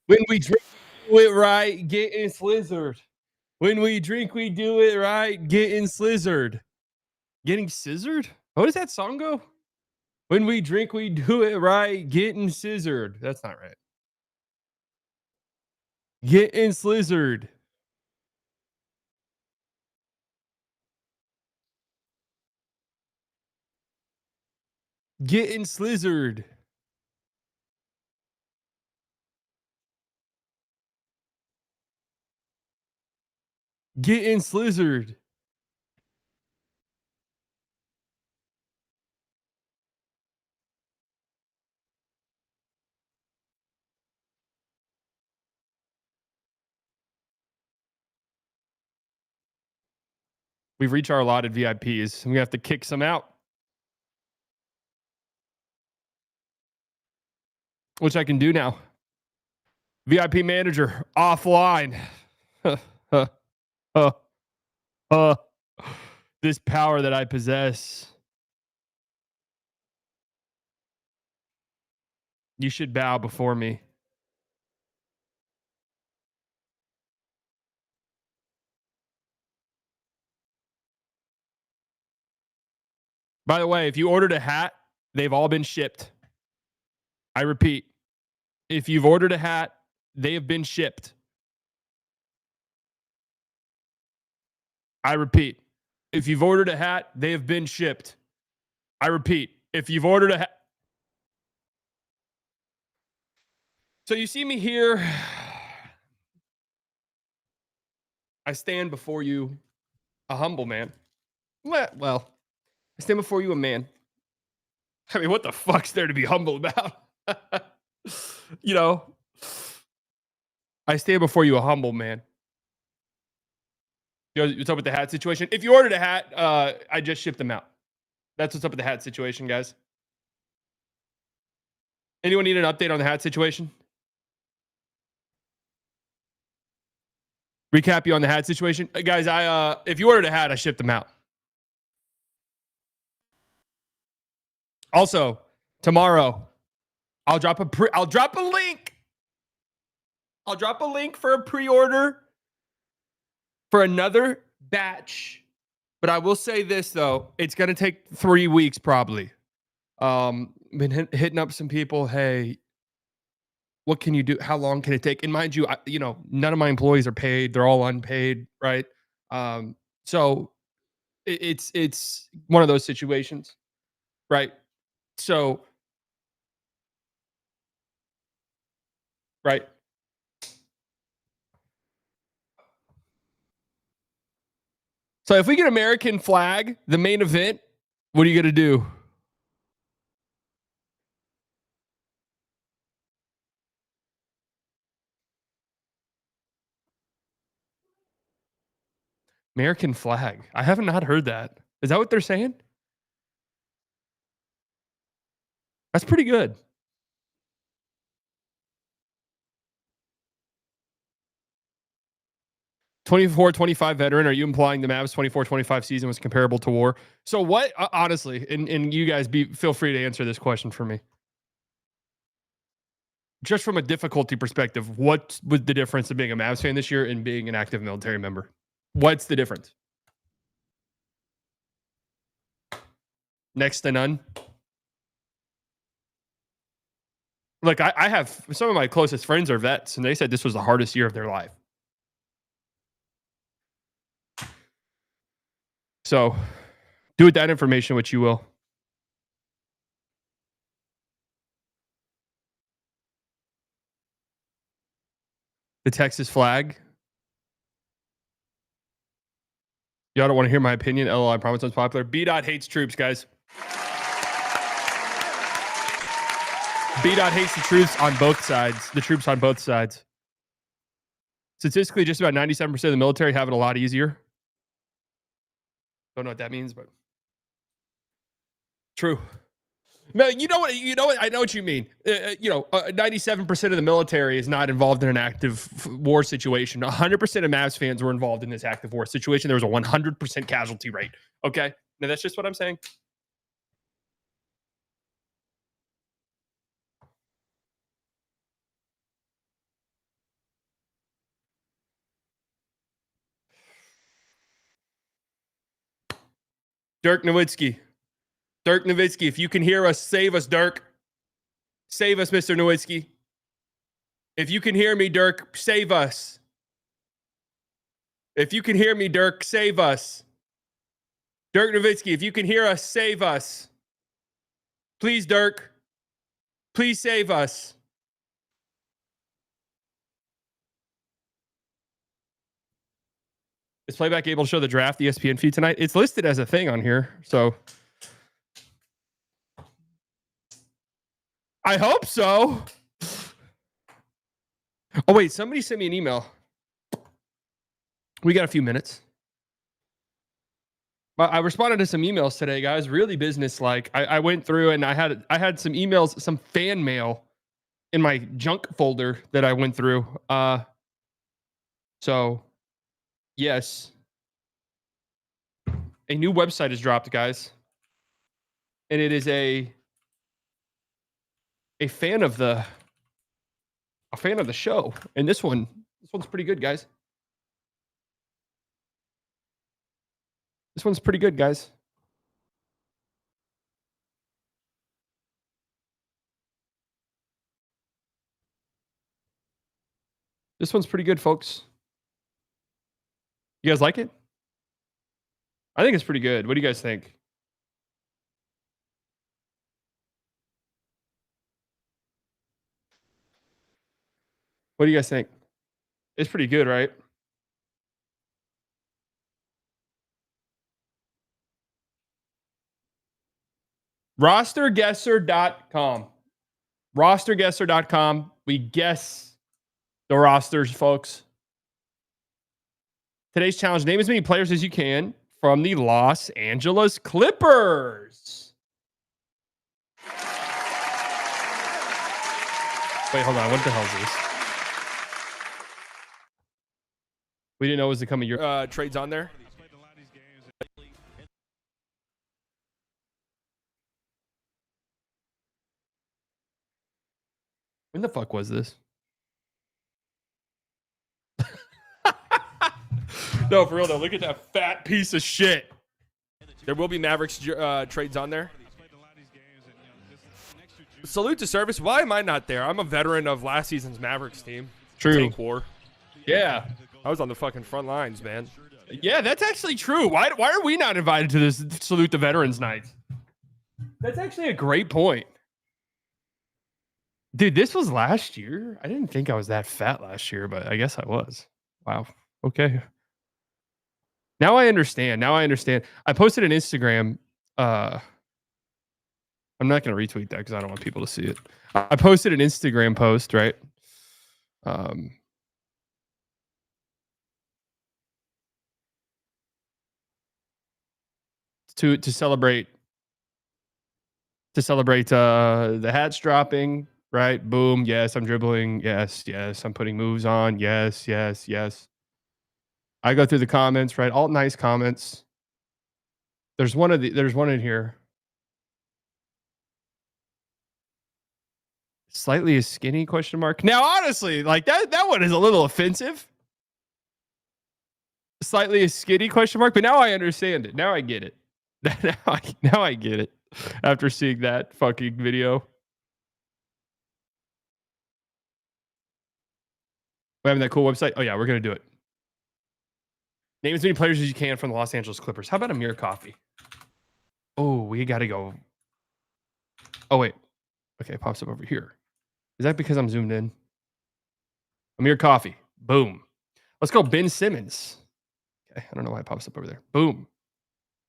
When we drink, we do it right, getting slizzard. When we drink, we do it right, getting slizzard. Getting scissored? What does that song go? When we drink, we do it right, getting scissored. That's not right. Getting slizzard. Getting slizzard. Getting slizzard. We've reached our allotted VIPs. We have to kick some out, which I can do now. VIP manager offline. This power that I possess. You should bow before me. By the way, if you ordered a hat, they've all been shipped. I repeat, if you've ordered a hat, they have been shipped. I repeat, if you've ordered a hat, they have been shipped. I repeat, if you've ordered a hat. So you see me here. I stand before you a humble man. Well, I stand before you a man. I mean, what the fuck's there to be humble about? You know, I stand before you a humble man. You know, what's up with the hat situation? If you ordered a hat, I just shipped them out. That's what's up with the hat situation, guys. Anyone need an update on the hat situation? Recap you on the hat situation, guys. If you ordered a hat, I shipped them out. Also, tomorrow, I'll drop a link. I'll drop a link for a pre-order for another batch. But I will say this though, it's gonna take 3 weeks probably. Been hitting up some people. Hey, what can you do? How long can it take? And mind you, none of my employees are paid. They're all unpaid, right? So it's one of those situations, right? So, right. So if we get American Flagg, the main event, what are you going to do? American Flagg. I have not heard that. Is that what they're saying? That's pretty good. '24-25 veteran. Are you implying the Mavs 24-25 season was comparable to war? So what, honestly, and you guys feel free to answer this question for me. Just from a difficulty perspective, what was the difference of being a Mavs fan this year and being an active military member? What's the difference? Next to none. Look, I have some of my closest friends are vets, and they said this was the hardest year of their life. So do with that information what you will. The Texas Flagg. Y'all don't want to hear my opinion. LOL, I promise I'm popular. B-Dot hates troops, guys. B-Dot hates the troops on both sides. The troops on both sides. Statistically, just about 97% of the military have it a lot easier. Don't know what that means, but true. Man, you know what? I know what you mean. 97% of the military is not involved in an active war situation. 100% of Mavs fans were involved in this active war situation. There was a 100% casualty rate. Okay, now that's just what I'm saying. Dirk Nowitzki. Dirk Nowitzki, if you can hear us, save us, Dirk. Save us, Mr. Nowitzki. If you can hear me, Dirk, save us. If you can hear me, Dirk, save us. Dirk Nowitzki, if you can hear us, save us. Please, Dirk. Please save us. Is Playback able to show the draft ESPN feed tonight? It's listed as a thing on here, so I hope so. Oh, wait, somebody sent me an email. We got a few minutes. I responded to some emails today, guys. Really business-like. I went through and I had some emails, some fan mail in my junk folder that I went through. So, yes. A new website is dropped, guys. And it is a fan of the show. And this one's pretty good, guys. This one's pretty good, guys. This one's pretty good, folks. You guys like it? I think it's pretty good. What do you guys think? What do you guys think? It's pretty good, right? Rosterguesser.com. Rosterguesser.com. We guess the rosters, folks. Today's challenge, name as many players as you can from the Los Angeles Clippers. Wait, hold on. What the hell is this? We didn't know it was the coming year. Trades on there. When the fuck was this? No, for real though. Look at that fat piece of shit. There will be Mavericks trades on there. Salute to service. Why am I not there? I'm a veteran of last season's Mavericks team. True. Tank War. Yeah. I was on the fucking front lines, man. Yeah, that's actually true. Why are we not invited to this Salute the Veterans night? That's actually a great point. Dude, this was last year. I didn't think I was that fat last year, but I guess I was. Wow. Okay. Now I understand. I posted an Instagram. I'm not going to retweet that because I don't want people to see it. I posted an Instagram post, right? To celebrate the hats dropping, right? Boom. Yes, I'm dribbling. Yes, I'm putting moves on. Yes. I go through the comments, right? All nice comments. There's one in here. Slightly skinny question mark. Now, honestly, like that one is a little offensive. Slightly skinny question mark, but now I understand it. Now I get it. Now I get it after seeing that fucking video. We're having that cool website. Oh yeah, we're gonna do it. Name as many players as you can from the Los Angeles Clippers. How about Amir Coffee? Oh, we gotta go. Oh wait. Okay, it pops up over here. Is that because I'm zoomed in? Amir Coffee. Boom. Let's go Ben Simmons. Okay, I don't know why it pops up over there. Boom.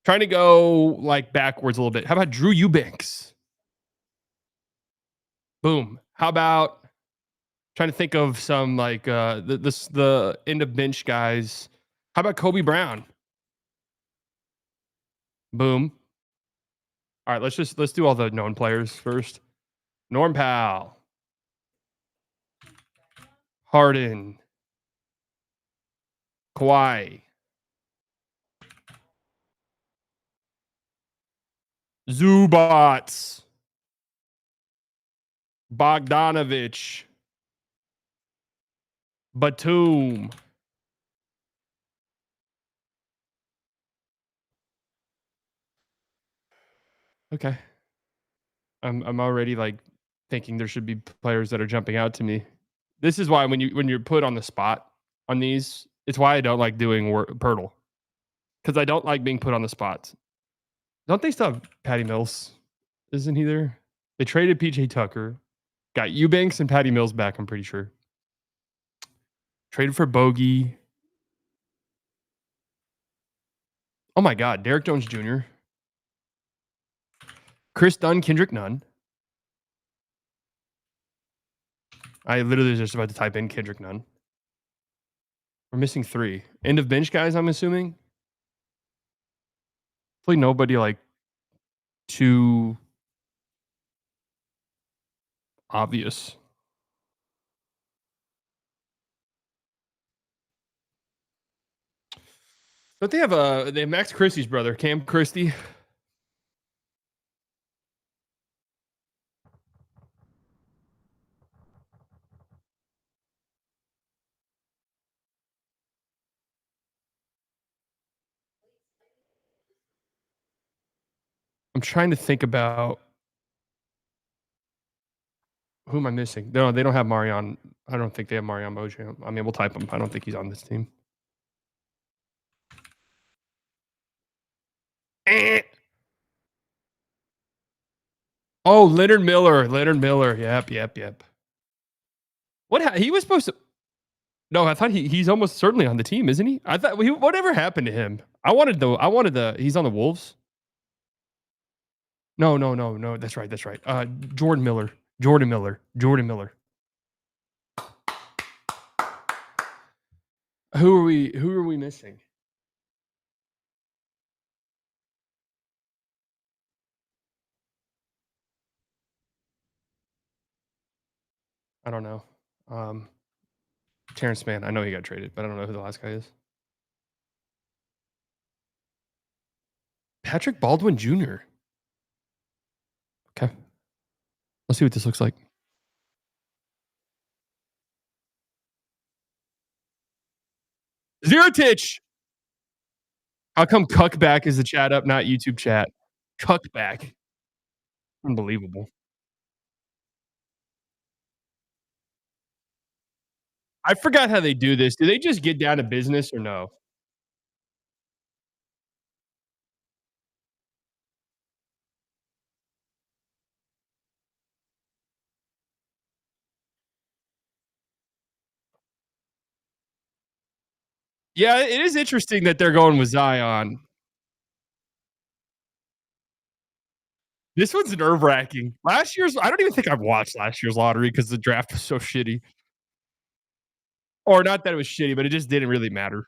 Trying to go like backwards a little bit. How about Drew Eubanks? Boom. How about trying to think of some like the end of bench guys. How about Kobe Brown? Boom. All right, let's do all the known players first. Norm Powell. Harden. Kawhi. Zubats. Bogdanovich. Batum. Okay. I'm already like thinking there should be players that are jumping out to me. This is why when you're put on the spot on these, it's why I don't like doing Pirtle because I don't like being put on the spot. Don't they still have Patty Mills? Isn't he there? They traded PJ Tucker, got Eubanks and Patty Mills back. I'm pretty sure. Traded for Bogey. Oh my God, Derek Jones Jr., Chris Dunn, Kendrick Nunn. I literally was just about to type in Kendrick Nunn. We're missing 3. End of bench guys, I'm assuming. Hopefully nobody like too obvious. But they have Max Christie's brother, Cam Christie. I'm trying to think about who am I missing? No, they don't have Marion. I don't think they have Marion Mojo. I mean, we'll type him. I don't think he's on this team. Oh, Leonard Miller. Leonard Miller. Yep. What he was supposed to? No, I thought he's almost certainly on the team, isn't he? I thought whatever happened to him. I wanted the. He's on the Wolves. No. That's right. Jordan Miller. Who are we missing? I don't know. Terrence Mann. I know he got traded, but I don't know who the last guy is. Patrick Baldwin Jr. Okay. Let's see what this looks like. Zerotich. How come Cuckback is the chat up, not YouTube chat? Cuckback. Unbelievable. I forgot how they do this. Do they just get down to business or no? Yeah, it is interesting that they're going with Zion. This one's nerve wracking. Last year's, I don't even think I've watched last year's lottery because the draft was so shitty. Or not that it was shitty, but it just didn't really matter.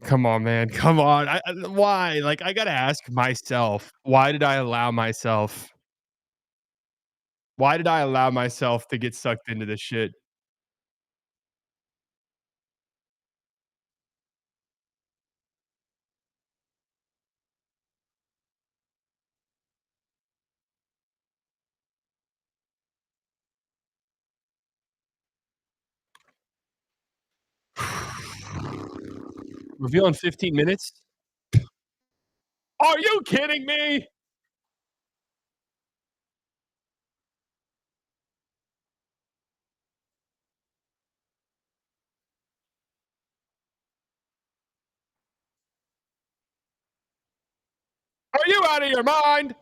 Come on, man. Come on. Why? Like, I got to ask myself, why did I allow myself? Why did I allow myself to get sucked into this shit? Reveal in 15 minutes? Are you kidding me? Are you out of your mind?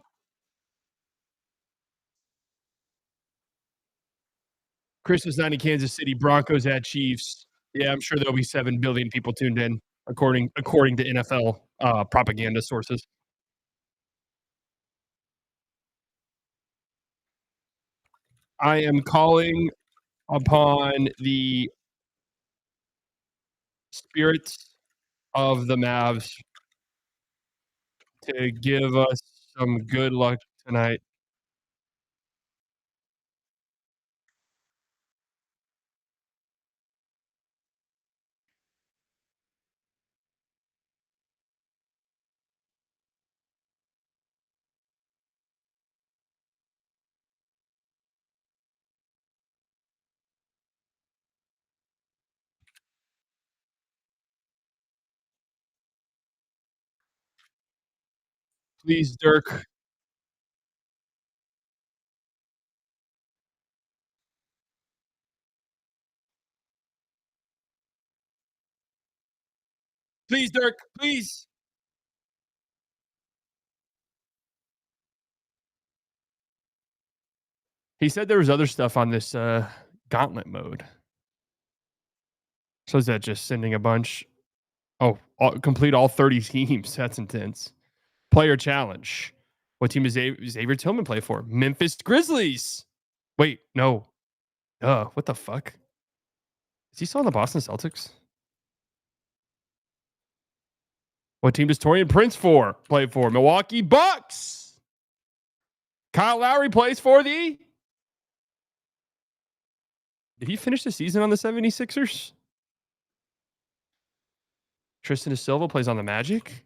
Christmas night in Kansas City, Broncos at Chiefs. Yeah, I'm sure there'll be 7 billion people tuned in, according to NFL propaganda sources. I am calling upon the spirits of the Mavs to give us some good luck tonight. Please, Dirk. Please, Dirk. Please. He said there was other stuff on this gauntlet mode. So is that just sending a bunch? Oh, complete all 30 teams. That's intense. Player challenge. What team is Xavier Tillman play for? Memphis Grizzlies. Wait, no. What the fuck? Is he still on the Boston Celtics? What team does Torian Prince play for? Milwaukee Bucks. Kyle Lowry plays for the. Did he finish the season on the 76ers? Tristan Da Silva plays on the Magic.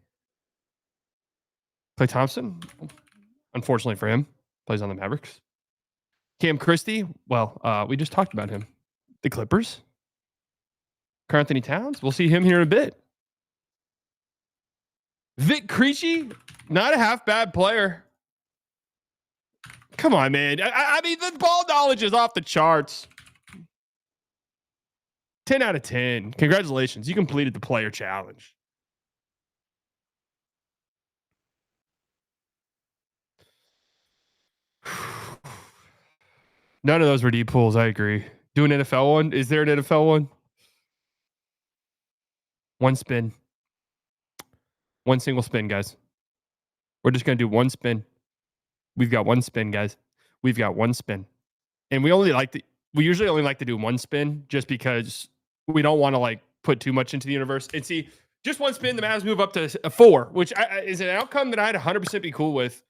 Klay Thompson, unfortunately for him, plays on the Mavericks. Cam Christie, well, we just talked about him. The Clippers. Karl Anthony Towns, we'll see him here in a bit. Vic Krejci, not a half bad player. Come on, man. I mean, the ball knowledge is off the charts. 10 out of 10. Congratulations. You completed the player challenge. None of those were deep pools. I agree. Do an NFL one. Is there an NFL one? One spin. One single spin, guys. We're just going to do one spin. We've got one spin, guys. We've got one spin. And we usually only like to do one spin just because we don't want to like put too much into the universe. And see, just one spin, the Mavs move up to a 4, which is an outcome that I'd 100% be cool with.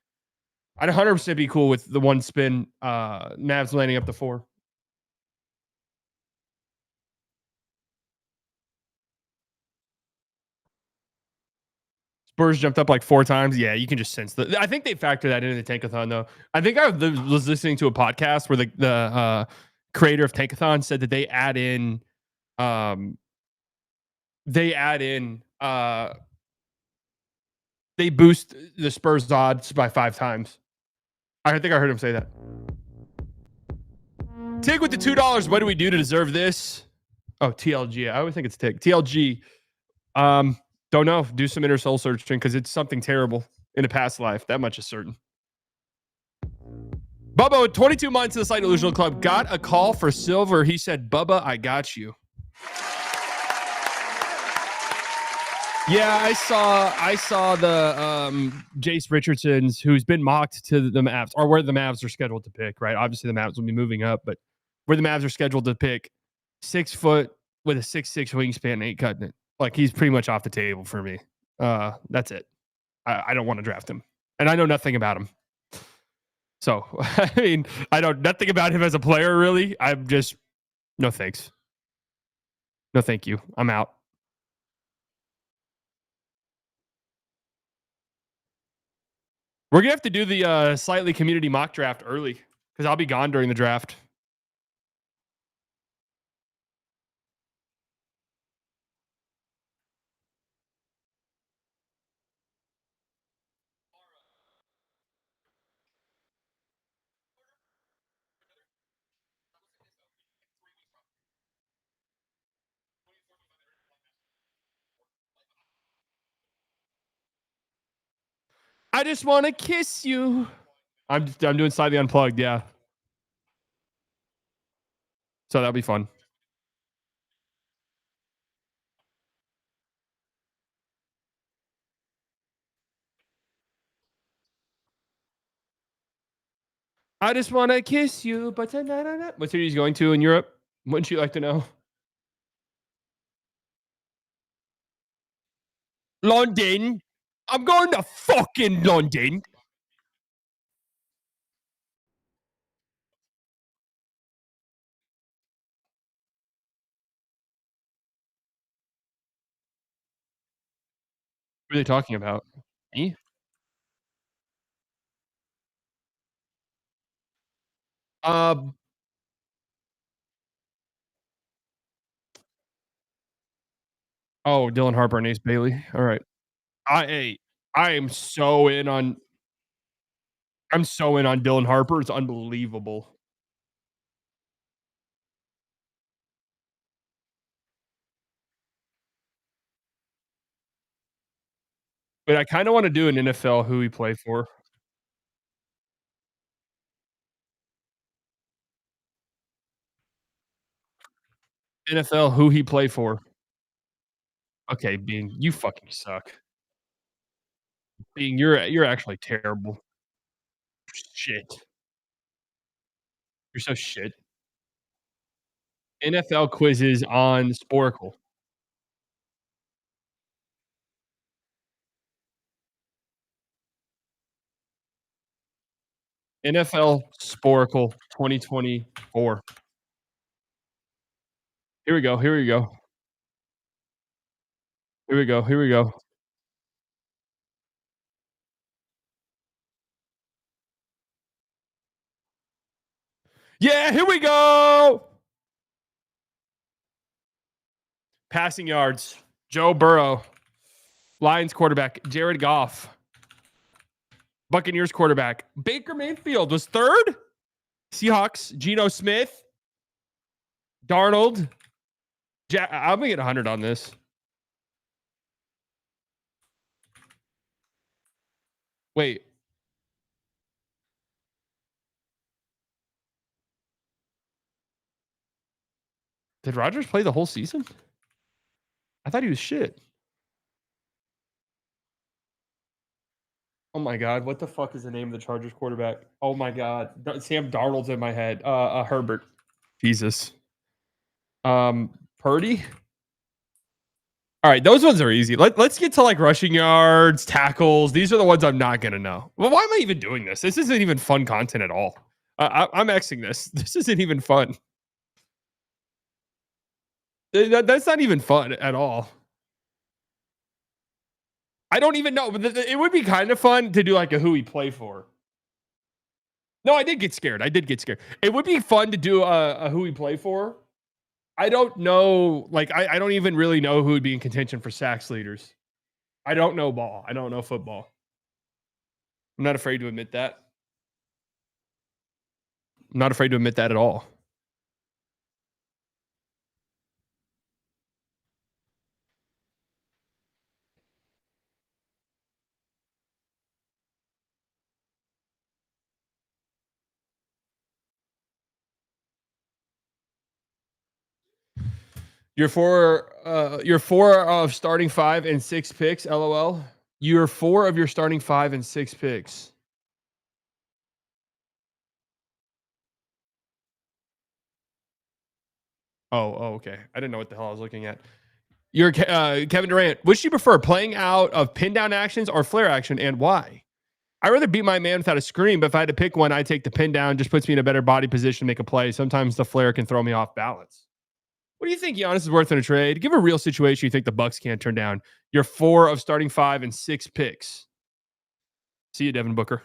I'd 100% be cool with the one spin, Mavs landing up to 4. Spurs jumped up like 4 times. Yeah, you can just sense that. I think they factor that into the Tankathon, though. I think I was listening to a podcast where the creator of Tankathon said that they add in, they boost the Spurs odds by 5 times. I think I heard him say that. Tig with the $2. What do we do to deserve this? Oh, TLG. I always think it's Tig. TLG. Don't know. Do some inner soul searching because it's something terrible in a past life. That much is certain. Bubba, 22 months in the Slight Illusional Club, got a call for silver. He said, Bubba, I got you. Yeah, I saw the Jace Richardson's, who's been mocked to the Mavs, or where the Mavs are scheduled to pick, right? Obviously, the Mavs will be moving up, but where the Mavs are scheduled to pick, 6 foot with a 6'6" wingspan, ain't cutting it. Like, he's pretty much off the table for me. That's it. I don't want to draft him, and I know nothing about him. So, I mean, I know nothing about him as a player, really. I'm just, no thanks. No, thank you. I'm out. We're going to have to do the Slightly community mock draft early because I'll be gone during the draft. I just want to kiss you. I'm doing Slightly Unplugged, yeah. So that'll be fun. I just want to kiss you, but tonight. What city he's going to in Europe? Wouldn't you like to know? London. I'm going to fucking London. What are they talking about? Me? Oh, Dylan Harper and Ace Bailey. All right. I am so in on I'm so in on Dylan Harper, it's unbelievable. But I kinda wanna do an NFL who he play for. NFL who he play for. Okay, Bean, you fucking suck. Bean, you're actually terrible. Shit. You're so shit. NFL quizzes on Sporkle. NFL Sporkle 2024. Here we go, here we go. Here we go, here we go. Yeah, here we go! Passing yards, Joe Burrow. Lions quarterback, Jared Goff. Buccaneers quarterback, Baker Mayfield was third. Seahawks, Geno Smith. Darnold. I'm gonna get 100 on this. Wait, did Rodgers play the whole season? I thought he was shit. Oh my god, what the fuck is the name of the Chargers quarterback? Oh my god, Sam Darnold's in my head. Herbert. Jesus. Purdy. All right, those ones are easy. Let's get to like rushing yards, tackles. These are the ones I'm not gonna know. Well, why am I even doing this? This isn't even fun content at all. I'm Xing this. This isn't even fun. That's not even fun at all. I don't even know. But it would be kind of fun to do like a who we play for. No, I did get scared. I did get scared. It would be fun to do a who we play for. I don't know. Like, I don't even really know who would be in contention for sacks leaders. I don't know ball. I don't know football. I'm not afraid to admit that. I'm not afraid to admit that at all. You're four of starting 5 and 6 picks, LOL. You're 4 of your starting 5 and 6 picks. Okay. I didn't know what the hell I was looking at. You're Kevin Durant. Which do you prefer, playing out of pin down actions or flare action, and why? I'd rather beat my man without a screen, but if I had to pick one, I'd take the pin down. Just puts me in a better body position to make a play. Sometimes the flare can throw me off balance. What do you think Giannis is worth in a trade? Give a real situation you think the Bucks can't turn down. You're 4 of starting 5 and 6 picks. See you, Devin Booker.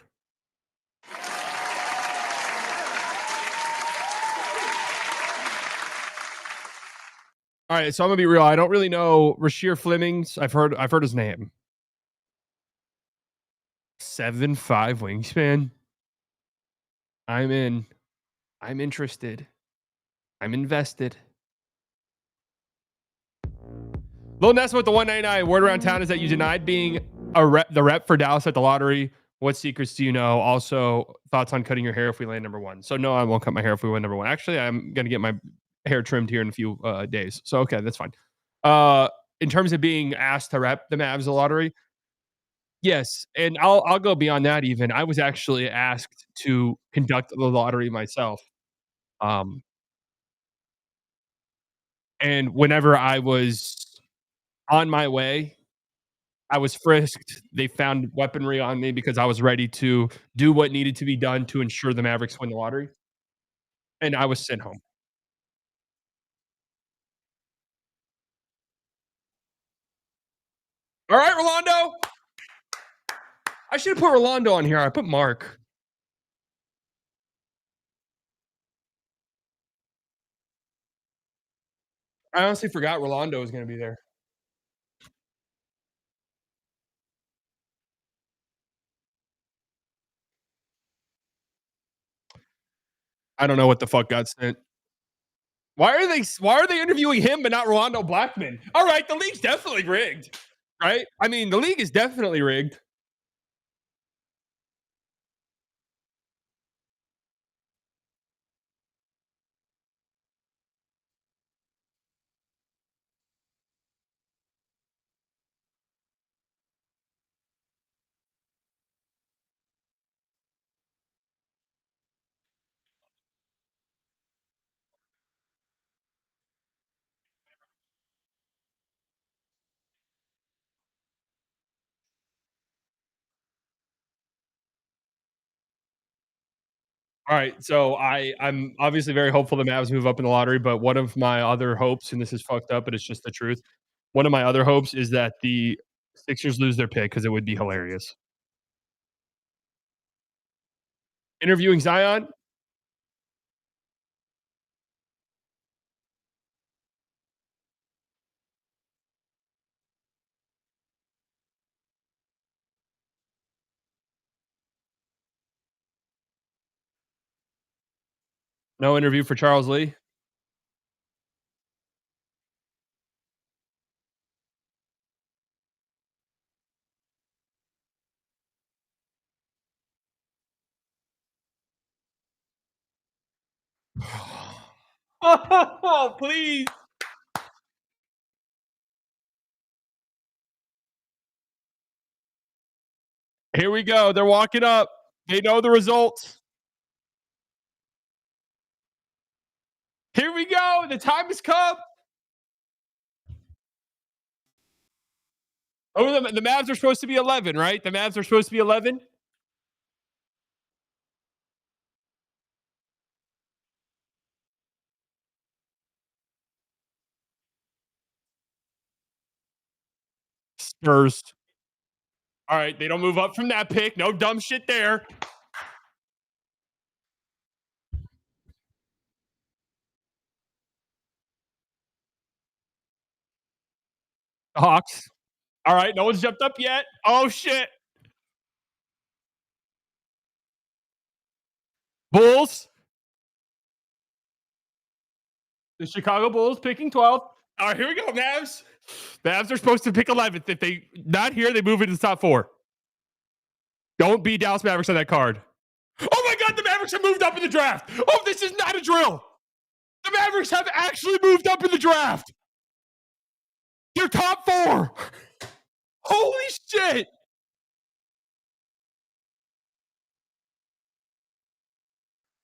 All right, so I'm gonna be real. I don't really know Rasheer Flemings. I've heard his name. 7'5" wingspan. I'm in. I'm interested. I'm invested. Lil Ness with the 199. Word around town is that you denied being the rep for Dallas at the lottery. What secrets do you know? Also, thoughts on cutting your hair if we land number 1. So no, I won't cut my hair if we win number 1. Actually, I'm gonna get my hair trimmed here in a few days. So okay, that's fine. In terms of being asked to rep the Mavs the lottery, yes, and I'll go beyond that even. I was actually asked to conduct the lottery myself. Um, and whenever I was on my way, I was frisked. They found weaponry on me because I was ready to do what needed to be done to ensure the Mavericks win the lottery, and I was sent home. All right, Rolando. I should have put Rolando on here. I put Mark. I honestly forgot Rolando was going to be there. I don't know what the fuck got sent. Why are they interviewing him but not Rolando Blackman? All right, the league's definitely rigged, right? I mean, the league is definitely rigged. All right, so I'm obviously very hopeful the Mavs move up in the lottery, but one of my other hopes, and this is fucked up, but it's just the truth. One of my other hopes is that the Sixers lose their pick because it would be hilarious. Interviewing Zion, no interview for Charles Lee. Oh, please. Here we go. They're walking up. They know the results. Here we go. The time has come. Oh, the Mavs are supposed to be 11, right? The Mavs are supposed to be 11. Spurs. All right, they don't move up from that pick. No dumb shit there. Hawks. All right, no one's jumped up yet. Oh shit. Bulls. The Chicago Bulls picking 12th. All right, here we go, Mavs. Mavs are supposed to pick 11th. If they not here, they move into the top 4. Don't be Dallas Mavericks on that card. Oh my God, the Mavericks have moved up in the draft. Oh, this is not a drill. The Mavericks have actually moved up in the draft. They're top 4. Holy shit.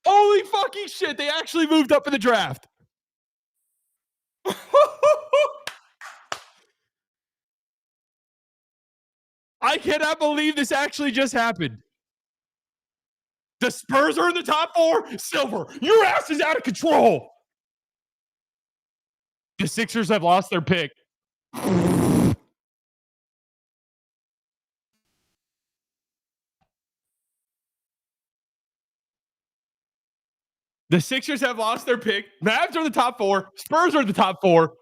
Holy fucking shit. They actually moved up in the draft. I cannot believe this actually just happened. The Spurs are in the top 4. Silver, your ass is out of control. The Sixers have lost their pick. The Sixers have lost their pick. Mavs are the top 4. Spurs are the top 4.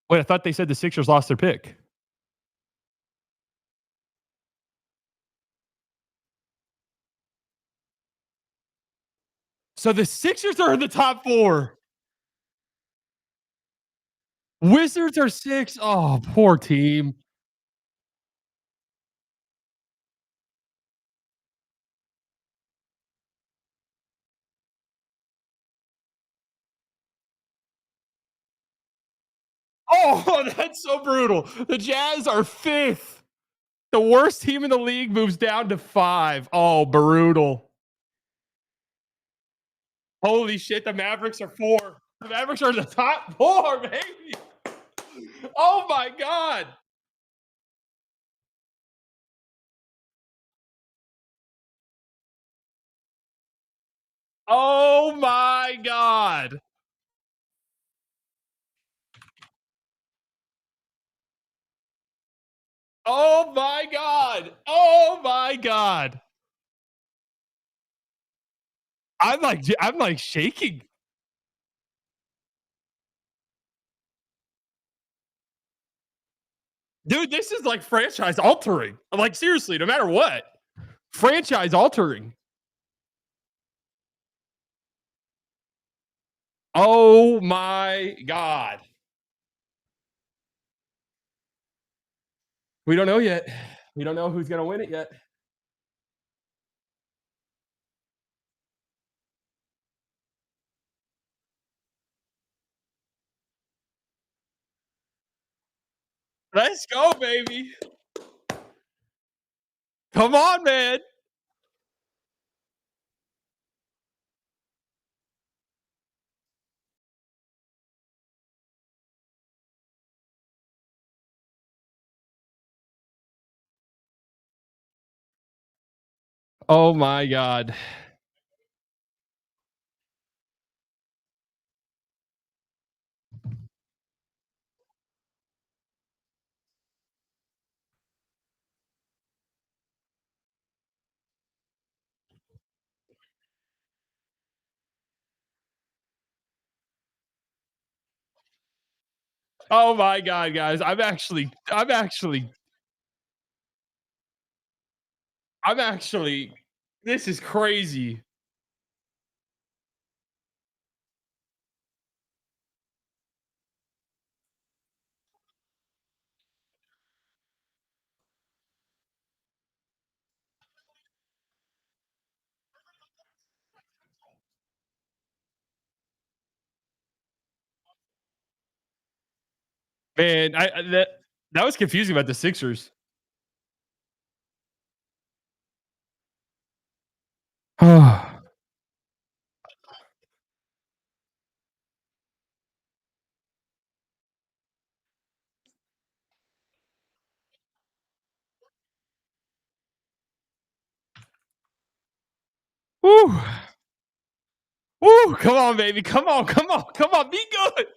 Wait, I thought they said the Sixers lost their pick. So the Sixers are in the top 4. Wizards are 6. Oh, poor team. Oh, that's so brutal. The Jazz are 5th. The worst team in the league moves down to 5. Oh, brutal. Holy shit, the Mavericks are 4. The Mavericks are the top 4, baby. Oh my God. Oh my God. Oh my God. Oh my God. I'm like shaking. Dude, this is like franchise altering. I'm like, seriously, no matter what. franchise altering. Oh my God. We don't know yet. We don't know who's going to win it yet. Let's go, baby. Come on, man. Oh my God. Oh my God, guys. This is crazy. Man, that was confusing about the Sixers. Woo. Woo. Come on, baby. Come on. Come on. Come on. Be good.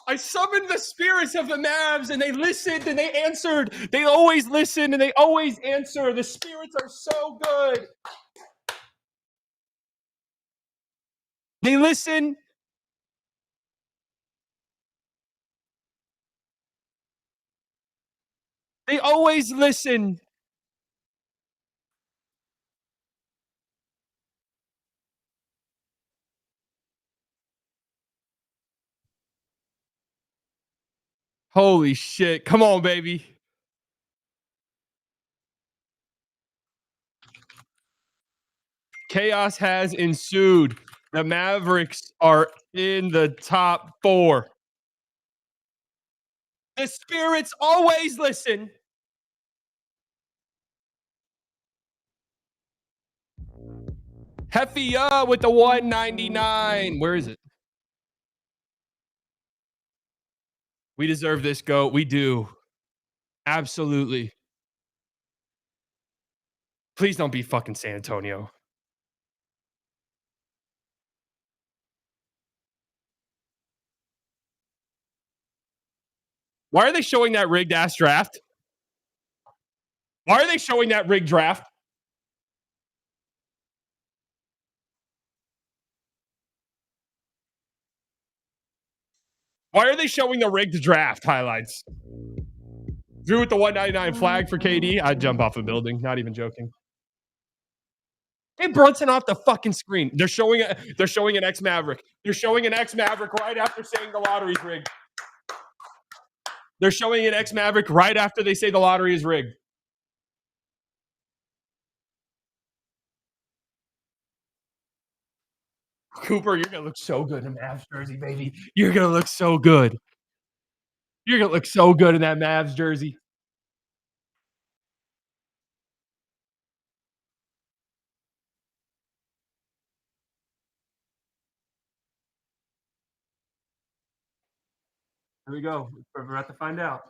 I summoned the spirits of the Mavs and they listened and they answered. They always listen and they always answer. The spirits are so good. They listen. They always listen. Holy shit. Come on, baby. Chaos has ensued. The Mavericks are in the top 4. The spirits always listen. Heffy with the 199. Where is it? We deserve this, GOAT. We do. Absolutely. Please don't be fucking San Antonio. Why are they showing that rigged ass draft? Why are they showing that rigged draft? Why are they showing the rigged draft highlights? Drew with the 199 flag for KD. I'd jump off a building. Not even joking. Hey, Brunson off the fucking screen. They're showing an ex Maverick. They're showing an ex Maverick right after saying the lottery's rigged. They're showing an ex Maverick right after they say the lottery is rigged. Cooper, you're gonna look so good in Mavs jersey, baby. You're gonna look so good. You're gonna look so good in that Mavs jersey. Here we go. We're about to find out.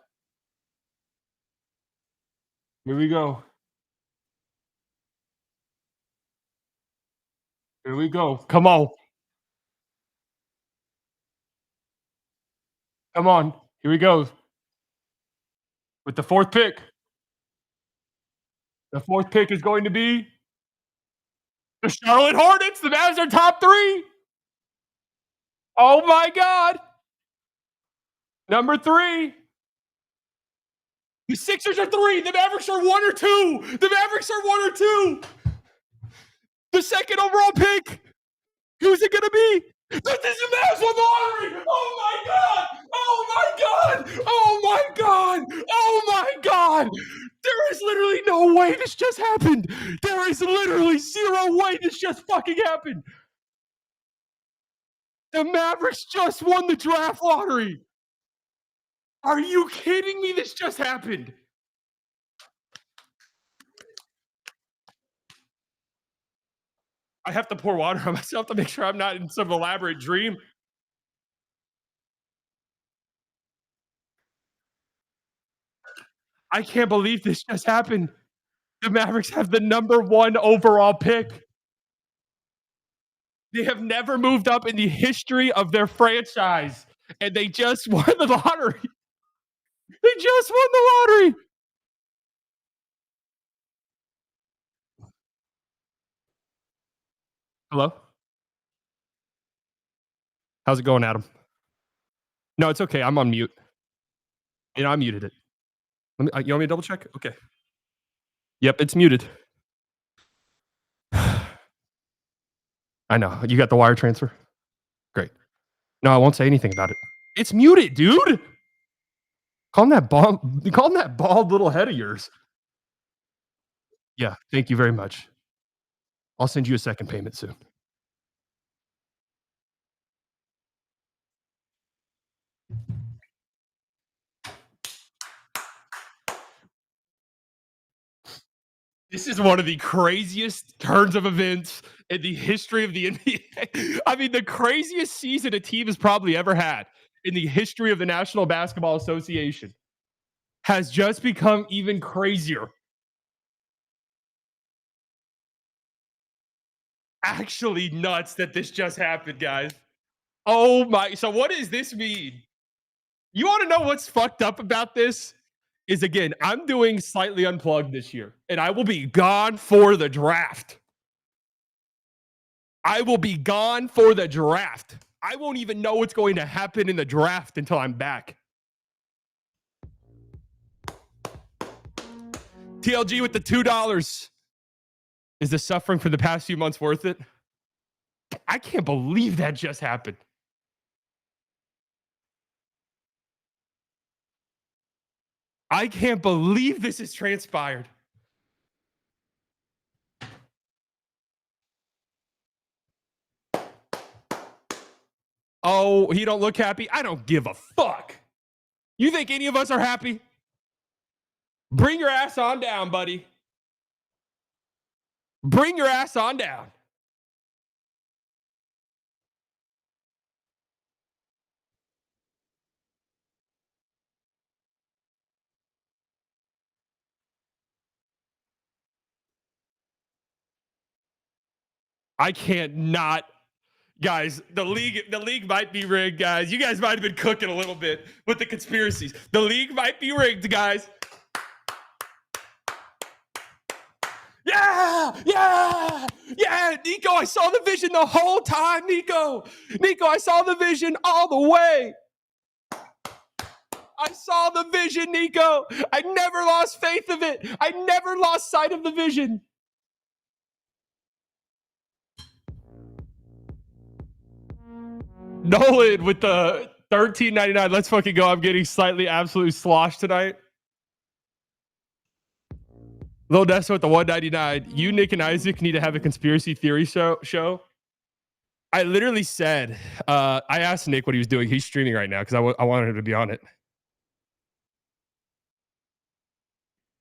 Here we go. Here we go. Come on. Come on. Here we go. With the 4th pick. The 4th pick is going to be the Charlotte Hornets. The Mavs are top 3. Oh my God. Number 3. The Sixers are 3. The Mavericks are 1 or 2. The Mavericks are 1 or 2. The second overall pick. Who's it gonna be? This is the Mavs won the lottery. Oh my god! Oh my god! Oh my god! Oh my god! There is literally no way this just happened. There is literally zero way this just fucking happened. The Mavericks just won the draft lottery. Are you kidding me? This just happened. I have to pour water on myself to make sure I'm not in some elaborate dream. I can't believe this just happened. The Mavericks have the number 1 overall pick. They have never moved up in the history of their franchise, and they just won the lottery. They just won the lottery. Hello? How's it going, Adam? No, it's okay. I'm on mute. You know, I muted it. You want me to double check? Okay. Yep, it's muted. I know. You got the wire transfer? Great. No, I won't say anything about it. It's muted, dude. Calm that bald little head of yours. Yeah, thank you very much. I'll send you a second payment soon. This is one of the craziest turns of events in the history of the NBA. I mean, the craziest season a team has probably ever had in the history of the National Basketball Association has just become even crazier. Actually nuts that this just happened, guys. Oh my. So what does this mean? You want to know what's fucked up about this? Is again, I'm doing slightly unplugged this year, and I will be gone for the draft. I will be gone for the draft. I won't even know what's going to happen in the draft until I'm back. TLG with the $2. Is the suffering for the past few months worth it? I can't believe that just happened. I can't believe this has transpired. Oh, he don't look happy? I don't give a fuck. You think any of us are happy? Bring your ass on down, buddy. Bring your ass on down. I can't not. Guys, the league might be rigged, guys. You guys might have been cooking a little bit with the conspiracies. The league might be rigged, guys. Yeah, Nico, I saw the vision the whole time, Nico, I saw the vision all the way. I saw the vision, Nico. I never lost faith of it. I never lost sight of the vision. Nolan with the $13.99. Let's fucking go. I'm getting slightly absolutely sloshed tonight. Lil Nessa with the $1.99. You, Nick, and Isaac need to have a conspiracy theory show. I literally said, I asked Nick what he was doing. He's streaming right now because I wanted him to be on it.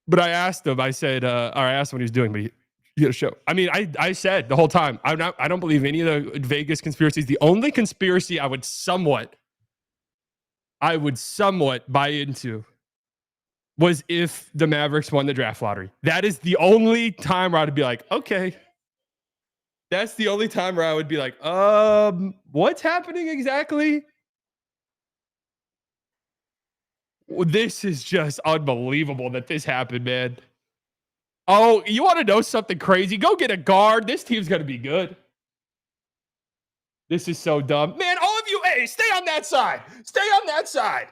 But I asked him, I said, or I asked him what he was doing, but he had a show. I mean, I said the whole time, I don't believe any of the Vegas conspiracies. The only conspiracy I would somewhat buy into was if the Mavericks won the draft lottery. That is the only time where I'd be like, okay. That's the only time where I would be like, what's happening exactly? This is just unbelievable that this happened, man. Oh, you want to know something crazy? Go get a guard. This team's going to be good. This is so dumb. Man, all of you, hey, stay on that side. Stay on that side.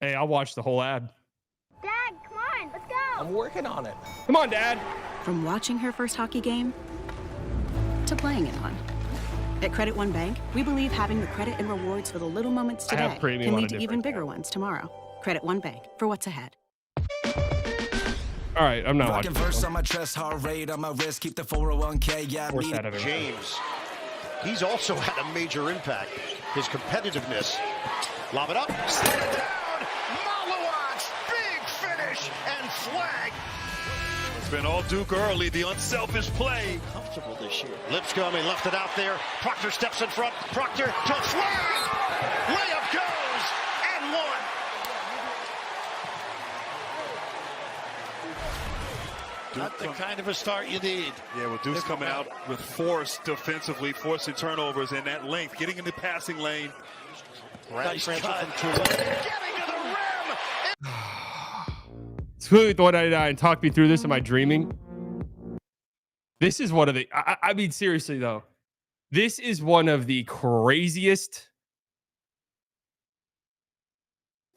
Hey, I'll watch the whole ad. Dad, come on, let's go. I'm working on it. Come on, Dad. From watching her first hockey game to playing it on. At Credit One Bank, we believe having the credit and rewards for the little moments I have today premium can on a lead to even different bigger account. ones tomorrow. Credit One Bank, for what's ahead. All right, I'm not Rockin' watching. verse on my chest, heart rate on my wrist, keep the 401k. Yeah, Worst me. ad I've ever seen. James, he's also had a major impact. His competitiveness. Lob it up, slid it down. Malowatz, big finish, and Flagg. It's been all Duke early, the unselfish play. Comfortable this year. Lipscomb, he left it out there. Proctor steps in front. Proctor to Flagg. Layup goes and one. Not the kind of a start you need. Yeah, well, Duke's coming out with force defensively, forcing turnovers in that length, getting in the passing lane. Nice cut. Getting to the rim. Smooth 199. Talk me through this. Am I dreaming? This is one of the. I mean, seriously though, this is one of the craziest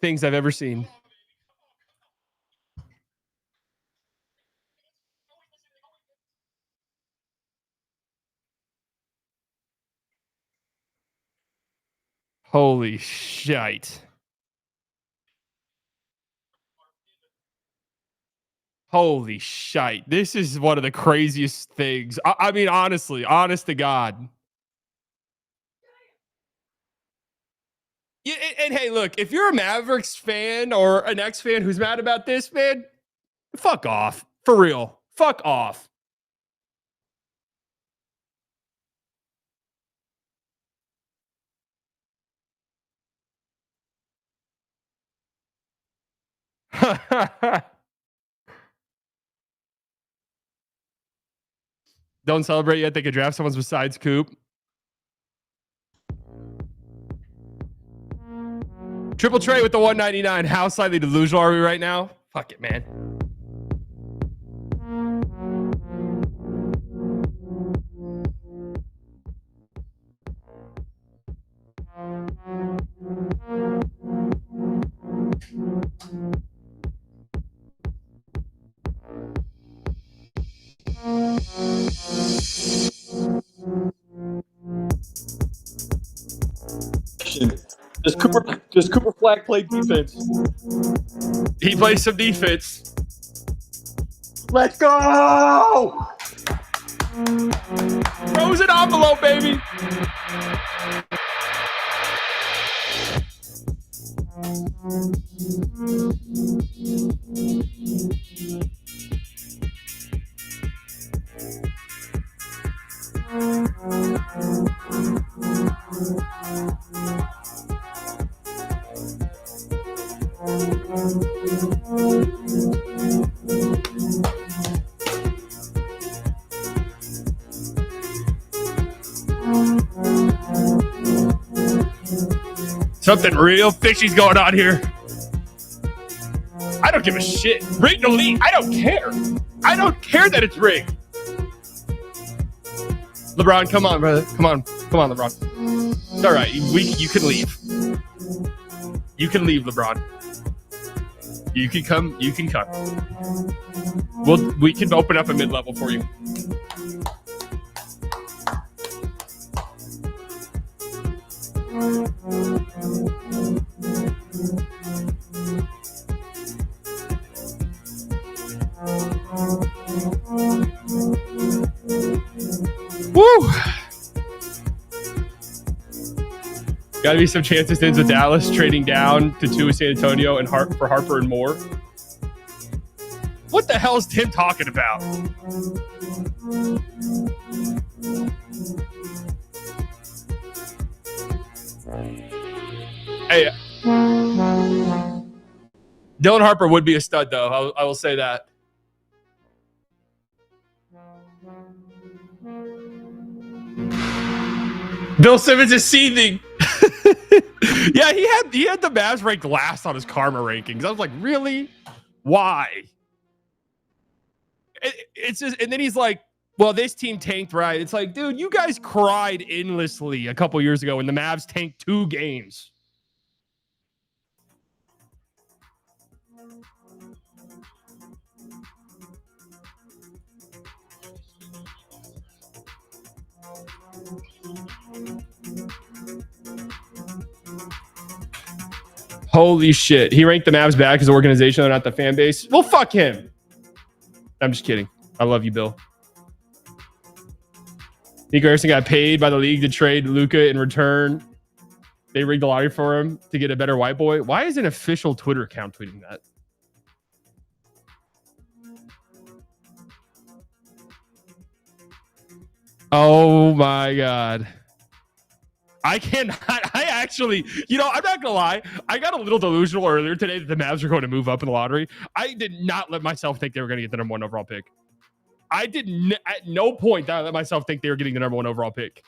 things I've ever seen. Holy shite. Holy shite. This is one of the craziest things. I mean, honestly, honest to God. Yeah, and hey, look, if you're a Mavericks fan or an X fan who's mad about this, man, fuck off. For real. Fuck off. Don't celebrate yet. They could draft someone besides Coop. Triple Trey with the 199. How slightly delusional are we right now? Fuck it, man. Does Cooper Flagg play defense? He plays some defense. Let's go! Frozen envelope, baby. Something real fishy's going on here. I don't give a shit. Rigged elite. I don't care. I don't care that it's rigged. LeBron, come on, brother. Come on, LeBron. It's all right. You can leave. You can leave, LeBron. You can come. You can come. We can open up a mid-level for you. Woo! Gotta be some chances ends with Dallas trading down to 2 with San Antonio and for Harper and Moore. What the hell is Tim talking about? Hey, Dylan Harper would be a stud, though. I will say that. Bill Simmons is seething. Yeah, he had the Mavs ranked last on his karma rankings. I was like, really? Why? It's just, and then he's like, well, this team tanked, right? It's like, dude, you guys cried endlessly a couple years ago when the Mavs tanked 2 games. Holy shit. He ranked the Mavs back as an organization, though, not the fan base. Well, fuck him. I'm just kidding. I love you, Bill. Nico Harrison got paid by the league to trade Luka in return. They rigged the lottery for him to get a better white boy. Why is an official Twitter account tweeting that? Oh my God. I cannot. I actually, you know, I'm not going to lie. I got a little delusional earlier today that the Mavs are going to move up in the lottery. I did not let myself think they were going to get the number 1 overall pick. I did at no point did I let myself think they were getting the number 1 overall pick.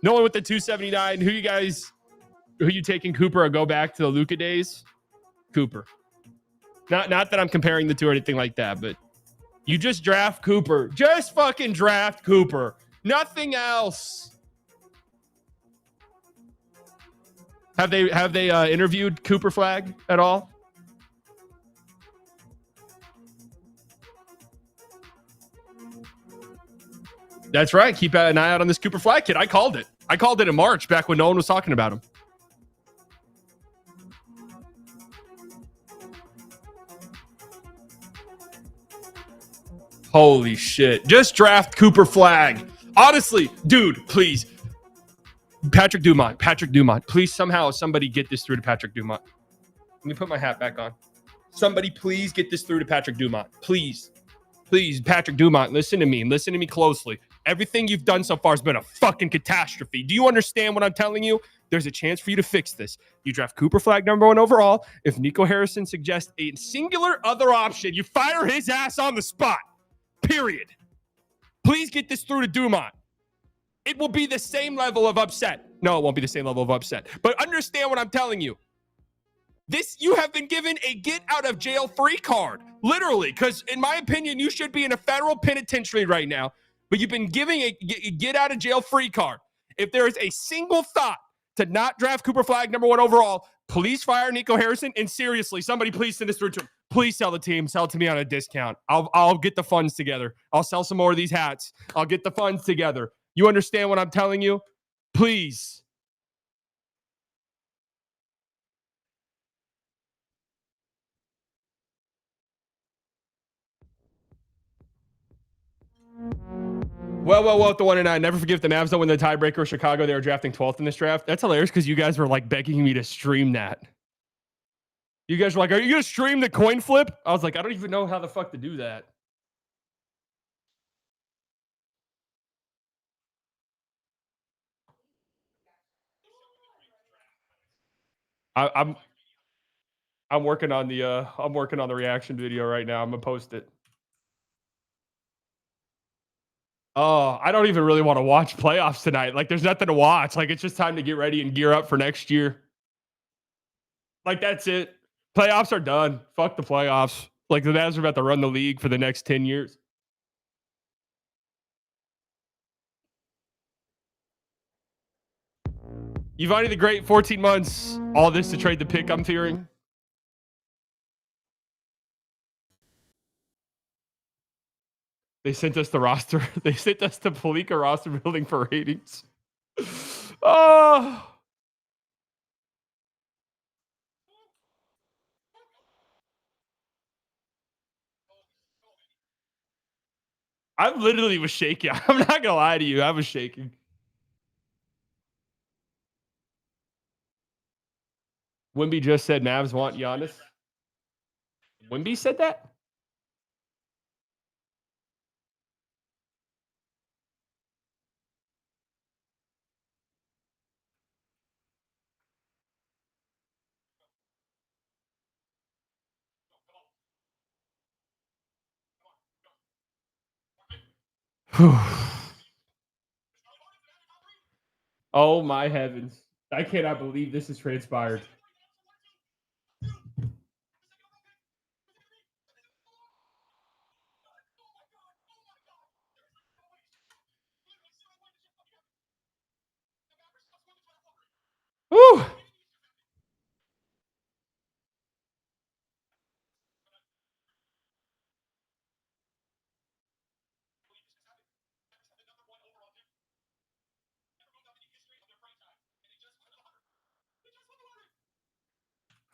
No one with the 279. Who you taking, Cooper, or go back to the Luka days? Cooper. Not that I'm comparing the two or anything like that, but you just draft Cooper. Just fucking draft Cooper. Nothing else. Have they interviewed Cooper Flagg at all? That's right. Keep an eye out on this Cooper Flagg kid. I called it. I called it in March, back when no one was talking about him. Holy shit. Just draft Cooper Flagg. Honestly, dude, please. Patrick Dumont. Please, somehow, somebody get this through to Patrick Dumont. Let me put my hat back on. Somebody please get this through to Patrick Dumont. Please. Please, Patrick Dumont, listen to me. Listen to me closely. Everything you've done so far has been a fucking catastrophe. Do you understand what I'm telling you? There's a chance for you to fix this. You draft Cooper Flagg number 1 overall. If Nico Harrison suggests a singular other option, you fire his ass on the spot. Period. Please get this through to Dumont. It will be the same level of upset. No, it won't be the same level of upset. But understand what I'm telling you. You have been given a get out of jail free card. Literally. Because in my opinion, you should be in a federal penitentiary right now. But you've been giving a get out of jail free card. If there is a single thought to not draft Cooper Flagg number 1 overall, please fire Nico Harrison. And seriously, somebody please send this through to him. Please sell the team. Sell it to me on a discount. I'll get the funds together. I'll sell some more of these hats. I'll get the funds together. You understand what I'm telling you? Please. Well, at the 1-9. Never forget if the Mavs don't win the tiebreaker with Chicago. They were drafting 12th in this draft. That's hilarious because you guys were like begging me to stream that. You guys were like, are you going to stream the coin flip? I was like, I don't even know how the fuck to do that. I'm working on the reaction video right now. I'm gonna post it. Oh, I don't even really want to watch playoffs tonight. Like, there's nothing to watch. Like, it's just time to get ready and gear up for next year. Like, that's it. Playoffs are done. Fuck the playoffs. Like, the Mavs are about to run the league for the next 10 years. Yvonne the Great, 14 months. All this to trade the pick, I'm fearing. They sent us the roster. They sent us the Palika roster building for ratings. Oh. I literally was shaking. I'm not going to lie to you. I was shaking. Wimby just said Mavs want Giannis. Wimby said that? Oh my heavens. I cannot believe this has transpired. Woo!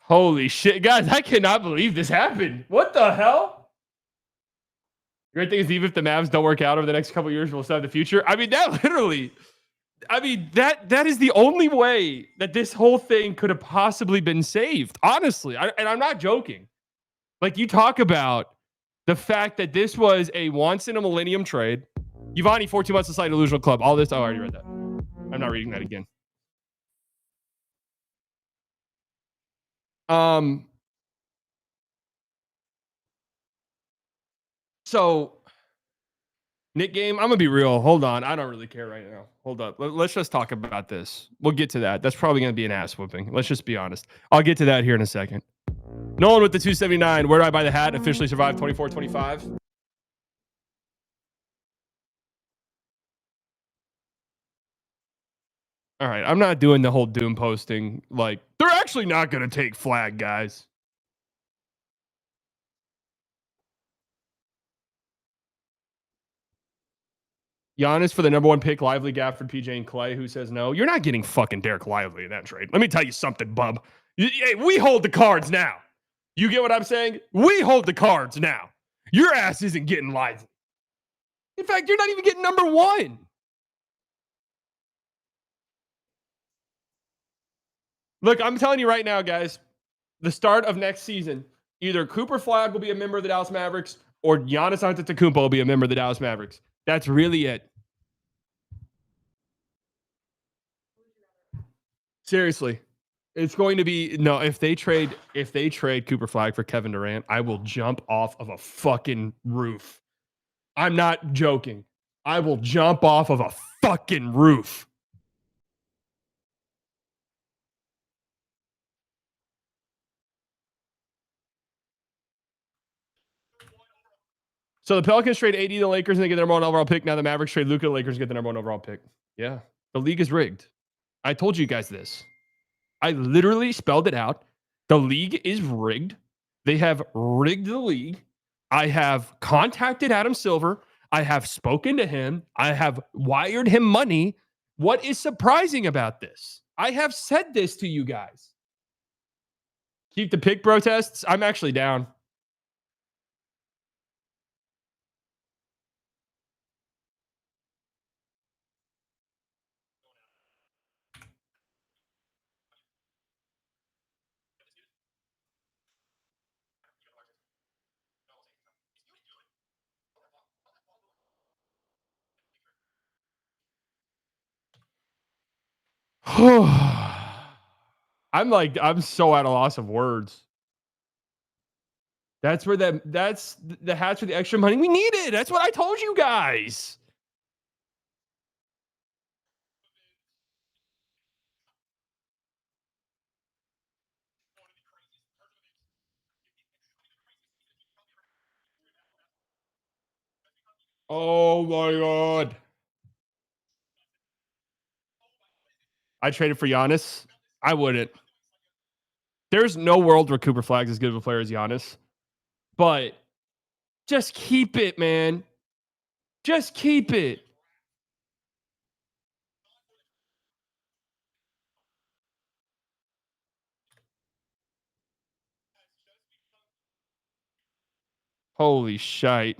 Holy shit, guys! I cannot believe this happened. What the hell? The great thing is, even if the Mavs don't work out over the next couple of years, we'll still have the future. I mean, that literally. I mean, that is the only way that this whole thing could have possibly been saved. Honestly, and I'm not joking. Like, you talk about the fact that this was a once in a millennium trade. Yvonne, 14 months to sign Delusional Club. All this. Oh, I already read that. I'm not reading that again. So, Nick game, I'm gonna be real. Hold on, I don't really care right now. Hold up, let's just talk about this. We'll get to that. That's probably gonna be an ass whooping. Let's just be honest. I'll get to that here in a second. Nolan with the 279. Where do I buy the hat? Officially survived 24-25. All right, I'm not doing the whole doom posting. Like, they're actually not gonna take Flagg, guys. Giannis for the number one pick, Lively, Gafford, PJ, and Clay. Who says no? You're not getting fucking Derek Lively in that trade. Let me tell you something, bub. Hey, we hold the cards now. You get what I'm saying? We hold the cards now. Your ass isn't getting Lively. In fact, you're not even getting number one. Look, I'm telling you right now, guys, the start of next season, either Cooper Flagg will be a member of the Dallas Mavericks or Giannis Antetokounmpo will be a member of the Dallas Mavericks. That's really it. Seriously. It's going to be no, if they trade Cooper Flagg for Kevin Durant, I will jump off of a fucking roof. I'm not joking. I will jump off of a fucking roof. So the Pelicans trade AD to the Lakers and they get the number one overall pick. Now the Mavericks trade Luka to the Lakers and get the number one overall pick. Yeah. The league is rigged. I told you guys this. I literally spelled it out. The league is rigged. They have rigged the league. I have contacted Adam Silver. I have spoken to him. I have wired him money. What is surprising about this? I have said this to you guys. Keep the pick protests. I'm actually down. I'm so at a loss of words. That's the hats for the extra money we needed. That's what I told you guys. Oh my God. I traded for Giannis. I wouldn't. There's no world where Cooper Flagg's as good of a player as Giannis. But just keep it, man. Just keep it. Holy shite.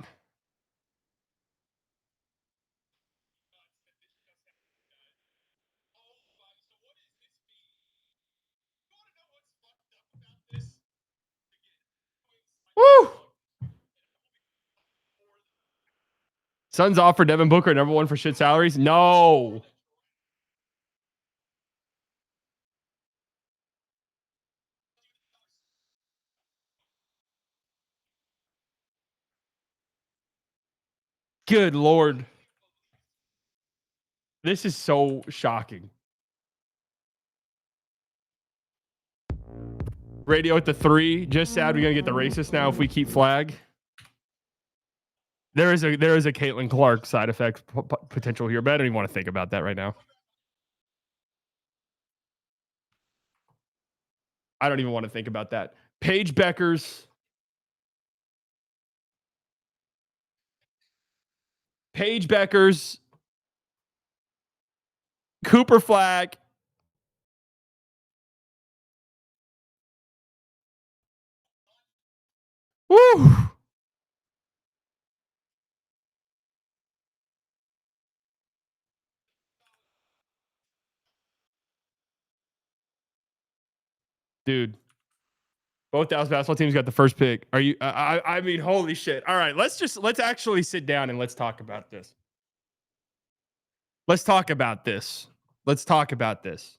Woo! Suns offer Devin Booker number one for shit salaries. No. Good Lord. This is so shocking. Radio at the 3. Just sad we're gonna get the racist now if we keep Flagg. There is a Caitlin Clark side effect potential here, but I don't even want to think about that right now. I don't even want to think about that. Paige Beckers. Cooper Flagg. Woo! Dude, both Dallas basketball teams got the first pick. Are you? I mean, holy shit! All right, let's actually sit down and let's talk about this. Let's talk about this. Let's talk about this.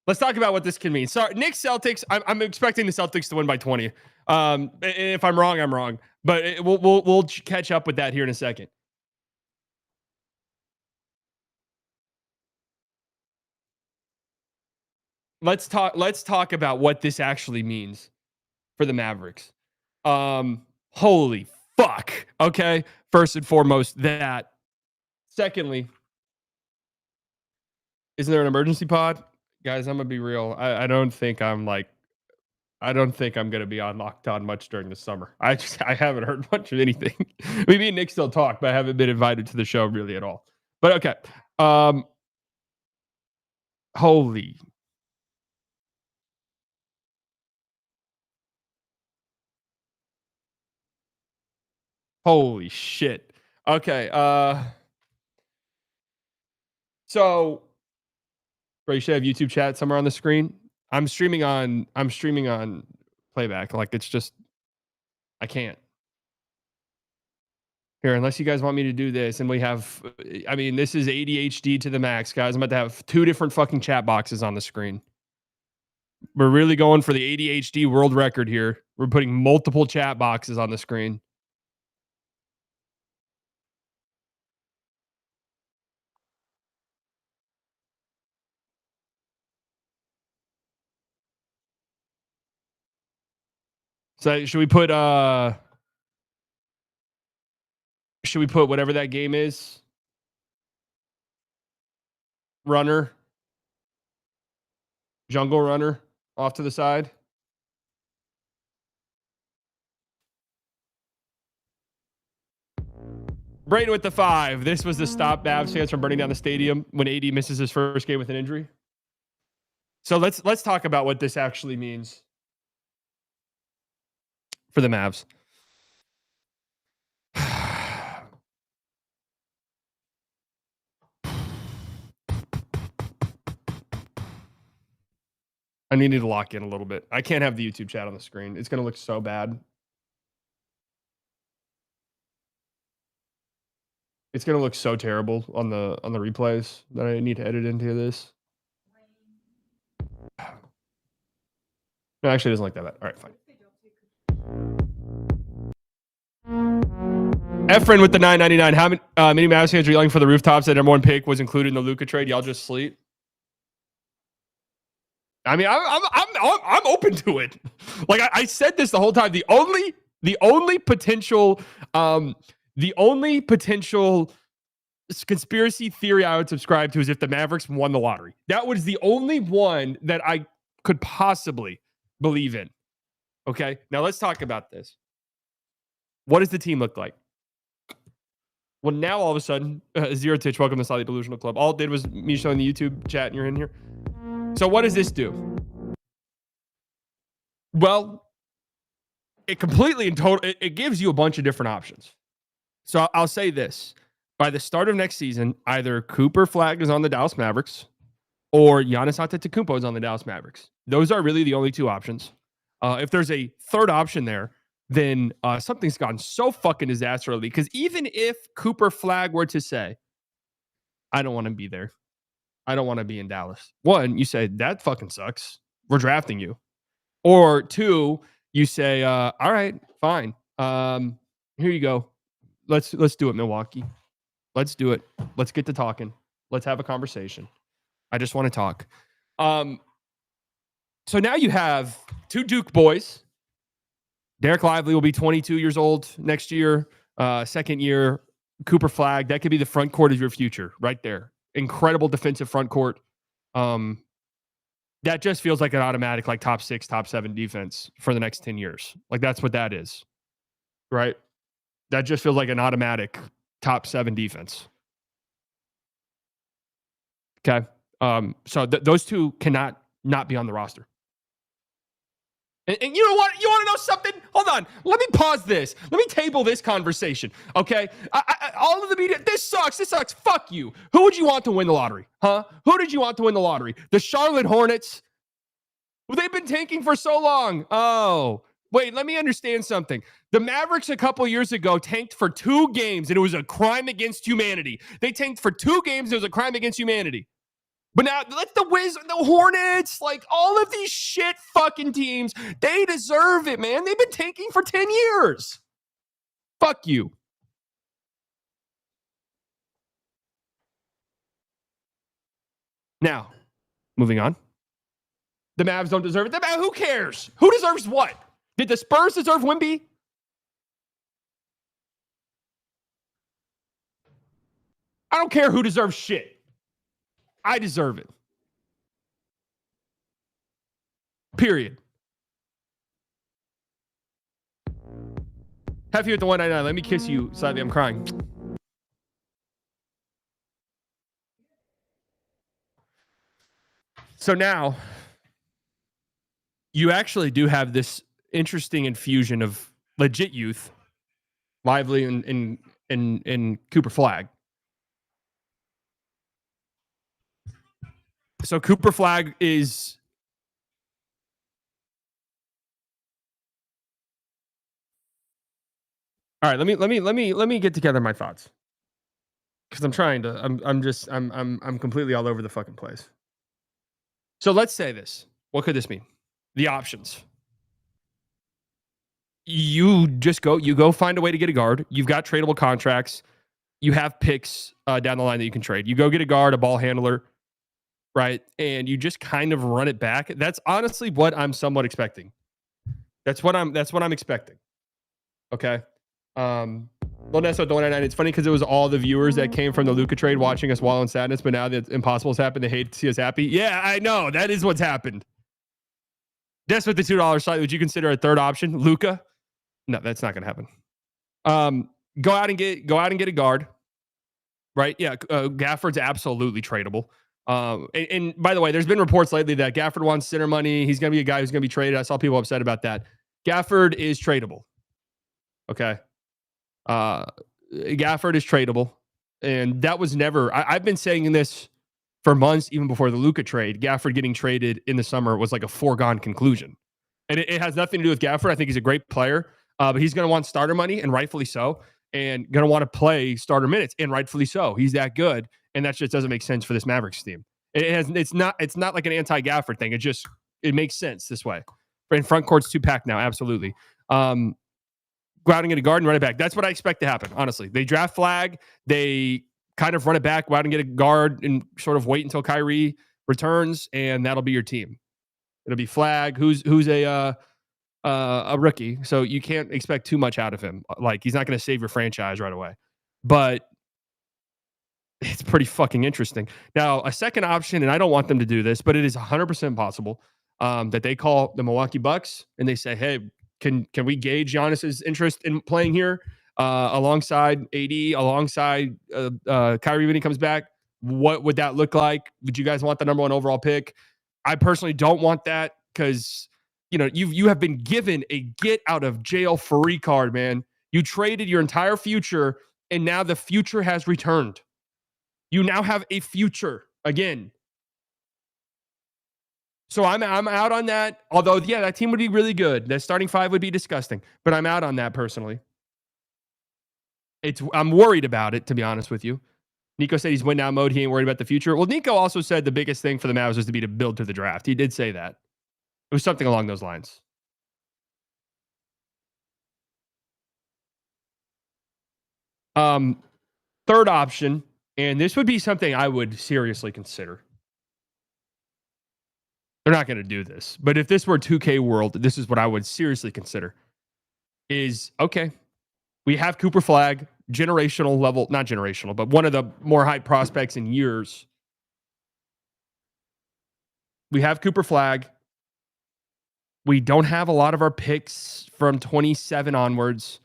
Let's talk about what this can mean. Sorry, Knicks Celtics. I'm expecting the Celtics to win by 20. If I'm wrong, I'm wrong. But we'll catch up with that here in a second. Let's talk about what this actually means for the Mavericks. Holy fuck. Okay. First and foremost, that. Secondly, isn't there an emergency pod? Guys, I'm gonna be real. I don't think I'm gonna be on Locked On much during the summer. I haven't heard much of anything. Me and Nick still talk, but I haven't been invited to the show really at all. But okay. Holy shit. Okay. So bro, you should have YouTube chat somewhere on the screen. I'm streaming on playback. Like it's just I can't. Here, unless you guys want me to do this, and we have, I mean, this is ADHD to the max, guys. I'm about to have 2 different fucking chat boxes on the screen. We're really going for the ADHD world record here. We're putting multiple chat boxes on the screen. So should we put whatever that game is? Runner. Jungle Runner off to the side. Brayton with the 5. This was the stop Mavs fans from burning down the stadium when AD misses his first game with an injury. So let's talk about what this actually means for the Mavs. I needed to lock in a little bit. I can't have the YouTube chat on the screen. It's going to look so bad. It's going to look so terrible on the replays that I need to edit into this. No, actually, it doesn't look that bad. All right, fine. Efren with the $9.99. How many Mavs fans are yelling for the rooftops that number 1 pick was included in the Luka trade? Y'all just sleep. I mean, I'm open to it. Like I said this the whole time. The only potential conspiracy theory I would subscribe to is if the Mavericks won the lottery. That was the only one that I could possibly believe in. Okay, now let's talk about this. What does the team look like? Well, now all of a sudden, Zero Titch, welcome to Slightly Delusional Club. All it did was me showing the YouTube chat and you're in here. So what does this do? Well, it completely and totally, it gives you a bunch of different options. So I'll say this. By the start of next season, either Cooper Flagg is on the Dallas Mavericks or Giannis Antetokounmpo is on the Dallas Mavericks. Those are really the only 2 options. If there's a third option there, then something's gone so fucking disastrously. Because even if Cooper Flagg were to say, I don't want to be there. I don't want to be in Dallas. 1, you say, that fucking sucks. We're drafting you. Or 2, you say, all right, fine. Here you go. Let's do it, Milwaukee. Let's do it. Let's get to talking. Let's have a conversation. I just want to talk. So now you have 2 Duke boys. Derek Lively will be 22 years old next year. Second year, Cooper Flagg. That could be the front court of your future right there. Incredible defensive front court. That just feels like an automatic, like top 6, top 7 defense for the next 10 years. Like that's what that is, right? That just feels like an automatic top 7 defense. Okay. So those 2 cannot not be on the roster. And you know what? You want to know something? Hold on. Let me pause this. Let me table this conversation. Okay. All of the media. This sucks. This sucks. Fuck you. Who would you want to win the lottery? Huh? Who did you want to win the lottery? The Charlotte Hornets. Well, they've been tanking for so long. Oh, wait. Let me understand something. The Mavericks a couple years ago tanked for 2 games, and it was a crime against humanity. They tanked for 2 games. It was a crime against humanity. But now, let the Hornets, like all of these shit fucking teams, they deserve it, man. They've been tanking for 10 years. Fuck you. Now, moving on. The Mavs don't deserve it. Who cares? Who deserves what? Did the Spurs deserve Wemby? I don't care who deserves shit. I deserve it. Period. Have you at the 199. Let me kiss you slightly. I'm crying. So now, you actually do have this interesting infusion of legit youth, Lively and Cooper Flagg. So Cooper Flagg is all right. Let me get together my thoughts because I'm trying to. I'm completely all over the fucking place. So let's say this. What could this mean? The options. You go find a way to get a guard. You've got tradable contracts. You have picks down the line that you can trade. You go get a guard, a ball handler. Right. And you just kind of run it back. That's honestly what I'm somewhat expecting. That's what I'm expecting. Okay. Well, that's what the 199. It's funny because it was all the viewers that came from the Luka trade watching us wallow in sadness, but now that impossible's happened, they hate to see us happy. Yeah, I know. That is what's happened. That's what the $2 site. Would you consider a third option? Luka? No, that's not gonna happen. Go out and get a guard. Right? Yeah, Gafford's absolutely tradable. And by the way, there's been reports lately that Gafford wants center money. He's going to be a guy who's going to be traded. I saw people upset about that. Gafford is tradable. Okay. Gafford is tradable. And that was never, I've been saying this for months, even before the Luka trade. Gafford getting traded in the summer was like a foregone conclusion. And it has nothing to do with Gafford. I think he's a great player, but he's going to want starter money, and rightfully so, and going to want to play starter minutes, and rightfully so. He's that good. And that just doesn't make sense for this Mavericks team. It's not like an anti-Gafford thing. It makes sense this way. And front court's too packed now. Absolutely. Go out and get a guard and run it back. That's what I expect to happen. Honestly, they draft Flagg. They kind of run it back, go out and get a guard and sort of wait until Kyrie returns. And that'll be your team. It'll be Flagg, who's a rookie. So you can't expect too much out of him. Like, he's not going to save your franchise right away, but it's pretty fucking interesting. Now, a second option, and I don't want them to do this, but it is 100% possible that they call the Milwaukee Bucks and they say, hey, can we gauge Giannis's interest in playing here alongside AD, alongside Kyrie when he comes back? What would that look like? Would you guys want the number 1 overall pick? I personally don't want that because, you have been given a get out of jail free card, man. You traded your entire future, and now the future has returned. You now have a future again. So I'm out on that. Although, yeah, that team would be really good. That starting 5 would be disgusting. But I'm out on that personally. I'm worried about it, to be honest with you. Nico said he's win now mode. He ain't worried about the future. Well, Nico also said the biggest thing for the Mavs was to build to the draft. He did say that. It was something along those lines. Third option, and this would be something I would seriously consider. They're not going to do this, but if this were 2K World, this is what I would seriously consider. Is, okay, we have Cooper Flagg, generational level, not generational, but one of the more high prospects in years. We have Cooper Flagg. We don't have a lot of our picks from 27 onwards.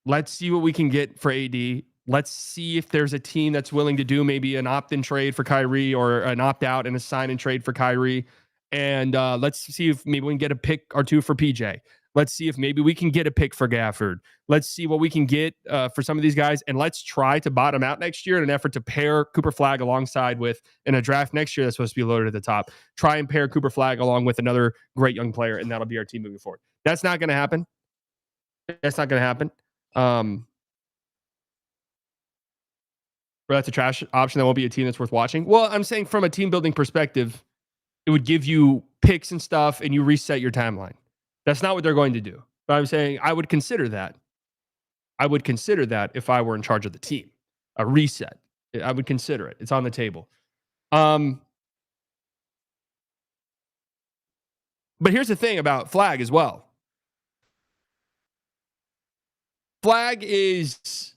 Let's see what we can get for AD. Let's see if there's a team that's willing to do maybe an opt-in trade for Kyrie or an opt-out and a sign-in trade for Kyrie. And let's see if maybe we can get a pick or two for PJ. Let's see if maybe we can get a pick for Gafford. Let's see what we can get for some of these guys. And let's try to bottom out next year in an effort to pair Cooper Flagg alongside with, in a draft next year that's supposed to be loaded at the top, try and pair Cooper Flagg along with another great young player, and that'll be our team moving forward. That's not going to happen. That's not going to happen. But that's a trash option. That won't be a team that's worth watching. Well, I'm saying from a team building perspective, it would give you picks and stuff and you reset your timeline. That's not what they're going to do. But I'm saying I would consider that. I would consider that if I were in charge of the team. A reset. I would consider it. It's on the table. But here's the thing about Flagg as well. Flagg is...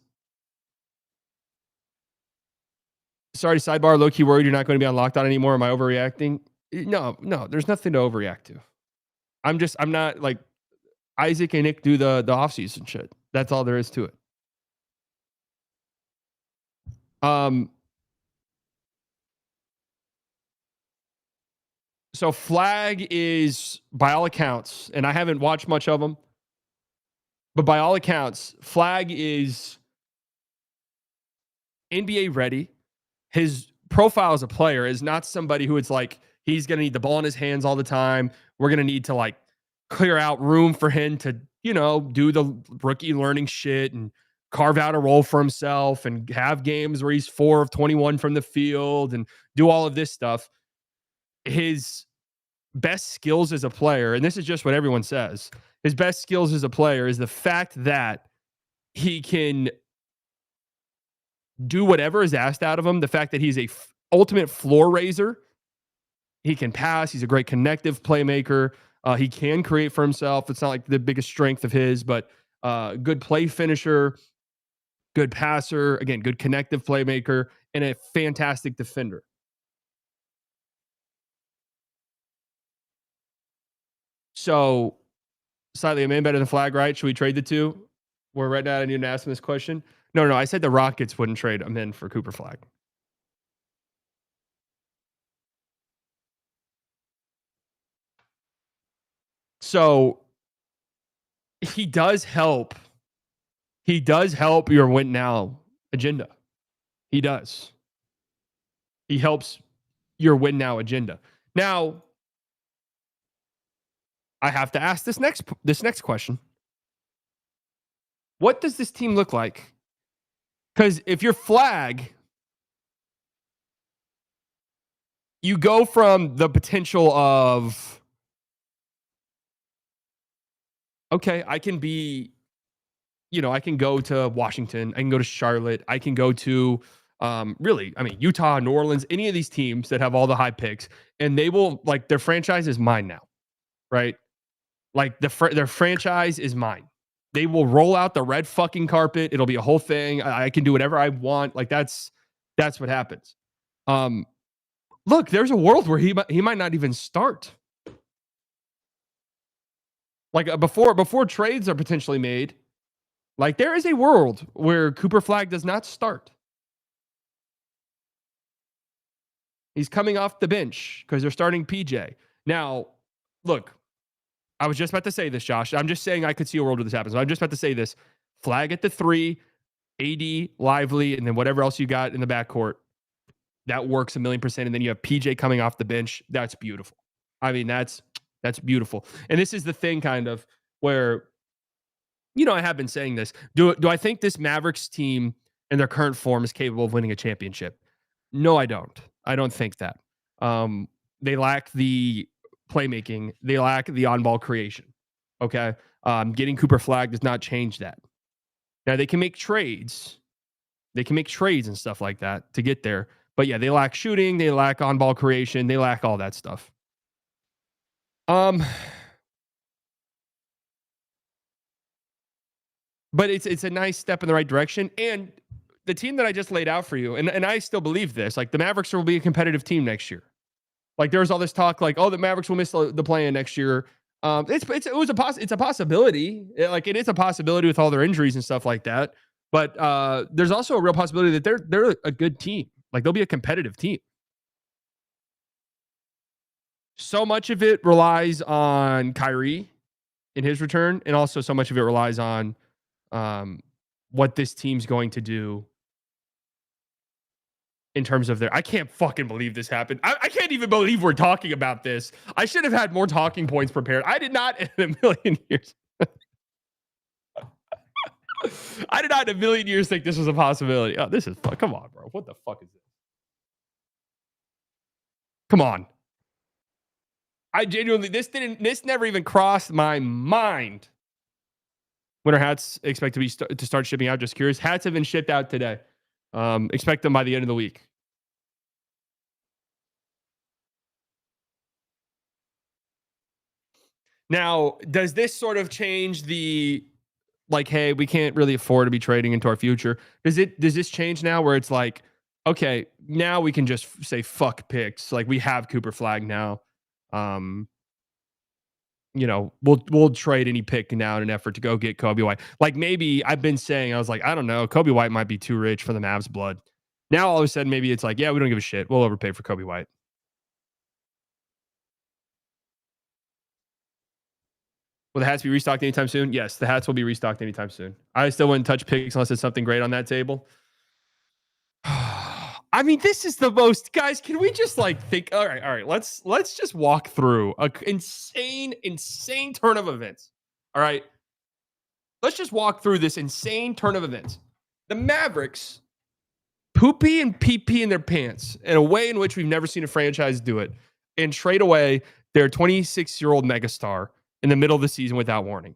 Sorry, sidebar, low-key worried you're not going to be on lockdown anymore. Am I overreacting? No, there's nothing to overreact to. I'm not like Isaac and Nick do the offseason shit. That's all there is to it. So Flagg is, by all accounts, and I haven't watched much of him, but by all accounts, Flagg is NBA ready. His profile as a player is not somebody who it's like, he's going to need the ball in his hands all the time. We're going to need to like clear out room for him to, do the rookie learning shit and carve out a role for himself and have games where he's 4 of 21 from the field and do all of this stuff. His best skills as a player, and this is just what everyone says, his best skills as a player is the fact that he can do whatever is asked out of him. The fact that he's a ultimate floor raiser. He can pass. He's a great connective playmaker. He can create for himself. It's not like the biggest strength of his, but good play finisher, good passer, again, good connective playmaker, and a fantastic defender. So, slightly, am I better than Flagg, right? Should we trade the two? We're right now, I need to ask him this question. No, I said the Rockets wouldn't trade him in for Cooper Flagg. So he does help. He does help your win now agenda. He does. He helps your win now agenda. Now, I have to ask this next question. What does this team look like? Because if you're Flagg, you go from the potential of, okay, I can be, I can go to Washington. I can go to Charlotte. I can go to, Utah, New Orleans, any of these teams that have all the high picks. And they will, like, their franchise is mine now, right? Like, their franchise is mine. They will roll out the red fucking carpet. It'll be a whole thing. I can do whatever I want. Like, that's what happens. Look, there's a world where he might not even start. Like, before trades are potentially made, like, there is a world where Cooper Flagg does not start. He's coming off the bench because they're starting PJ. Now, look, I was just about to say this, Josh. I'm just saying I could see a world where this happens. I'm just about to say this. Flagg at the 3, AD, Lively, and then whatever else you got in the backcourt. That works 1,000,000%. And then you have PJ coming off the bench. That's beautiful. I mean, that's beautiful. And this is the thing kind of where, I have been saying this. Do I think this Mavericks team in their current form is capable of winning a championship? No, I don't. I don't think that. They lack the playmaking. They lack the on-ball creation. Okay? Getting Cooper Flagg does not change that. Now, they can make trades. They can make trades and stuff like that to get there. But yeah, they lack shooting. They lack on-ball creation. They lack all that stuff. But it's a nice step in the right direction. And the team that I just laid out for you, and I still believe this, like, the Mavericks will be a competitive team next year. Like, there's all this talk like, oh, the Mavericks will miss the play-in next year. It's a possibility. It is a possibility with all their injuries and stuff like that. But there's also a real possibility that they're a good team. Like, they'll be a competitive team. so much of it relies on Kyrie in his return, and also so much of it relies on what this team's going to do in terms of their. I can't fucking believe this happened. I can't even believe we're talking about this. I should have had more talking points prepared. I did not in a million years. I did not in a million years think this was a possibility. Oh, this is fun. Come on, bro. What the fuck is this? Come on. I genuinely, this never even crossed my mind. When are hats expect to start shipping out? Just curious. Hats have been shipped out today. Expect them by the end of the week. Now, does this sort of change the, like, hey, we can't really afford to be trading into our future? Does this change now where it's like, okay, now we can just say fuck picks. Like, we have Cooper Flagg now. You know, we'll trade any pick now in an effort to go get Kobe White. Like, maybe I've been saying, I was like, I don't know, Kobe White might be too rich for the Mavs blood. Now all of a sudden, maybe it's like, yeah, we don't give a shit. We'll overpay for Kobe White. Will the hats be restocked anytime soon? Yes, the hats will be restocked anytime soon. I still wouldn't touch picks unless it's something great on that table. I mean, this is the most, guys. Can we just like think? All right. Let's just walk through a insane turn of events. All right, let's just walk through this insane turn of events. The Mavericks poopy and pee in their pants in a way in which we've never seen a franchise do it, and trade away their 26-year-old megastar in the middle of the season without warning.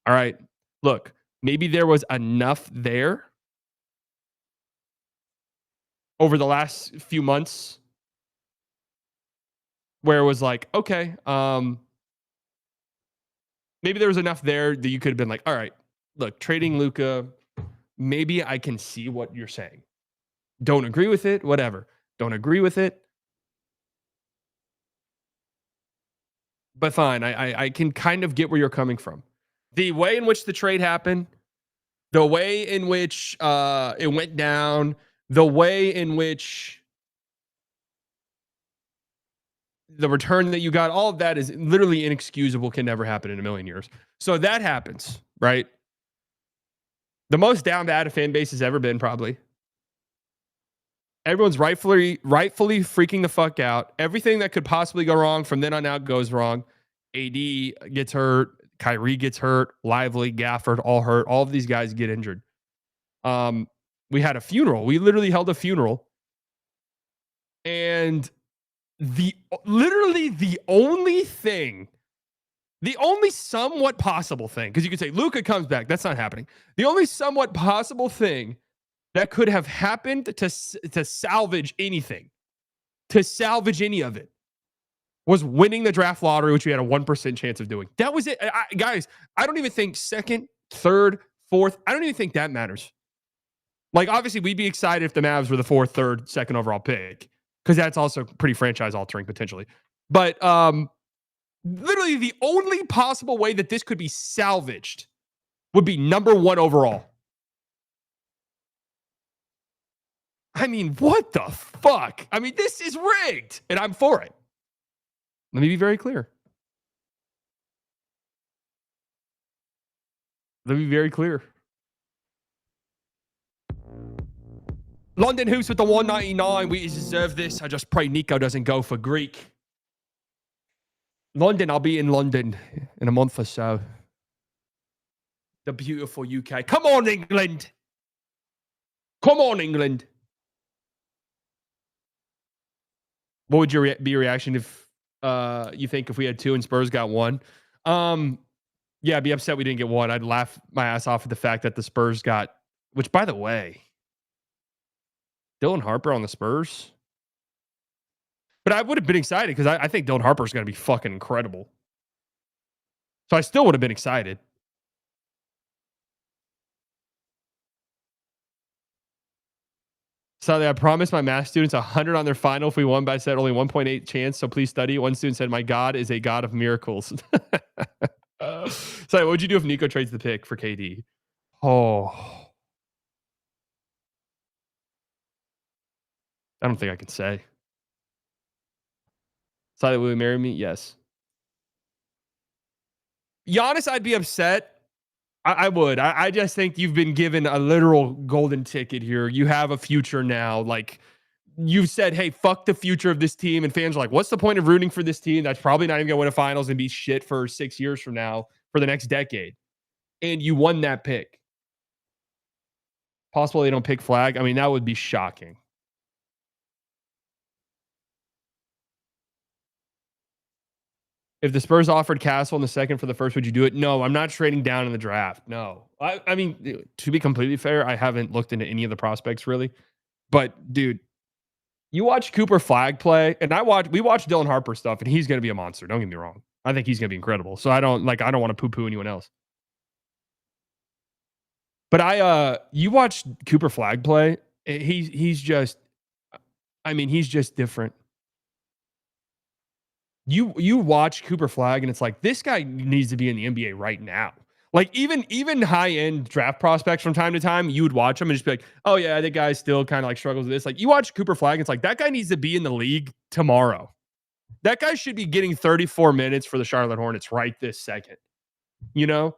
All right, look, maybe there was enough there over the last few months where it was like, okay, maybe there was enough there that you could have been like, all right, look, trading Luka, maybe I can see what you're saying. Don't agree with it, whatever. Don't agree with it. But fine, I can kind of get where you're coming from. The way in which the trade happened, the way in which it went down, the way in which the return that you got, all of that is literally inexcusable, can never happen in a million years. So that happens, right? The most down bad a fan base has ever been, probably. Everyone's rightfully freaking the fuck out. Everything that could possibly go wrong from then on out goes wrong. AD gets hurt. Kyrie gets hurt. Lively, Gafford, all hurt. All of these guys get injured. We had a funeral. We literally held a funeral. And the only somewhat possible thing, because you could say Luka comes back. That's not happening. The only somewhat possible thing that could have happened to salvage anything, to salvage any of it, was winning the draft lottery, which we had a 1% chance of doing. That was it. Guys, I don't even think second, third, fourth, I don't even think that matters. Like, obviously, we'd be excited if the Mavs were the fourth, third, second overall pick, because that's also pretty franchise altering potentially. But literally the only possible way that this could be salvaged would be number one overall. I mean, what the fuck? I mean, this is rigged, and I'm for it. Let me be very clear. London Hoops with the 199. We deserve this. I just pray Nico doesn't go for Greek. London, I'll be in London in a month or so. The beautiful UK. Come on, England. Come on, England. What would your be your reaction if you think if we had two and Spurs got one? Yeah, I'd be upset we didn't get one. I'd laugh my ass off at the fact that the Spurs got, which, by the way, Dylan Harper on the Spurs. But I would have been excited because I think Dylan Harper is going to be fucking incredible. So I still would have been excited. So I promised my math students 100 on their final if we won, but I said only 1.8 chance, so please study. One student said, my God is a God of miracles. So what would you do if Nico trades the pick for KD? Oh. I don't think I can say. Sally, will you marry me? Yes. Giannis, I'd be upset. I would. I just think you've been given a literal golden ticket here. You have a future now. Like, you've said, hey, fuck the future of this team. And fans are like, what's the point of rooting for this team that's probably not even going to win a finals and be shit for 6 years from now for the next decade? And you won that pick. Possible they don't pick Flagg. I mean, that would be shocking. If the Spurs offered Castle in the second for the first, would you do it? No, I'm not trading down in the draft. No. I mean, to be completely fair, I haven't looked into any of the prospects really. But, dude, you watch Cooper Flagg play, and we watch Dylan Harper stuff, and he's going to be a monster. Don't get me wrong. I think he's going to be incredible. So I don't want to poo-poo anyone else. But you watch Cooper Flagg play, he's just different. You watch Cooper Flagg and it's like, this guy needs to be in the NBA right now. Like even high-end draft prospects from time to time, you would watch them and just be like, oh yeah, that guy still kind of like struggles with this. Like you watch Cooper Flagg, it's like that guy needs to be in the league tomorrow. That guy should be getting 34 minutes for the Charlotte Hornets right this second. You know?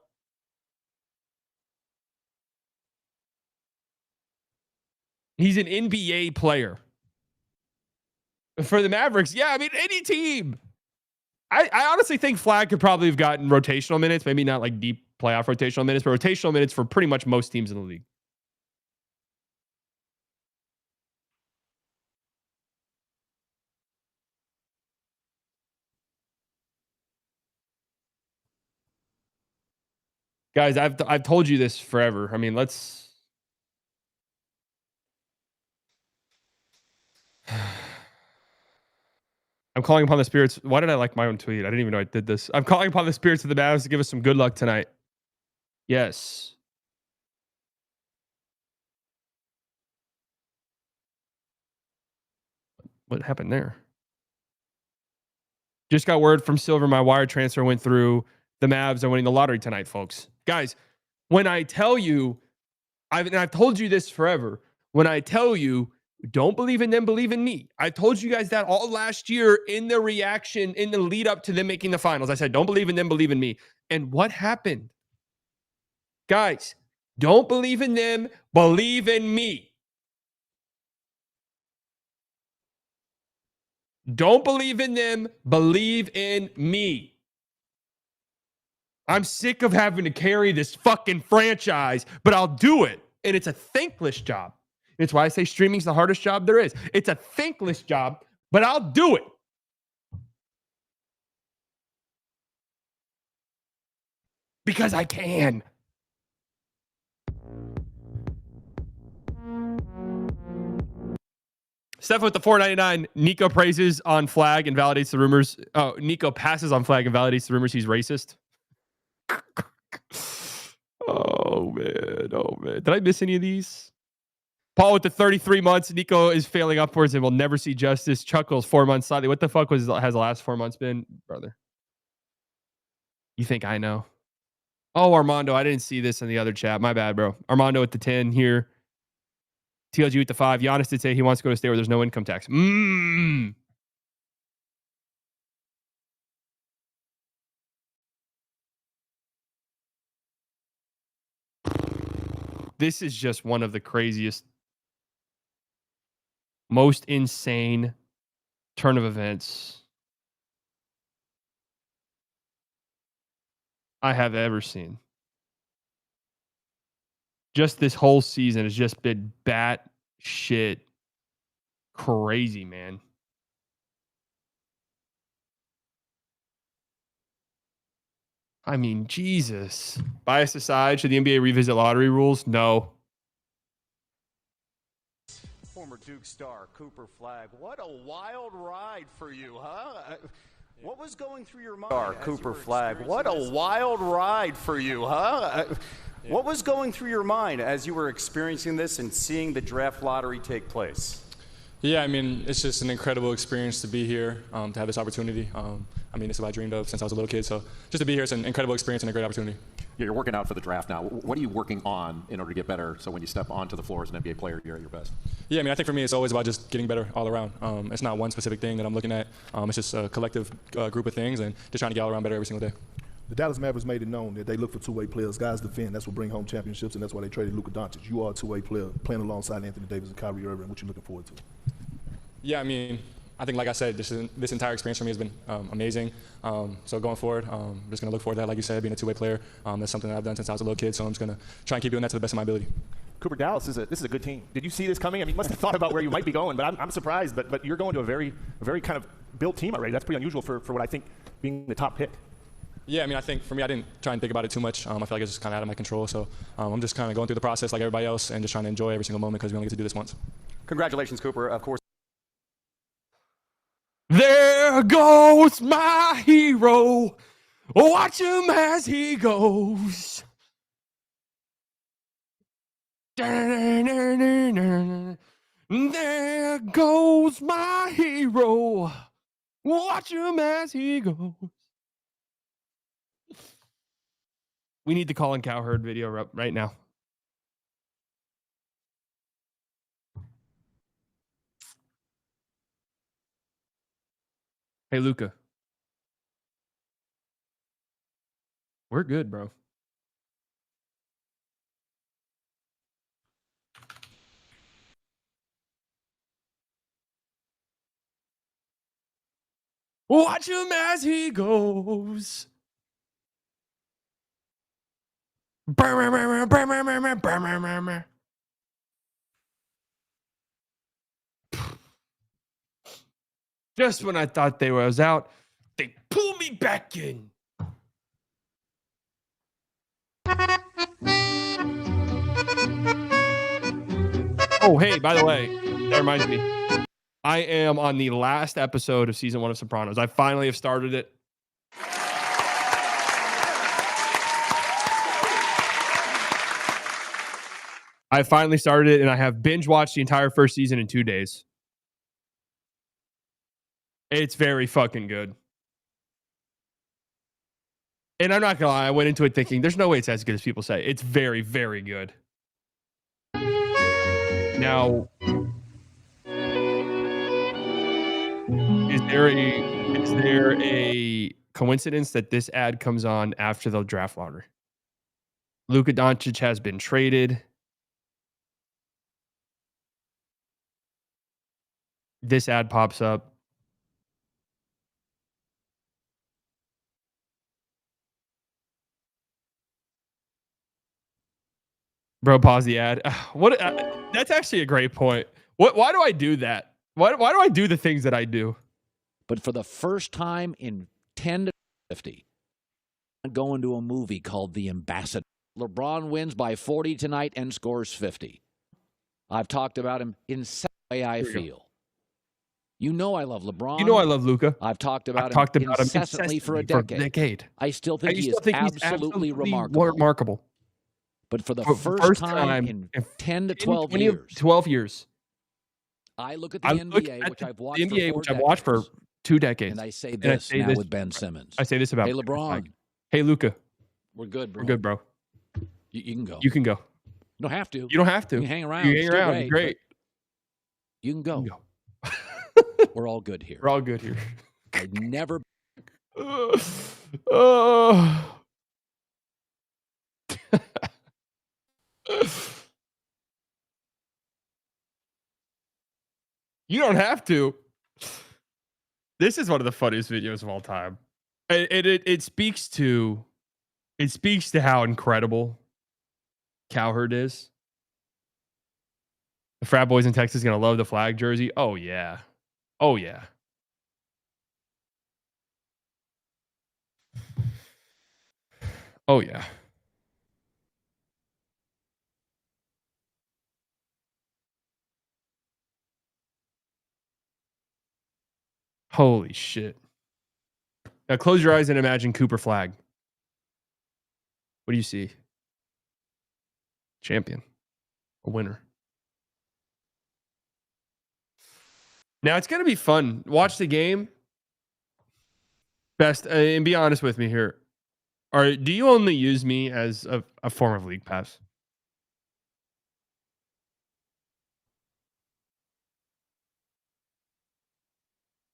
He's an NBA player. For the Mavericks, yeah, I mean, any team. I honestly think Flagg could probably have gotten rotational minutes, maybe not like deep playoff rotational minutes, but rotational minutes for pretty much most teams in the league. Guys, I've told you this forever. I mean, let's... I'm calling upon the spirits. Why did I like my own tweet? I didn't even know I did this. I'm calling upon the spirits of the Mavs to give us some good luck tonight. Yes. What happened there? Just got word from Silver. My wire transfer went through. The Mavs are winning the lottery tonight, folks. Guys, when I tell you, I've told you this forever. When I tell you, don't believe in them, believe in me. I told you guys that all last year in the reaction, in the lead up to them making the finals. I said, don't believe in them, believe in me. And what happened? Guys, don't believe in them, believe in me. Don't believe in them, believe in me. I'm sick of having to carry this fucking franchise, but I'll do it. And it's a thankless job. It's why I say streaming's the hardest job there is. It's a thankless job, but I'll do it. Because I can. Steph with the $4.99. Nico praises on Flagg and validates the rumors. Oh, Nico passes on Flagg and validates the rumors he's racist. Oh, man. Oh, man. Did I miss any of these? Paul with the 33 months. Nico is failing upwards and will never see justice. Chuckles 4 months slightly. What the fuck has the last 4 months been, brother? You think I know? Oh, Armando. I didn't see this in the other chat. My bad, bro. Armando with the 10 here. TLG with the 5. Giannis did say he wants to go to a state where there's no income tax. This is just one of the craziest, most insane turn of events I have ever seen. Just this whole season has just been bat shit crazy, man. I mean, Jesus. Bias aside, should the NBA revisit lottery rules? No. Former Duke star Cooper Flagg. What a wild ride for you, huh? What was going through your mind? Cooper Flagg. What a wild ride for you, huh? What was going through your mind as you were experiencing this and seeing the draft lottery take place? Yeah, I mean, it's just an incredible experience to be here, to have this opportunity. I mean, this is what I dreamed of since I was a little kid. So just to be here, it's an incredible experience and a great opportunity. Yeah, you're working out for the draft now. What are you working on in order to get better so when you step onto the floor as an NBA player, you're at your best? Yeah, I mean, I think for me, it's always about just getting better all around. It's not one specific thing that I'm looking at. It's just a collective group of things and just trying to get all around better every single day. The Dallas Mavericks made it known that they look for two-way players. Guys defend. That's what bring home championships, and that's why they traded Luka Doncic. You are a two-way player playing alongside Anthony Davis and Kyrie Irving. What you looking forward to? Yeah, I mean, I think, like I said, this entire experience for me has been amazing. So going forward, I'm just going to look forward to that, like you said, being a two-way player. That's something that I've done since I was a little kid, so I'm just going to try and keep doing that to the best of my ability. Cooper, Dallas this is a good team. Did you see this coming? I mean, you must have thought about where you might be going, but I'm surprised. But you're going to a very kind of built team already. That's pretty unusual for what I think being the top pick. Yeah, I mean, I think for me, I didn't try and think about it too much. I feel like it's just kind of out of my control. So I'm just kind of going through the process like everybody else and just trying to enjoy every single moment because we only get to do this once. Congratulations, Cooper. Of course. There goes my hero. Watch him as he goes. There goes my hero. Watch him as he goes. We need the Colin Cowherd video right now. Hey, Luka. We're good, bro. Watch him as he goes. Just when I thought they was out, they pull me back in. Oh, hey, by the way, that reminds me. I am on the last episode of season 1 of Sopranos. I finally have started it. I finally started it, and I have binge watched the entire first season in 2 days. It's very fucking good. And I'm not gonna lie, I went into it thinking there's no way it's as good as people say. It's very, very good. Now, is there a coincidence that this ad comes on after the draft lottery? Luka Doncic has been traded. This ad pops up. Bro, pause the ad. What? That's actually a great point. Why do I do that? Why do I do the things that I do? But for the first time in 10 to 50, I'm going to a movie called The Ambassador. LeBron wins by 40 tonight and scores 50. I've talked about him in the way I feel. You know I love LeBron. You know I love Luka. I've talked about him incessantly for a decade. I still think he is absolutely remarkable. But for the first time in 10 to 12 years. 12 years. I look at the NBA, which I've watched the NBA, for which I've watched for 2 decades. And I say this now with Ben Simmons. I say this about Hey, LeBron. Hey, Luka. We're good, bro. We're good, bro. You can go. You can go. You don't have to. You don't have to. You can hang around. You hang around. Great. You can go. We're all good here. We're all good here. I never. You don't have to. This is one of the funniest videos of all time. It speaks to how incredible Cowherd is. The frat boys in Texas gonna love the Flagg jersey. Oh yeah. Oh yeah. Oh yeah. Holy shit. Now close your eyes and imagine Cooper Flagg. What do you see? Champion. A winner. Now it's gonna be fun. Watch the game. Best and be honest with me here. Do you only use me as a form of league pass?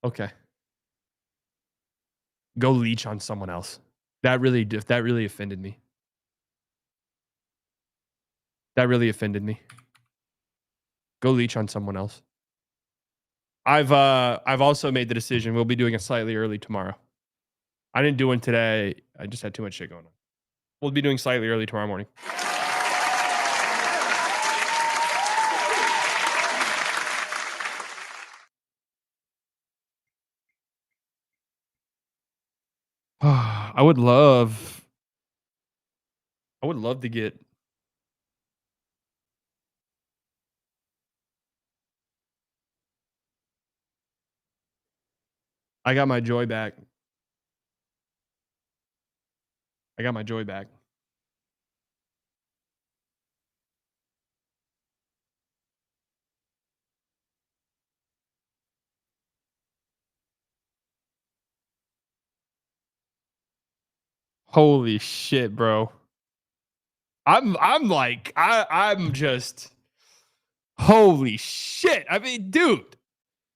Okay. Go leech on someone else. That really offended me. That really offended me. Go leech on someone else. I've also made the decision. We'll be doing it slightly early tomorrow. I didn't do one today. I just had too much shit going on. We'll be doing slightly early tomorrow morning. I would love to get I got my joy back. I got my joy back. Holy shit, bro. I'm just holy shit. I mean, dude,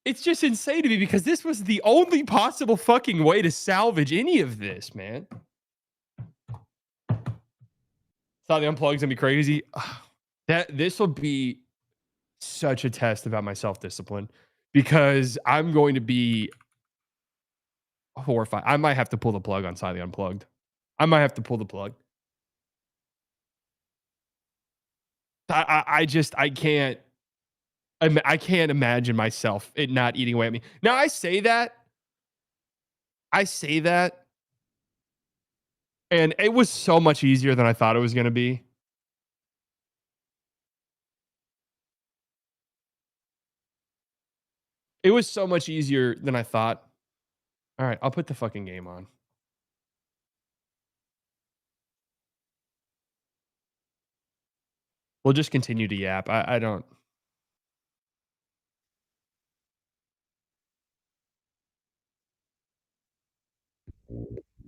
it's just insane to me because this was the only possible fucking way to salvage any of this, man. Thought the unplug's gonna be crazy. This will be such a test about my self-discipline because I'm going to be horrified. I might have to pull the plug on Slightly Unplugged. I might have to pull the plug. I can't imagine myself it not eating away at me. Now I say that, and it was so much easier than I thought it was going to be. It was so much easier than I thought. All right, I'll put the fucking game on. We'll just continue to yap. I don't.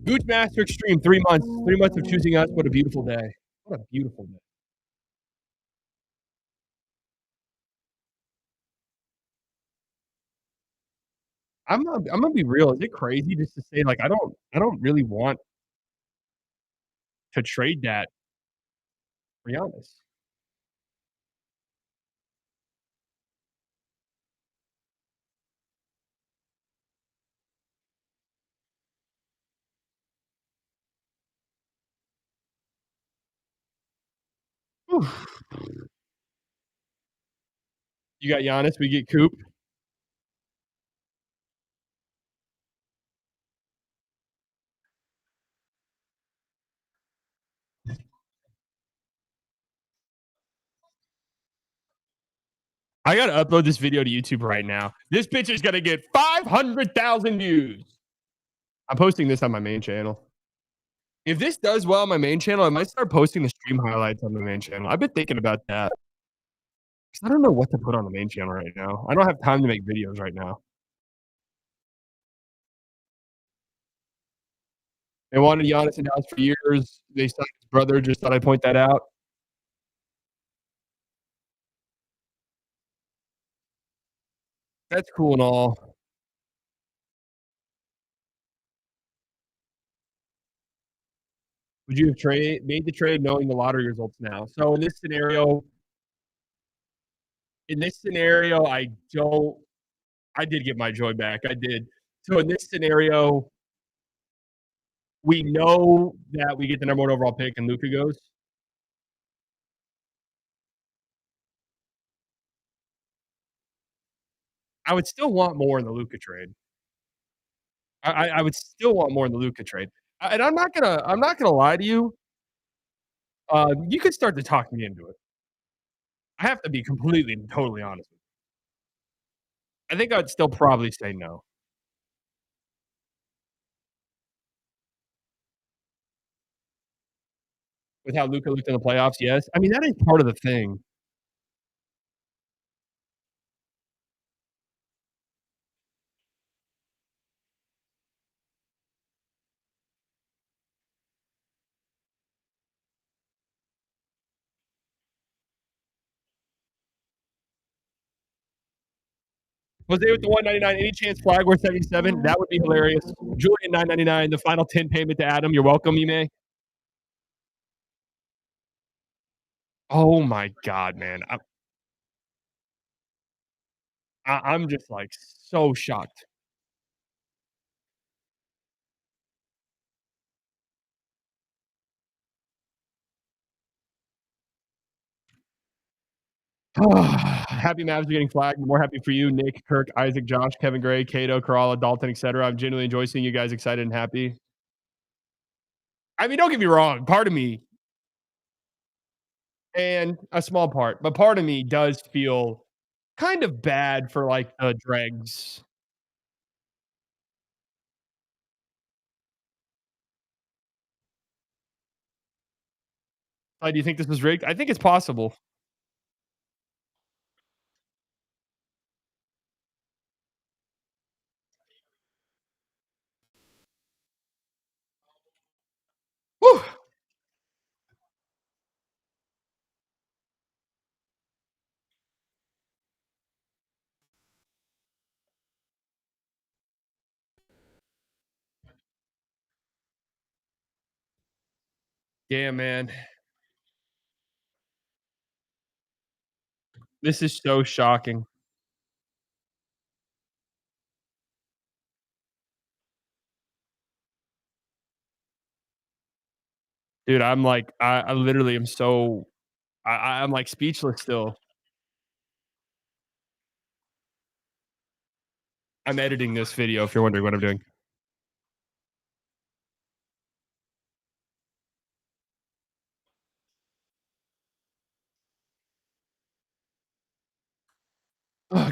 Gooch Master Extreme, 3 months. 3 months of choosing us. What a beautiful day. What a beautiful day. I'm gonna be real. Is it crazy just to say like I don't really want to trade that for Giannis? You got Giannis, we get Coop. I gotta upload this video to YouTube right now. This bitch is gonna get 500,000 views. I'm posting this on my main channel. If this does well on my main channel, I might start posting the stream highlights on the main channel. I've been thinking about that. I don't know what to put on the main channel right now. I don't have time to make videos right now. They wanted Giannis in Dallas for years. They signed his brother. Just thought I'd point that out. That's cool and all. Would you have made the trade knowing the lottery results now? So in this scenario, I did get my joy back. I did. So in this scenario, we know that we get the number 1 overall pick and Luka goes. I would still want more in the Luka trade. I would still want more in the Luka trade. And I'm not gonna lie to you. You could start to talk me into it. I have to be completely and totally honest with you. I think I'd still probably say no. With how Luka looked in the playoffs, yes. I mean, that is part of the thing. Jose with the 199. Any chance Flagg worth 77? That would be hilarious. Julian 999. The final 10 payment to Adam. You're welcome, Ime. Oh my God, man. I'm just like so shocked. Happy Mavs are getting flagged. More happy for you, Nick, Kirk, Isaac, Josh, Kevin Gray, Cato, Kerala, Dalton, etc. I'm genuinely enjoying seeing you guys excited and happy. I mean, don't get me wrong. Part of me, and a small part, but part of me does feel kind of bad for like the dregs. Do you think this was rigged? I think it's possible. Whew. Yeah, man. This is so shocking. Dude, I'm like, I literally am so I'm like speechless still. I'm editing this video if you're wondering what I'm doing.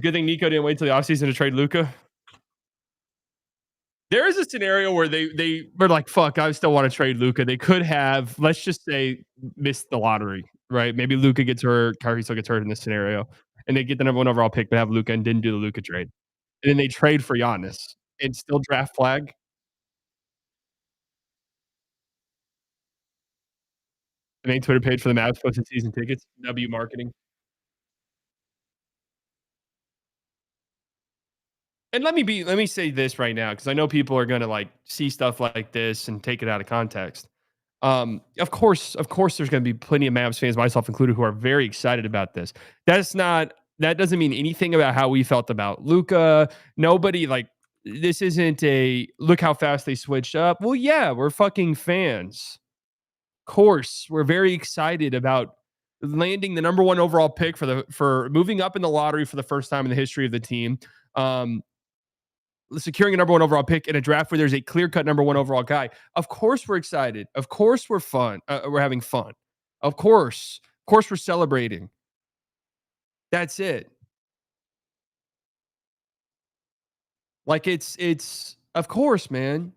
Good thing Nico didn't wait till the offseason to trade Luka. There is a scenario where they were like, "Fuck, I still want to trade Luka." They could have, let's just say, missed the lottery, right? Maybe Luka gets hurt, Kyrie still gets hurt in this scenario, and they get the number one overall pick, but have Luka and didn't do the Luka trade, and then they trade for Giannis and still draft Flagg. The main Twitter page for the Mavs posted season tickets. W marketing. And let me say this right now because I know people are gonna like see stuff like this and take it out of context. Of course, there's gonna be plenty of Mavs fans, myself included, who are very excited about this. That doesn't mean anything about how we felt about Luca. Nobody like this isn't a look how fast they switched up. Well, yeah, we're fucking fans. Of course, we're very excited about landing the number one overall pick for moving up in the lottery for the first time in the history of the team. Um, Securing a number one overall pick in a draft where there's a clear cut number one overall guy. Of course, we're excited. Of course, we're fun. We're having fun. Of course, we're celebrating. That's it. Like it's of course, man.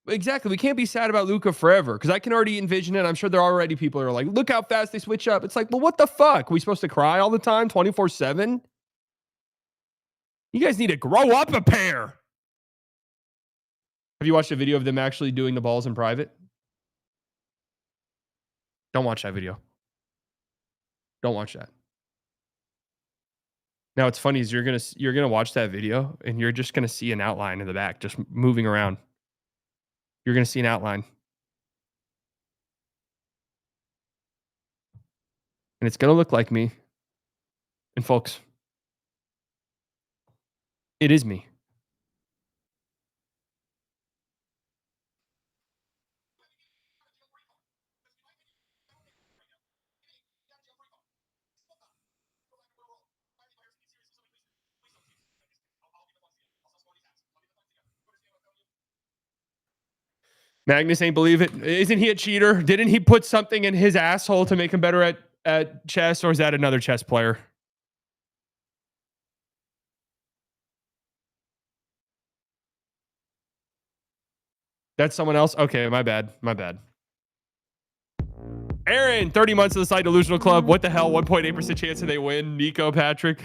Exactly. We can't be sad about Luca forever because I can already envision it. I'm sure there are already people who are like, look how fast they switch up. It's like, well, what the fuck? Are we supposed to cry all the time, 24/7? You guys need to grow up a pair. Have you watched a video of them actually doing the balls in private? Don't watch that video. Don't watch that. Now, what's funny is you're gonna watch that video and you're just gonna see an outline in the back just moving around. You're gonna see an outline, and it's gonna look like me. And folks, it is me. Magnus ain't believe it. Isn't he a cheater? Didn't he put something in his asshole to make him better at chess, or is that another chess player? That's someone else? Okay, my bad. My bad. Aaron, 30 months of the site delusional club. What the hell? 1.8% chance that they win. Nico, Patrick.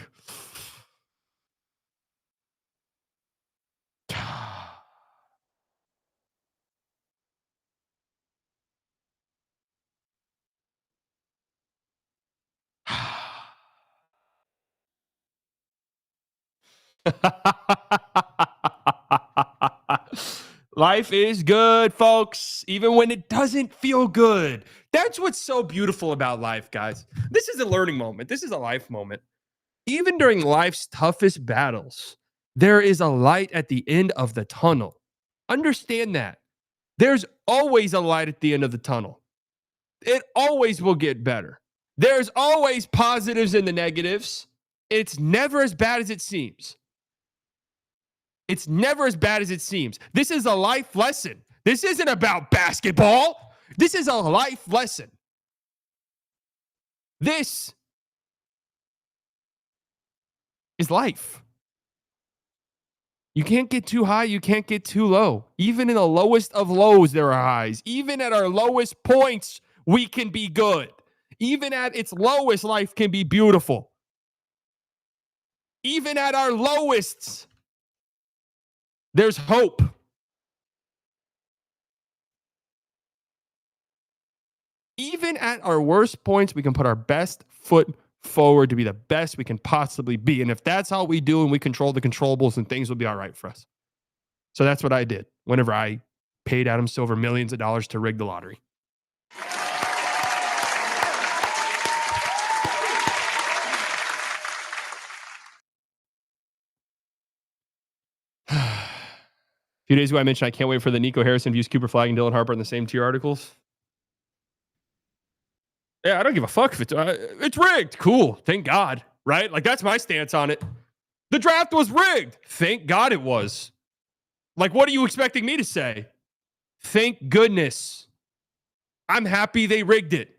Life is good, folks, even when it doesn't feel good. That's what's so beautiful about life, guys. This is a learning moment. This is a life moment. Even during life's toughest battles, there is a light at the end of the tunnel. Understand that. There's always a light at the end of the tunnel. It always will get better. There's always positives and the negatives. It's never as bad as it seems. It's never as bad as it seems. This is a life lesson. This isn't about basketball. This is a life lesson. This is life. You can't get too high. You can't get too low. Even in the lowest of lows, there are highs. Even at our lowest points, we can be good. Even at its lowest, life can be beautiful. Even at our lowest, there's hope. Even at our worst points, we can put our best foot forward to be the best we can possibly be. And if that's how we do and we control the controllables, then things will be all right for us. So that's what I did whenever I paid Adam Silver millions of dollars to rig the lottery. A few days ago, I mentioned I can't wait for the Nico Harrison views Cooper Flagg and Dylan Harper in the same tier articles. Yeah, I don't give a fuck if it's rigged. Cool. Thank God. Right? Like, that's my stance on it. The draft was rigged. Thank God it was. Like, what are you expecting me to say? Thank goodness. I'm happy they rigged it.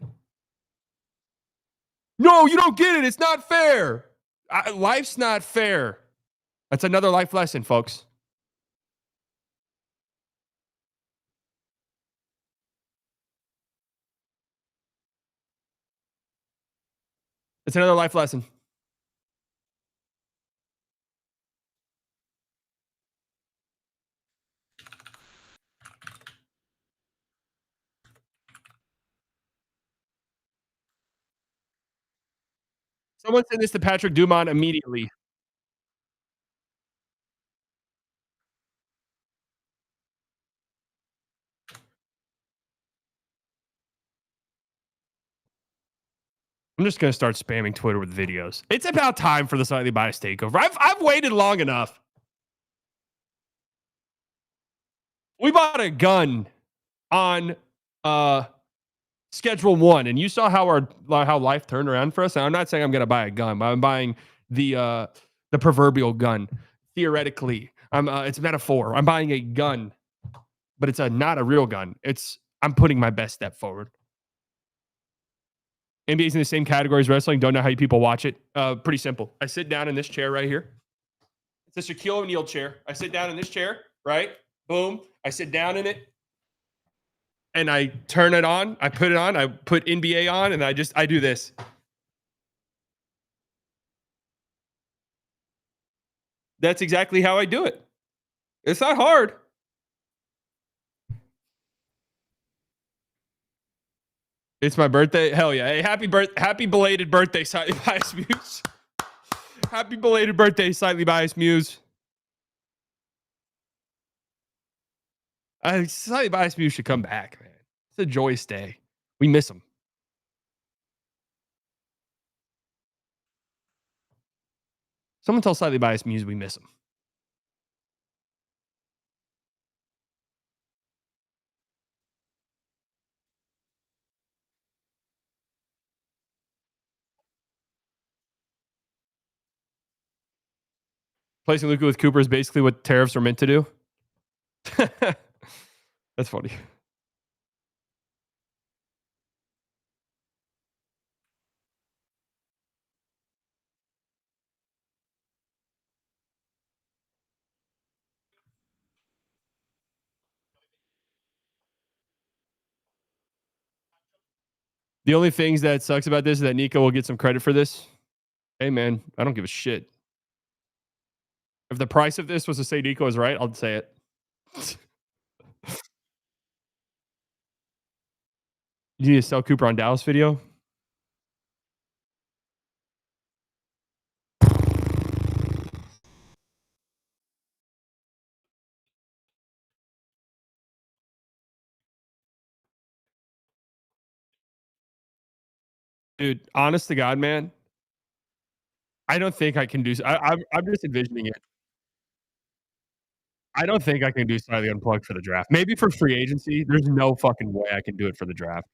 No, you don't get it. It's not fair. Life's not fair. That's another life lesson, folks. It's another life lesson. Someone send this to Patrick Dumont immediately. I'm just going to start spamming Twitter with videos. It's about time for the Slightly Biased takeover. I've waited long enough. We bought a gun on schedule 1, and you saw how life turned around for us. And I'm not saying I'm going to buy a gun, but I'm buying the proverbial gun. Theoretically, it's a metaphor. I'm buying a gun, but it's not a real gun. I'm putting my best step forward. NBA's in the same category as wrestling. Don't know how you people watch it. Pretty simple. I sit down in this chair right here. It's a Shaquille O'Neal chair. I sit down in this chair, right? Boom. I sit down in it. And I turn it on. I put it on. I put NBA on. And I do this. That's exactly how I do it. It's not hard. It's my birthday. Hell yeah. Hey, happy belated birthday, Slightly Biased Muse. Happy belated birthday, Slightly Biased Muse. Slightly Biased Muse should come back, man. It's a joyous day. We miss him. Someone tell Slightly Biased Muse we miss him. Placing Luka with Cooper is basically what tariffs are meant to do. That's funny. The only things that sucks about this is that Nico will get some credit for this. Hey, man, I don't give a shit. If the price of this was to say Nico is right, I'll say it. You need to sell Cooper on Dallas video? Dude, honest to God, man, I don't think I can do. I'm just envisioning it. I don't think I can do slightly unplugged for the draft. Maybe for free agency. There's no fucking way I can do it for the draft.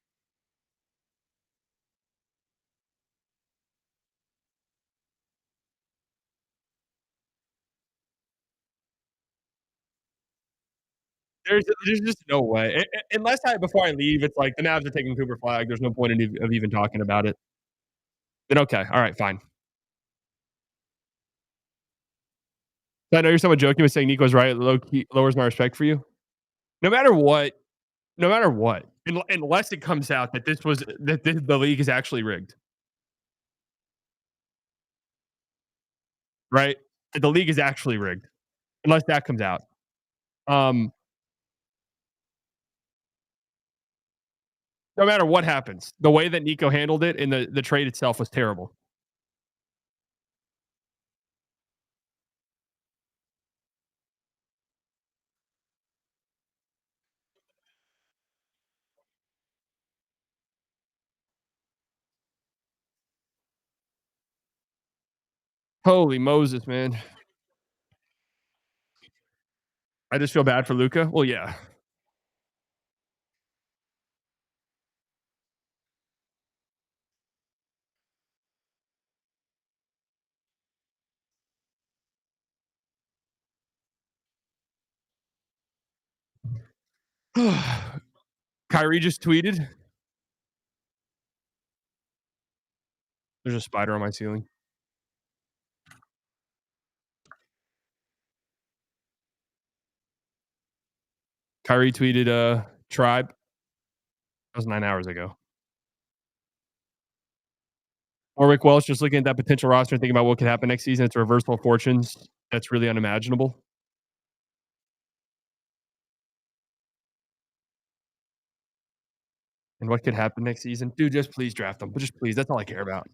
There's just no way. Unless before I leave, it's like the Mavs are taking Cooper Flagg. There's no point of even talking about it. Then okay, all right, fine. I know you're somewhat joking with saying Nico's right. Low key lowers my respect for you. No matter what, unless it comes out that the league is actually rigged, right? That the league is actually rigged, unless that comes out. No matter what happens, the way that Nico handled it and the trade itself was terrible. Holy Moses, man. I just feel bad for Luka. Well, yeah. Kyrie just tweeted. There's a spider on my ceiling. Kyrie tweeted tribe. That was 9 hours ago. Warwick Welsh just looking at that potential roster and thinking about what could happen next season. It's a reversal of fortunes. That's really unimaginable. And what could happen next season? Dude, just please draft them. Just please. That's all I care about.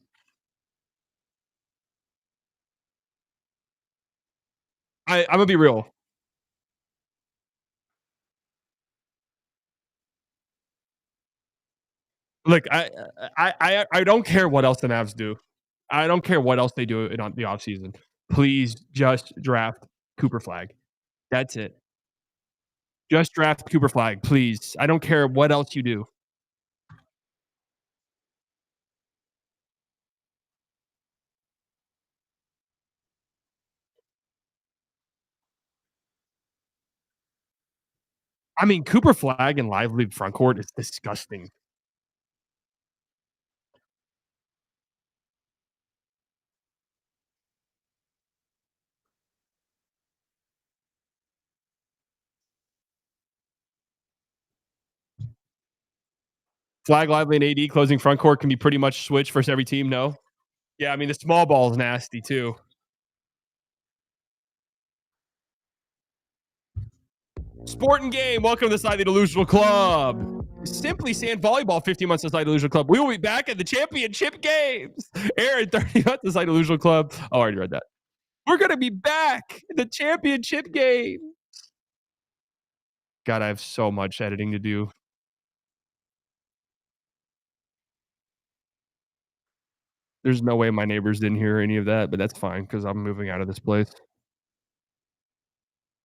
I'm gonna be real. Look, I don't care what else the Mavs do. I don't care what else they do in the offseason. Please just draft Cooper Flagg. That's it. Just draft Cooper Flagg, please. I don't care what else you do. I mean, Cooper Flagg and Lively front court is disgusting. Flagg, Lively, and AD closing front court can be pretty much switched versus every team. No. Yeah, I mean the small ball is nasty too. Sport and Game, welcome to the Slightly Delusional Club. Simply Sand Volleyball, 15 months to Slightly Delusional Club. We will be back at the championship games. Aaron, 30 months to Slightly Delusional Club. Oh, I already read that. We're going to be back in the championship game. God, I have so much editing to do. There's no way my neighbors didn't hear any of that, but that's fine because I'm moving out of this place.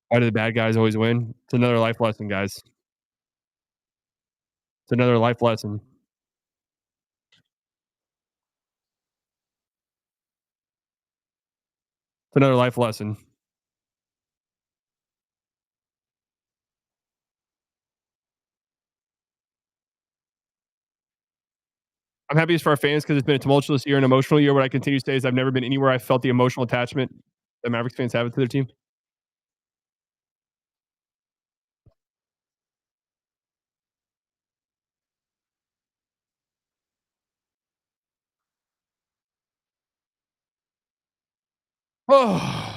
Why do the bad guys always win? It's another life lesson, guys. It's another life lesson. It's another life lesson. I'm happiest for our fans because it's been a tumultuous year, an emotional year. What I continue to say is I've never been anywhere I felt the emotional attachment that Mavericks fans have to their team. Oh.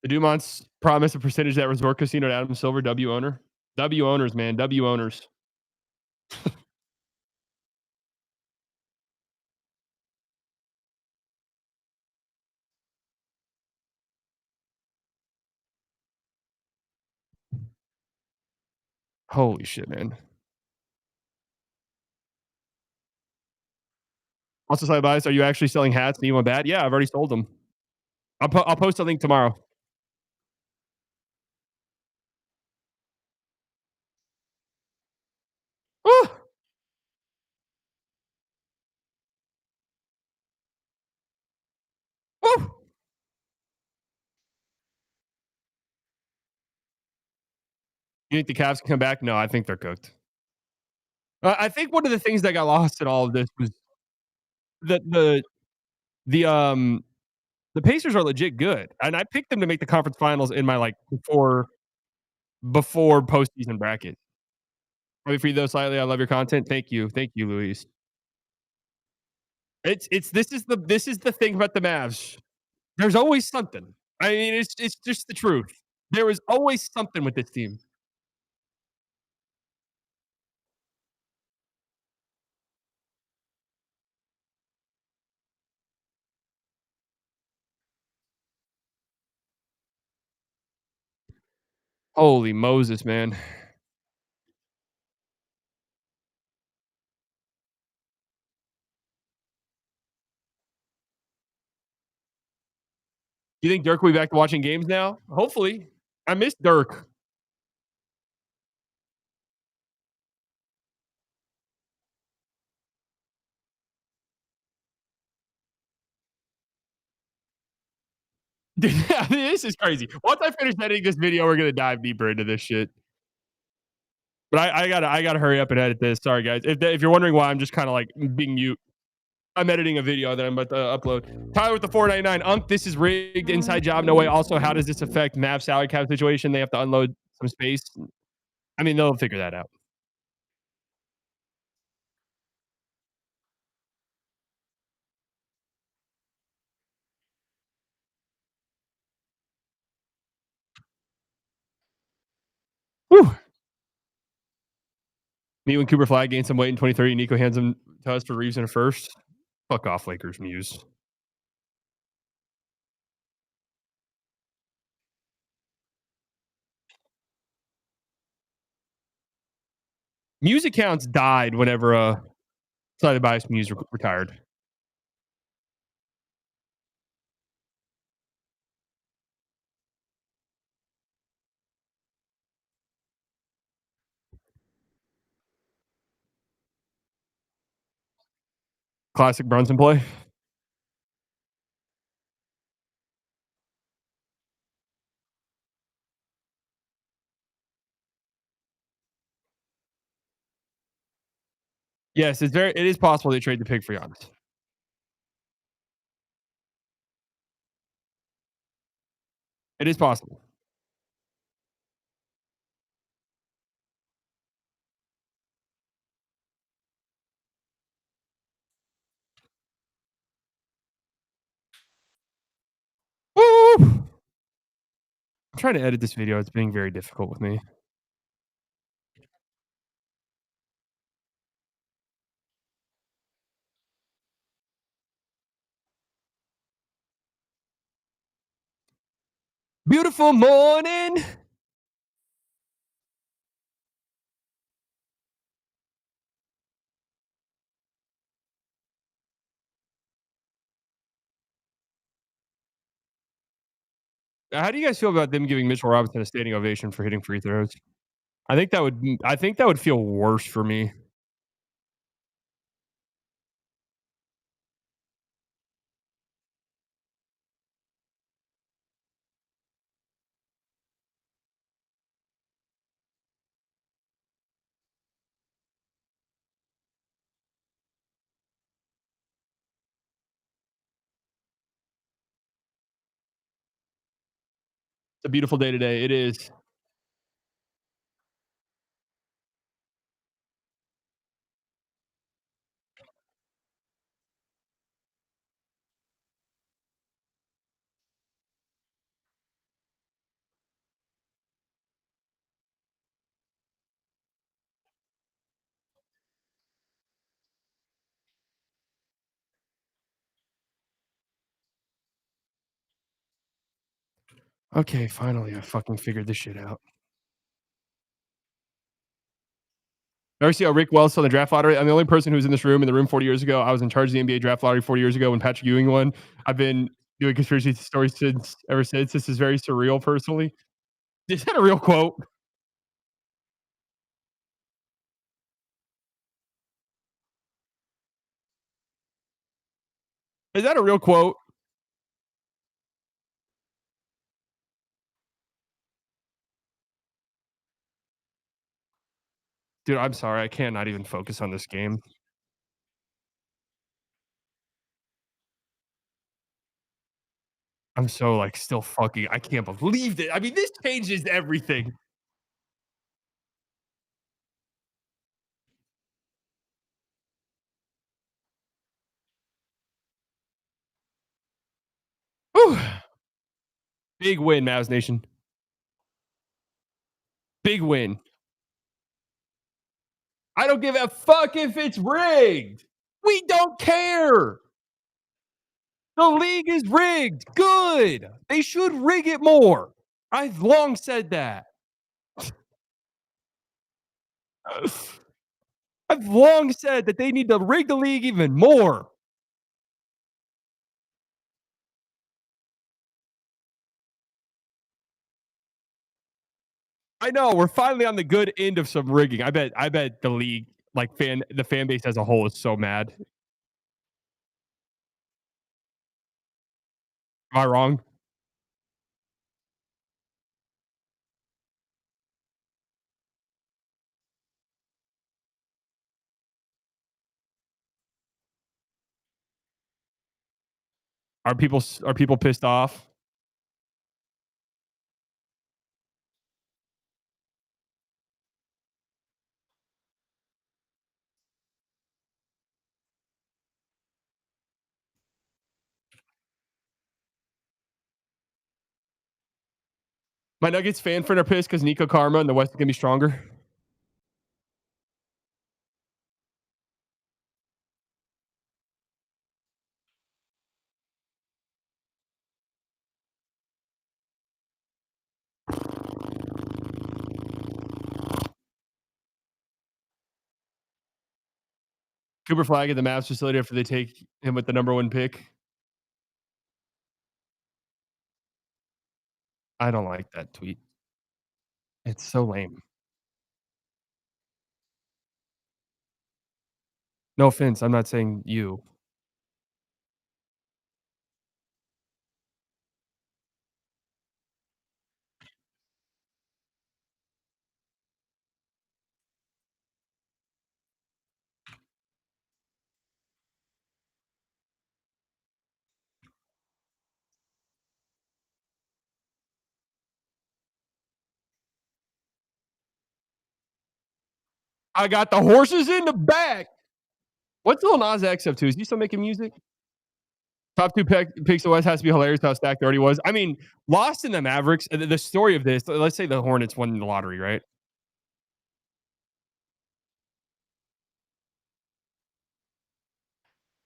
The Dumonts promised a percentage of that resort casino to Adam Silver, W owner. W owners, man. W owners. Holy shit, man. Also, side bias, are you actually selling hats? Do you want bad? Yeah, I've already sold them. I'll post a link tomorrow. Woo! Woo! You think the Cavs can come back? No, I think they're cooked. I think one of the things that got lost in all of this was that the Pacers are legit good, and I picked them to make the conference finals in my like before postseason bracket. Happy for you though, slightly. I love your content. Thank you, Luis. It's this is the thing about the Mavs. There's always something. I mean, it's just the truth. There is always something with this team. Holy Moses, man. You think Dirk will be back to watching games now? Hopefully. I miss Dirk. Yeah, this is crazy. Once I finish editing this video, we're gonna dive deeper into this shit. But I gotta hurry up and edit this. Sorry, guys. If you're wondering why I'm just kind of like being mute, I'm editing a video that I'm about to upload. Tyler with the 499. This is rigged. Inside job. No way. Also, how does this affect Mavs salary cap situation? They have to unload some space. I mean, they'll figure that out. Whew. Me when Cooper Flagg gained some weight in 2030. Nico hands him to us for Reeves in a first. Fuck off, Lakers Muse. Muse accounts died whenever Slightly Biased Muse retired. Classic Brunson play. Yes, it is possible they trade the pick for Giannis. It is possible. Woo! I'm trying to edit this video. It's being very difficult with me. Beautiful morning. How do you guys feel about them giving Mitchell Robinson a standing ovation for hitting free throws? I think that would feel worse for me. It's a beautiful day today. It is. Okay, finally, I fucking figured this shit out. Ever see how Rick Wells on the draft lottery? I'm the only person who was in this room 40 years ago. I was in charge of the NBA draft lottery 40 years ago when Patrick Ewing won. I've been doing conspiracy stories ever since. This is very surreal, personally. Is that a real quote? Is that a real quote? Dude, I'm sorry. I cannot even focus on this game. I'm so like still fucking. I can't believe it. I mean, this changes everything. Whew. Big win, Mavs Nation. Big win. I don't give a fuck if it's rigged. We don't care. The league is rigged. Good. They should rig it more. I've long said that. I've long said that they need to rig the league even more. I know we're finally on the good end of some rigging. I bet the league, like the fan base as a whole, is so mad. Am I wrong? Are people pissed off? My Nuggets fan friend are pissed because Nico Karma and the West is gonna be stronger. Cooper Flagg at the Mavs facility after they take him with the number 1 pick. I don't like that tweet. It's so lame. No offense. I'm not saying you. I got the horses in the back. What's Lil Nas X up to? Is he still making music? Top 2 picks of West has to be hilarious how stacked 30 was. I mean, lost in the Mavericks. The story of this, let's say the Hornets won the lottery, right?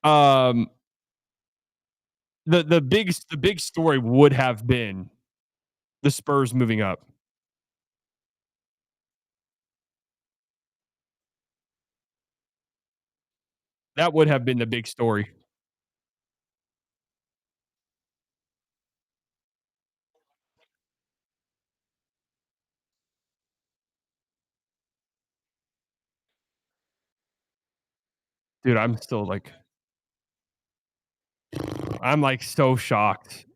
Um, the big story would have been the Spurs moving up. That would have been the big story. Dude, I'm still like I'm like so shocked.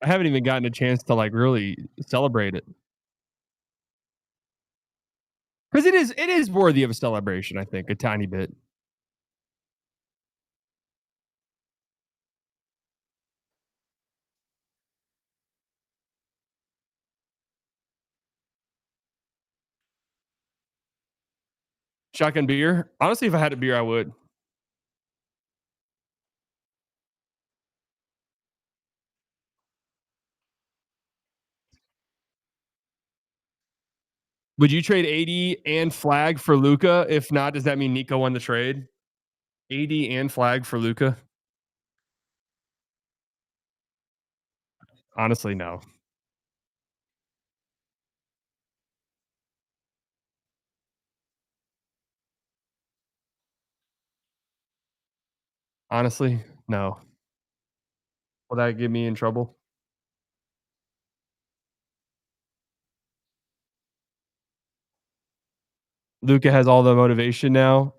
I haven't even gotten a chance to like really celebrate it. Because it is worthy of a celebration, I think, a tiny bit. Shotgun beer. Honestly, if I had a beer, I would. Would you trade AD and Flagg for Luka? If not, does that mean Nico won the trade? AD and Flagg for Luka? Honestly, no. Honestly, no. Will that get me in trouble? Luka has all the motivation now.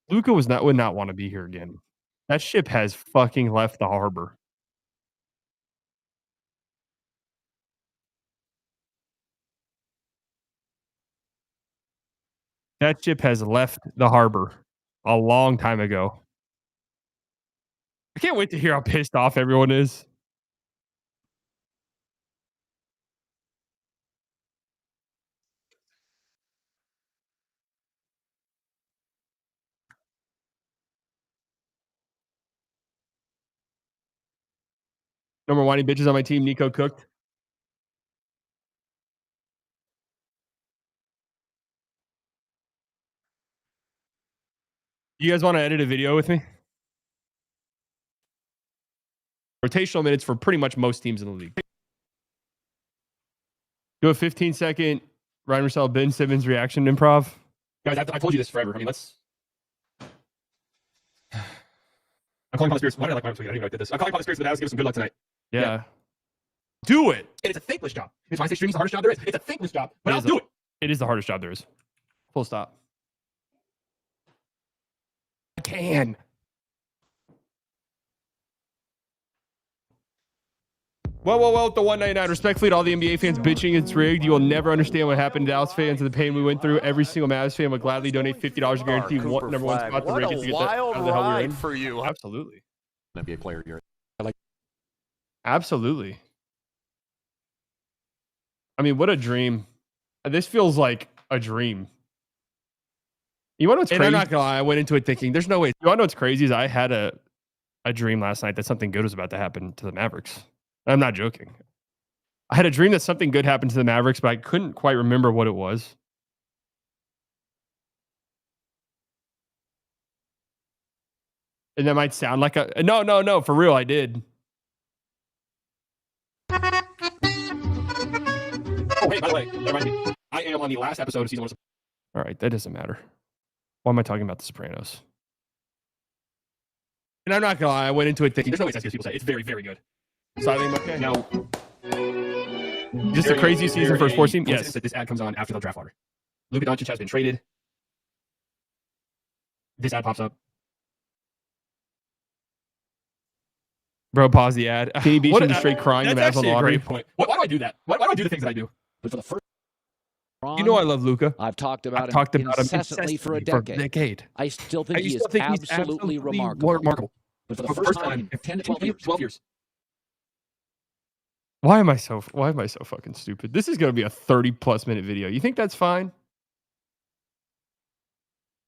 Luka would not want to be here again. That ship has fucking left the harbor. That ship has left the harbor a long time ago. I can't wait to hear how pissed off everyone is. No more whiny bitches on my team. Nico cooked. You guys want to edit a video with me? Rotational minutes for pretty much most teams in the league. Do a 15-second Ryan Russell, Ben Simmons reaction improv. Guys, I've told you this forever. I mean, let's. I'm calling upon the spirits. Why did I like my tweet? I didn't even know I did this. I'm calling upon the spirits of the Mavs. Give us some good luck tonight. Yeah. Do it. And it's a thankless job. It's why I say streaming is the hardest job there is. It's a thankless job, but I'll do it. It is the hardest job there is. Full stop. I can. Well, the 199. Respectfully to all the NBA fans bitching it's rigged. You will never understand what happened to Dallas fans and the pain we went through. Every single Mavs fan would gladly donate $50 to guarantee number one spot to Rigged to get that out of the hell we're in. For you. Absolutely. NBA player you're Absolutely. I mean, what a dream. This feels like a dream. You want to know what's crazy? And I'm not gonna lie, I went into it thinking there's no way. You want to know what's crazy is I had a dream last night that something good was about to happen to the Mavericks. I'm not joking. I had a dream that something good happened to the Mavericks, but I couldn't quite remember what it was. And that might sound like a no, for real, I did. Oh, hey, by the way, that reminds me. I am on the last episode of season 1. All right, that doesn't matter. Why am I talking about The Sopranos? And I'm not gonna lie, I went into it thinking There's no way it's as good as people say. It's very, very good. So I think, okay. Now, just the craziest season for a sports team? Yes. That this ad comes on after the draft lottery. Luka Doncic has been traded. This ad pops up. Bro, pause the ad. Can you be straight crying the That's Mavs on the actually a lottery? great point. Why do I do that? Why do I do the things that I do? But for the first You know I love Luka. I've talked about him incessantly for a decade. I still think he is absolutely remarkable. But for the first time in 10 to 12 years. Why am I so fucking stupid? This is going to be a 30+ minute video. You think that's fine?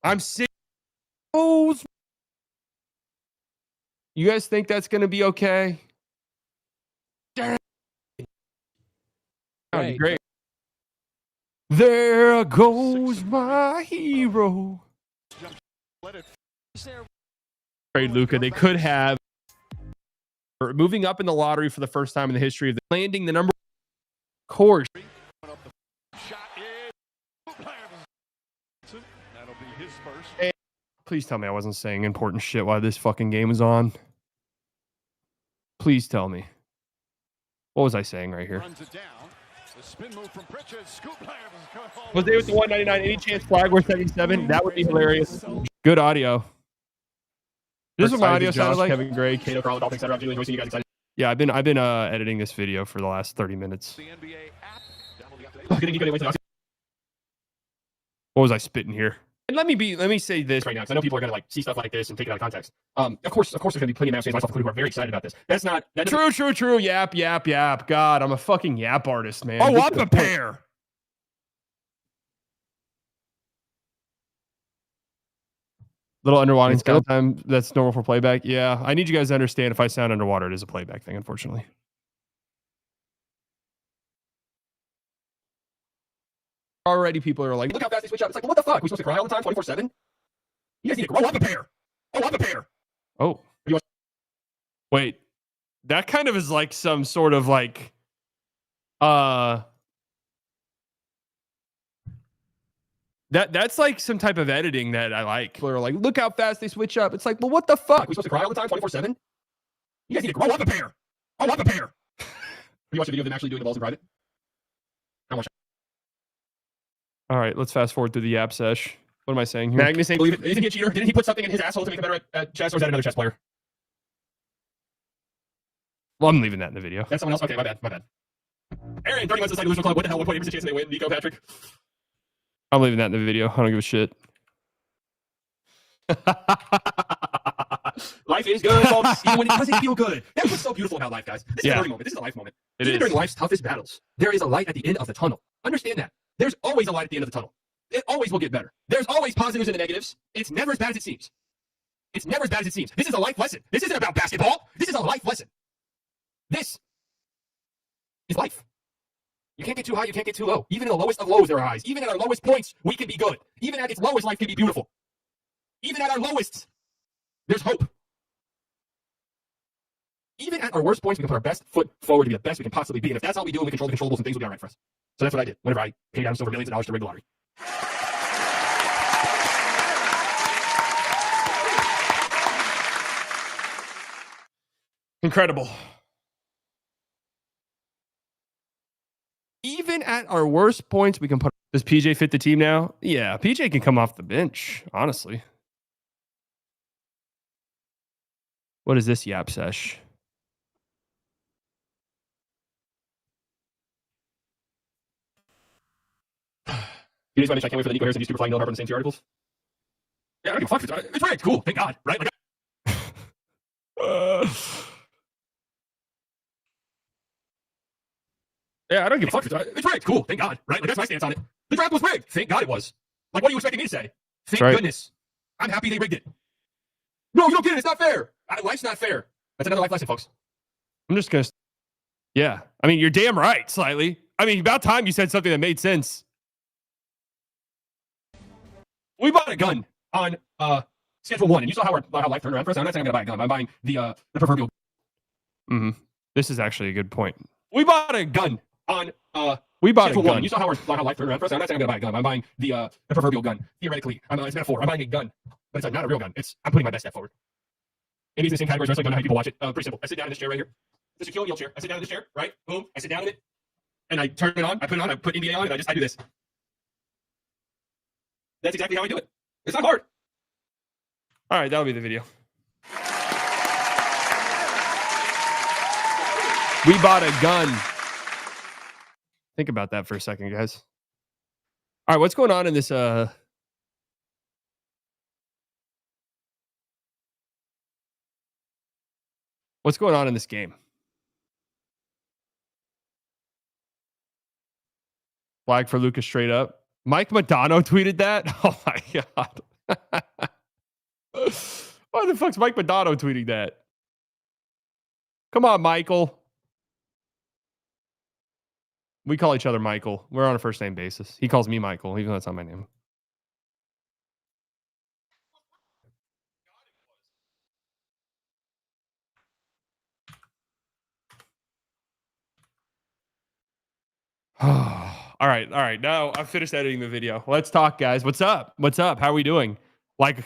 I'm sick. You guys think that's going to be okay? That'd be great. There goes my hero. Trade Luka. They could have moving up in the lottery for the first time in the history of landing the number. Of course. Hey, please tell me I wasn't saying important shit while this fucking game was on. Please tell me. What was I saying right here? Was they with the 199? Any chance Flagg worth 77? That would be hilarious. Good audio. This is what my audio sounded like. Kevin Gray, Cato, Carl, Dolphin Center. I'm really enjoying you guys excited. Yeah, I've been editing this video for the last 30 minutes. What was I spitting here? And let me say this right now, because I know people are gonna like see stuff like this and take it out of context. Of course, there's gonna be plenty of Mavs fans, myself included, who are very excited about this. That's true. Yap. God, I'm a fucking yap artist, man. Oh, I'm a pair. Little underwater sound time. That's normal for playback. Yeah, I need you guys to understand. If I sound underwater, it is a playback thing, unfortunately. Already, people are like, look how fast they switch up. It's like, well, what the fuck? We supposed to cry all the time, 24/7? You guys need to grow up a pair. I'm a pair. Oh, wait. That kind of is like some sort of like, That's like some type of editing that I like. People are like, look how fast they switch up. It's like, well, what the fuck? We supposed to cry all the time, 24/7? You guys need to grow up a pair. Grow up a pair. You watch a video of them actually doing the balls in private? I watch. All right, let's fast forward through the Yap sesh. What am I saying here? Magnus ain't believe it. Isn't he a cheater? Didn't he put something in his asshole to make him better at chess, or is that another chess player? Well, I'm leaving that in the video. That's someone else? Okay, my bad. Aaron, 30 months inside delusional club. What the hell? 1.8% chance they win. Nico, Patrick. I'm leaving that in the video. I don't give a shit. Life is good, folks. Even when it doesn't feel good. That's what's so beautiful about life, guys. This is a learning moment. This is a life moment. Even during life's toughest battles, there is a light at the end of the tunnel. Understand that. There's always a light at the end of the tunnel. It always will get better. There's always positives and the negatives. It's never as bad as it seems. It's never as bad as it seems. This is a life lesson. This isn't about basketball. This is a life lesson. This is life. You can't get too high. You can't get too low. Even in the lowest of lows, there are highs. Even at our lowest points, we can be good. Even at its lowest, life can be beautiful. Even at our lowest, there's hope. Even at our worst points, we can put our best foot forward to be the best we can possibly be. And if that's all we do and we control the controllables, and things will be all right for us. So that's what I did whenever I paid down over millions of dollars to rig the lottery. Incredible. Even at our worst points, we can put. Does PJ fit the team now? Yeah, PJ can come off the bench, honestly. What is this Yap sesh? You just want to I can't wait for the Nico Harrison Super Flying Neil Harper in the same two articles. Yeah, I don't give a fuck. It's right. Cool. Thank God. Right? Like, yeah, I don't give a fuck. It's rigged. Cool. Thank God. Right? Like, that's my stance on it. The draft was rigged. Thank God it was. Like, what are you expecting me to say? Thank goodness. I'm happy they rigged it. No, you don't get it. It's not fair. Life's not fair. That's another life lesson, folks. I'm just going to. Yeah. I mean, you're damn right, slightly. I mean, about time you said something that made sense. We bought a gun on schedule 1, and you saw how life turned around for us. I'm not saying I'm going to buy a gun. I'm buying the proverbial. This is actually a good point. We bought a gun on schedule 1. You saw how life turned around for us. I'm not saying I'm going to buy a gun. I'm buying the proverbial gun. Theoretically, it's metaphor. I'm buying a gun, but it's not a real gun. I'm putting my best step forward. Maybe it's the same category as wrestling. I don't know how people watch it. Pretty simple. I sit down in this chair right here. It's a Shaquille O'Neal chair. I sit down in this chair, right? Boom. I sit down in it, and I turn it on. I put it on. I put NBA on, and I do this. That's exactly how I do it. It's not hard. All right, that'll be the video. We bought a gun. Think about that for a second, guys. All right, what's going on in this? What's going on in this game? Flag for Lucas straight up. Mike Madonna tweeted that. Oh my God. Why the fuck's Mike Madonna tweeting that? Come on, Michael. We call each other Michael. We're on a first name basis. He calls me Michael, even though that's not my name. All right. Now I've finished editing the video. Let's talk, guys. What's up? How are we doing? Like,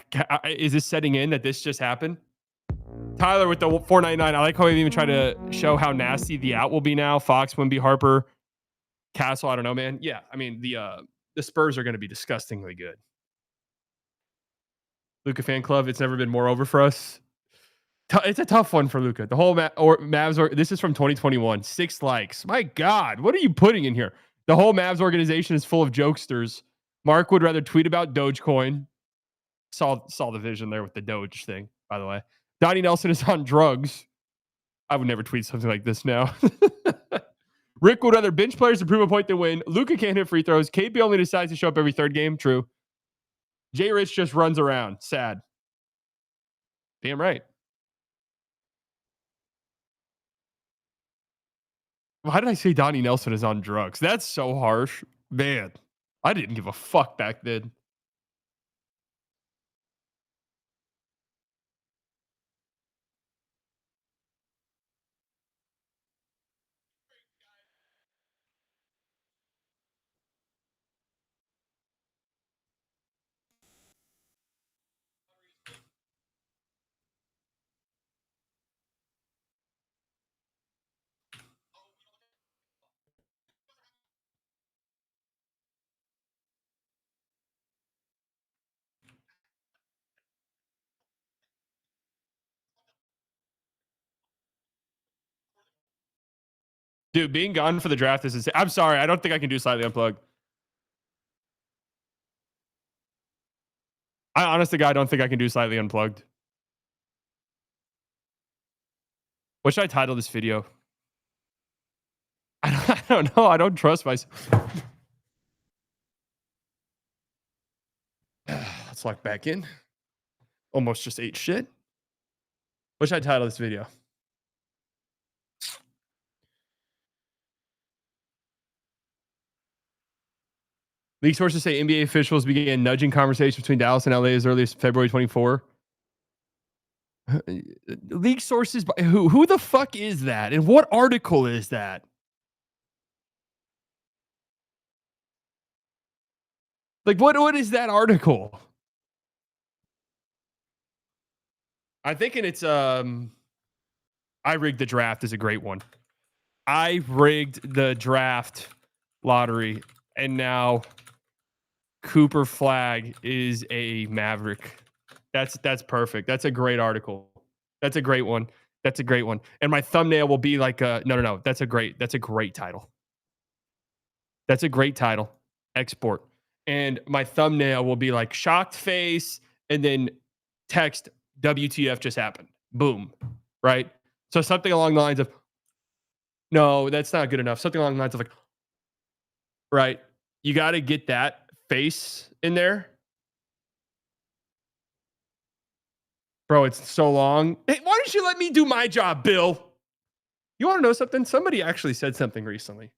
is this setting in that this just happened? Tyler with the 499. I like how we even try to show how nasty the out will be now. Fox, Wimby, Harper, Castle. I don't know, man. Yeah, I mean the Spurs are going to be disgustingly good. Luka fan club. It's never been more over for us. It's a tough one for Luka. The whole Mavs. This is from 2021. 6 likes. My God, what are you putting in here? The whole Mavs organization is full of jokesters. Mark would rather tweet about Dogecoin. Saw the vision there with the Doge thing, by the way. Donnie Nelson is on drugs. I would never tweet something like this now. Rick would rather bench players to prove a point than win. Luka can't hit free throws. KP only decides to show up every third game. True. Jay Rich just runs around. Sad. Damn right. Why did I say Donnie Nelson is on drugs? That's so harsh. Man, I didn't give a fuck back then. Dude, being gone for the draft is insane. I'm sorry. I don't think I can do slightly unplugged. I honestly, God, I don't think I can do slightly unplugged. What should I title this video? I don't know. I don't trust myself. Let's lock back in. Almost just ate shit. What should I title this video? League sources say NBA officials began nudging conversations between Dallas and LA as early as February 24. League sources, who the fuck is that? And what article is that? Like, what is that article? I'm thinking it's I rigged the draft is a great one. I rigged the draft lottery, and now Cooper Flagg is a Maverick. That's perfect. That's a great article. That's a great one. That's a great one. And my thumbnail will be like no. That's a great title. That's a great title. Export. And my thumbnail will be like shocked face and then text WTF just happened. Boom. Right? So something along the lines of, no, that's not good enough. Something along the lines of like, right? You got to get that face in there. Bro, it's so long. Hey, why don't you let me do my job, Bill? You want to know something? Somebody actually said something recently.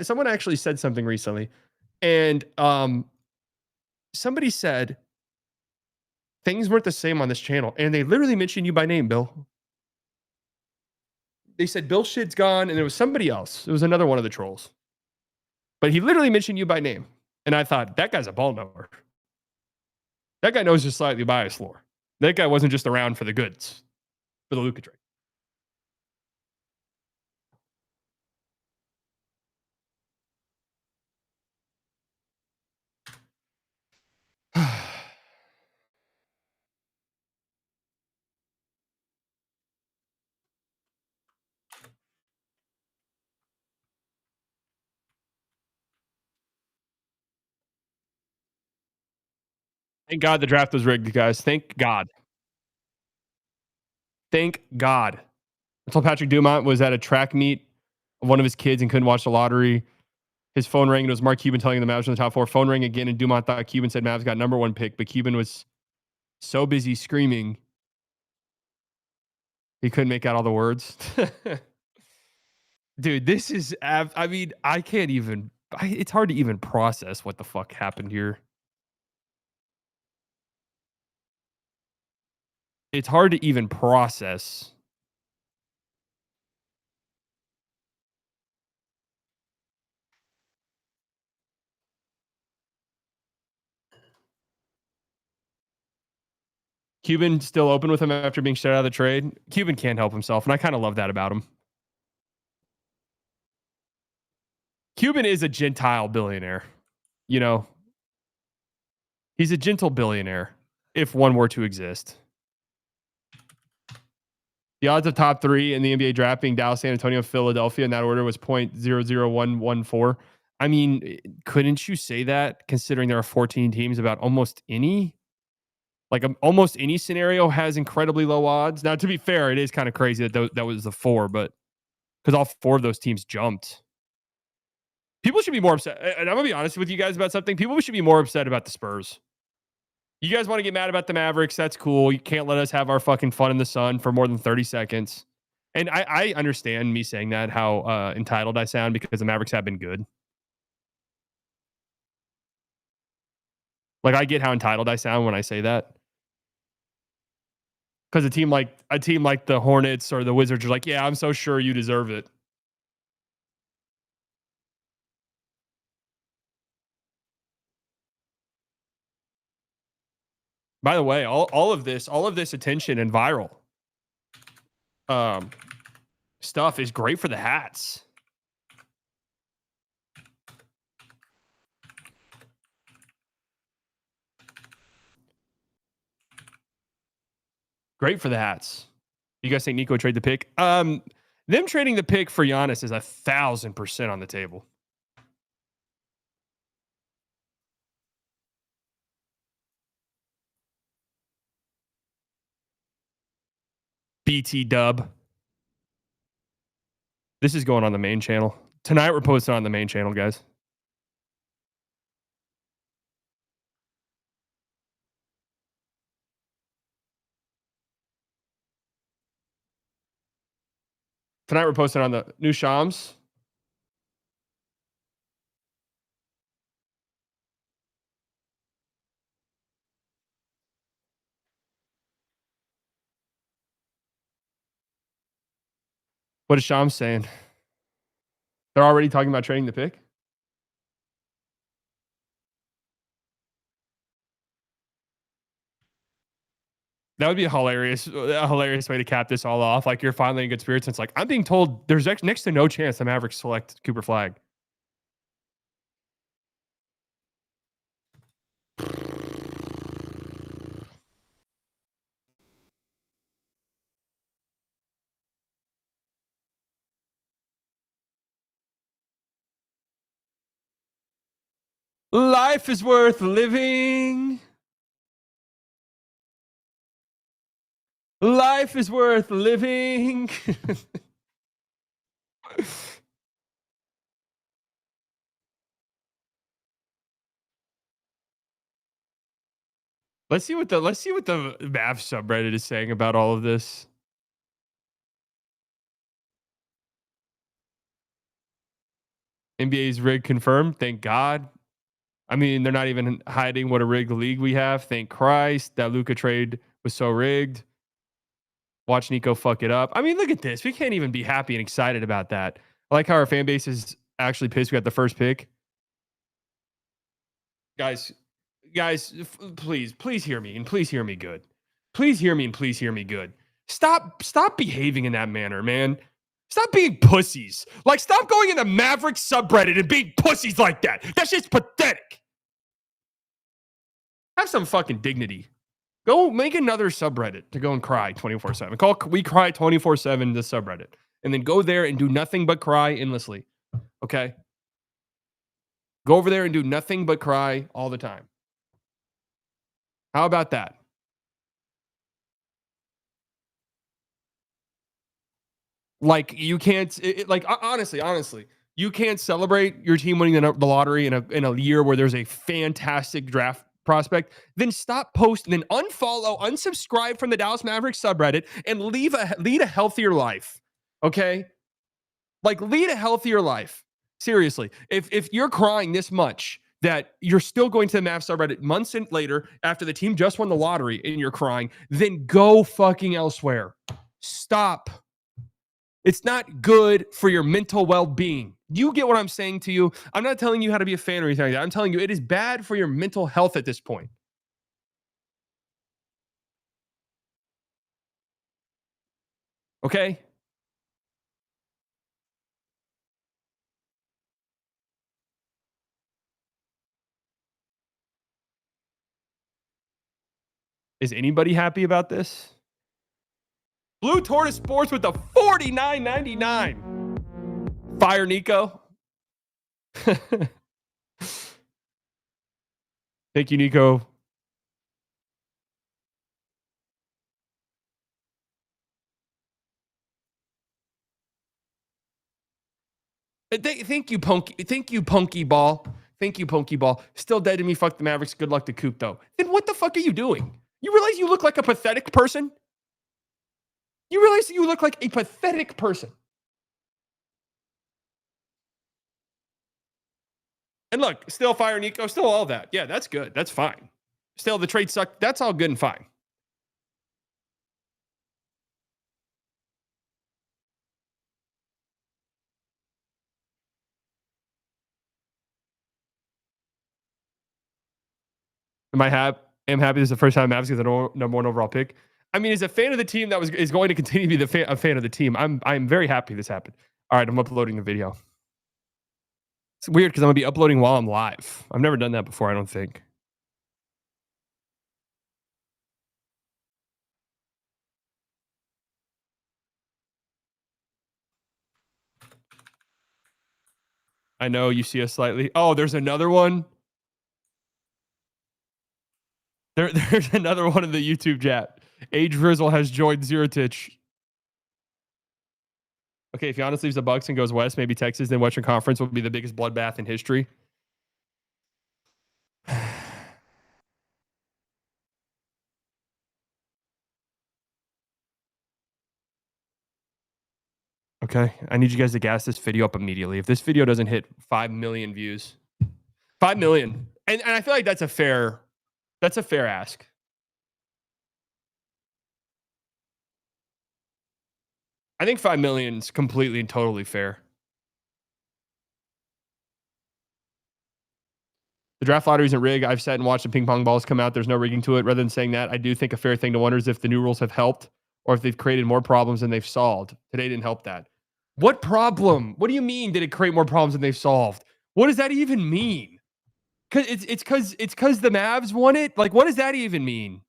Someone actually said something recently. And somebody said things weren't the same on this channel. And they literally mentioned you by name, Bill. They said Bill Shit's gone, and it was somebody else. It was another one of the trolls. But he literally mentioned you by name. And I thought, that guy's a ball knower. That guy knows just slightly biased lore. That guy wasn't just around for the goods, for the Luka trade. Thank God the draft was rigged, guys. Thank God. Thank God. I told Patrick Dumont was at a track meet of one of his kids and couldn't watch the lottery. His phone rang and it was Mark Cuban telling him the Mavs were in the top 4. Phone rang again and Dumont thought Cuban said Mavs got #1 pick, but Cuban was so busy screaming he couldn't make out all the words. Dude, this is, I mean, I can't even, it's hard to even process what the fuck happened here. It's hard to even process. Cuban still open with him after being shut out of the trade. Cuban can't help himself, and I kind of love that about him. Cuban is a Gentile billionaire. You know, he's a gentle billionaire if one were to exist. The odds of top 3 in the NBA draft being Dallas, San Antonio, Philadelphia in that order was 0.00114. I mean, couldn't you say that considering there are 14 teams about almost any? Like almost any scenario has incredibly low odds. Now, to be fair, it is kind of crazy that that was the 4, but because all 4 of those teams jumped. People should be more upset. And I'm going to be honest with you guys about something. People should be more upset about the Spurs. You guys want to get mad about the Mavericks? That's cool. You can't let us have our fucking fun in the sun for more than 30 seconds. And I understand me saying that, how entitled I sound because the Mavericks have been good. Like, I get how entitled I sound when I say that. Because a team like the Hornets or the Wizards are like, yeah, I'm so sure you deserve it. By the way, all of this attention and viral stuff is great for the hats. Great for the hats. You guys think Nico trade the pick? Them trading the pick for Giannis is 1,000% on the table. BT dub. This is going on the main channel. Tonight we're posting on the main channel, guys. Tonight we're posting on the new Shams. What is Shams saying? They're already talking about trading the pick? That would be a hilarious way to cap this all off. Like, you're finally in good spirits. And it's like, I'm being told there's next to no chance the Mavericks select Cooper Flagg. Life is worth living. Life is worth living. Let's see what the Mavs subreddit is saying about all of this. NBA's rig confirmed. Thank God. I mean, they're not even hiding what a rigged league we have. Thank Christ that Luka trade was so rigged. Watch Nico fuck it up. I mean, look at this. We can't even be happy and excited about that. I like how our fan base is actually pissed we got the first pick. Guys, please hear me, and please hear me good. Please hear me, and please hear me good. Stop behaving in that manner, man. Stop being pussies. Like, stop going in the Mavericks subreddit and being pussies like that. That shit's pathetic. Have some fucking dignity. Go make another subreddit to go and cry 24/7. Call We Cry 24/7 the subreddit. And then go there and do nothing but cry endlessly. Okay? Go over there and do nothing but cry all the time. How about that? Like, you can't, honestly, you can't celebrate your team winning the lottery in a year where there's a fantastic draft prospect. Then stop posting, then unfollow, unsubscribe from the Dallas Mavericks subreddit, and lead a healthier life. Okay? Like, lead a healthier life. Seriously. If you're crying this much that you're still going to the Mavs subreddit months later after the team just won the lottery and you're crying, then go fucking elsewhere. Stop. It's not good for your mental well-being. You get what I'm saying to you? I'm not telling you how to be a fan or anything like that. I'm telling you it is bad for your mental health at this point. Okay? Is anybody happy about this? Blue Tortoise Sports with the $49.99. Fire Nico. Thank you, Nico. Thank you, Punky. Thank you, Punky Ball. Thank you, Punky Ball. Still dead to me. Fuck the Mavericks. Good luck to Coop, though. Then what the fuck are you doing? You realize you look like a pathetic person? You realize that you look like a pathetic person. And look, still fire Nico, still all that. Yeah, that's good. That's fine. Still, the trade sucked. That's all good and fine. am happy this is the first time Mavs get the number one overall pick. I mean, as a fan of the team that is going to continue to be a fan of the team, I'm very happy this happened. All right, I'm uploading the video. It's weird because I'm going to be uploading while I'm live. I've never done that before, I don't think. I know you see us slightly. Oh, there's another one. There's another one in the YouTube chat. Age Frizzle has joined Zerotich. Okay, if Giannis leaves the Bucks and goes west, maybe Texas, then Western Conference will be the biggest bloodbath in history. Okay, I need you guys to gas this video up immediately. If this video doesn't hit 5 million views, 5 million, and I feel like that's a fair ask. I think 5 million is completely and totally fair. The draft lottery isn't rigged. I've sat and watched the ping pong balls come out. There's no rigging to it. Rather than saying that, I do think a fair thing to wonder is if the new rules have helped or if they've created more problems than they've solved. Today didn't help that. What problem? What do you mean did it create more problems than they've solved? What does that even mean? It's because the Mavs won it? Like, what does that even mean?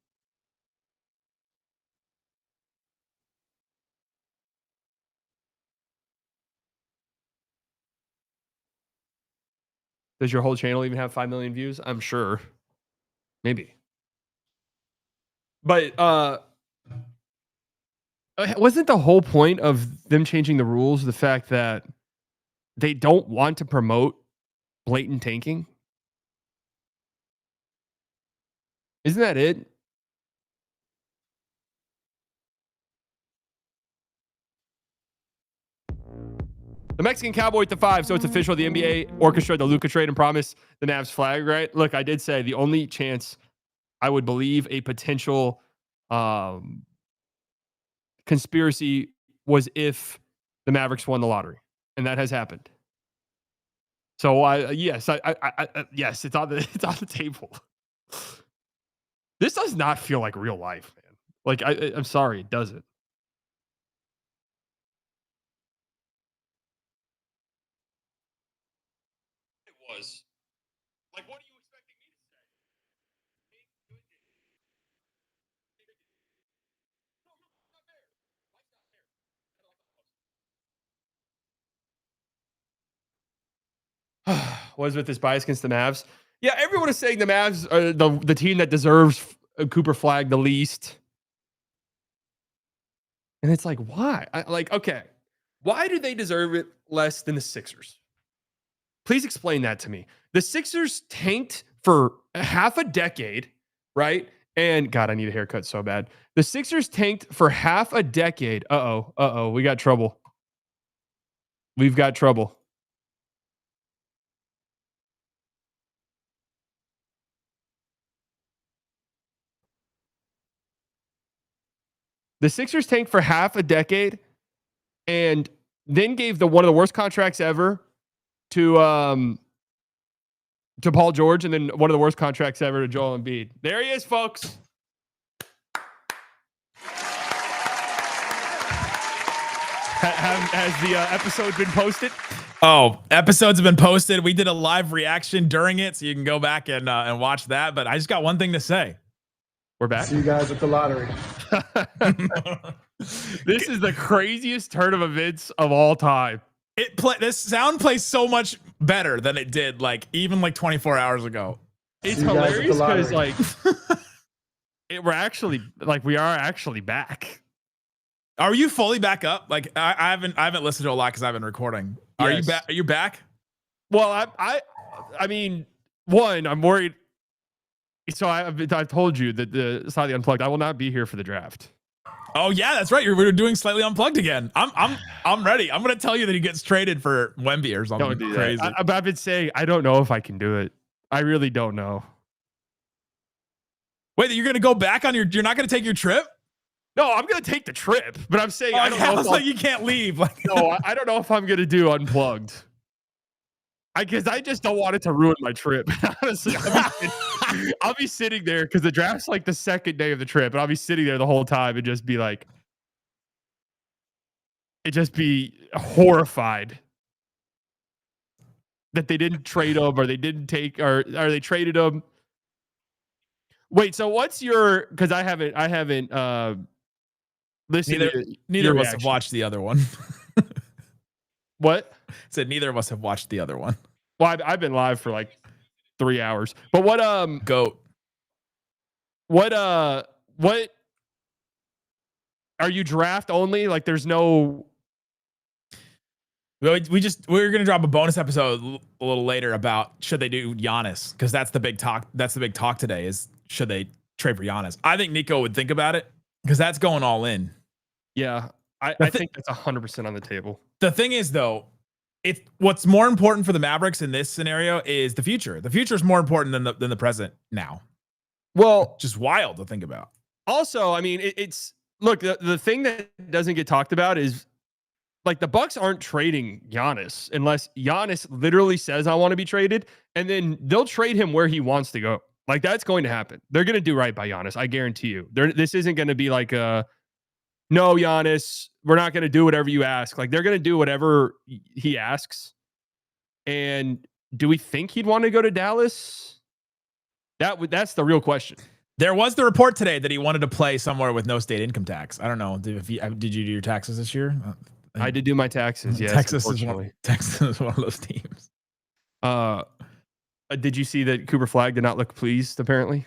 Does your whole channel even have 5 million views? I'm sure. Maybe. But wasn't the whole point of them changing the rules the fact that they don't want to promote blatant tanking? Isn't that it? The Mexican Cowboy at the 5, so it's official. The NBA orchestrated the Luka trade and promised the Mavs Flagg, right? Look, I did say the only chance I would believe a potential conspiracy was if the Mavericks won the lottery, and that has happened. So yes, yes, it's on the table. This does not feel like real life, man. Like I'm sorry, it doesn't. It was. Like, what are you expecting me to say? Was with this bias against the Mavs? Yeah, everyone is saying the Mavs are the team that deserves Cooper Flagg the least. And it's like, why? Okay, why do they deserve it less than the Sixers? Please explain that to me. The Sixers tanked for half a decade, right? And God, I need a haircut so bad. The Sixers tanked for half a decade. Uh-oh. We got trouble. We've got trouble. The Sixers tanked for half a decade and then gave one of the worst contracts ever to Paul George, and then one of the worst contracts ever to Joel Embiid. There he is, folks. Has the episode been posted? Oh, episodes have been posted. We did a live reaction during it, so you can go back and watch that. But I just got one thing to say. We're back. See you guys at the lottery. This is the craziest turn of events of all time. This sound plays so much better than it did even 24 hours ago. It's hilarious because we are actually back. Are you fully back up? I haven't listened to a lot because I've been recording. Are you back? Are you back? Well, I mean, one, I'm worried. So I've told you that the Slightly Unplugged, I will not be here for the draft. Oh yeah, that's right. We're doing Slightly Unplugged again. I'm ready. I'm gonna tell you that he gets traded for Wemby or something crazy. I've been saying I don't know if I can do it. I really don't know. Wait, you're gonna go back on you're not gonna take your trip? No, I'm gonna take the trip, but I'm saying I don't know. You can't leave. No, I don't know if I'm gonna do Unplugged. Because I just don't want it to ruin my trip. Honestly, I'll be sitting there because the draft's the second day of the trip, and I'll be sitting there the whole time and just be horrified that they didn't trade him or they didn't take or they traded him. Wait, so what's your? Because I haven't listened. Neither of us have watched the other one. What? Said neither of us have watched the other one. Well, I've been live for like 3 hours. But what GOAT. What are you draft only? Like there's no. We're gonna drop a bonus episode a little later about should they do Giannis, because that's the big talk. That's the big talk today is should they trade for Giannis? I think Nico would think about it because that's going all in. Yeah, I think that's 100% on the table. The thing is though, what's more important for the Mavericks in this scenario is the future. The future is more important than the present now. Well, just wild to think about. Also, I mean, it's look, the thing that doesn't get talked about is like the Bucks aren't trading Giannis unless Giannis literally says I want to be traded, and then they'll trade him where he wants to go. Like that's going to happen. They're going to do right by Giannis. I guarantee you. This isn't going to be like no, Giannis, we're not going to do whatever you ask. Like they're going to do whatever he asks. And do we think he'd want to go to Dallas? That's the real question. There was the report today that he wanted to play somewhere with no state income tax. I don't know. Did you do your taxes this year? I did do my taxes. Yes, Texas is one of those teams. Did you see that Cooper Flagg did not look pleased? Apparently,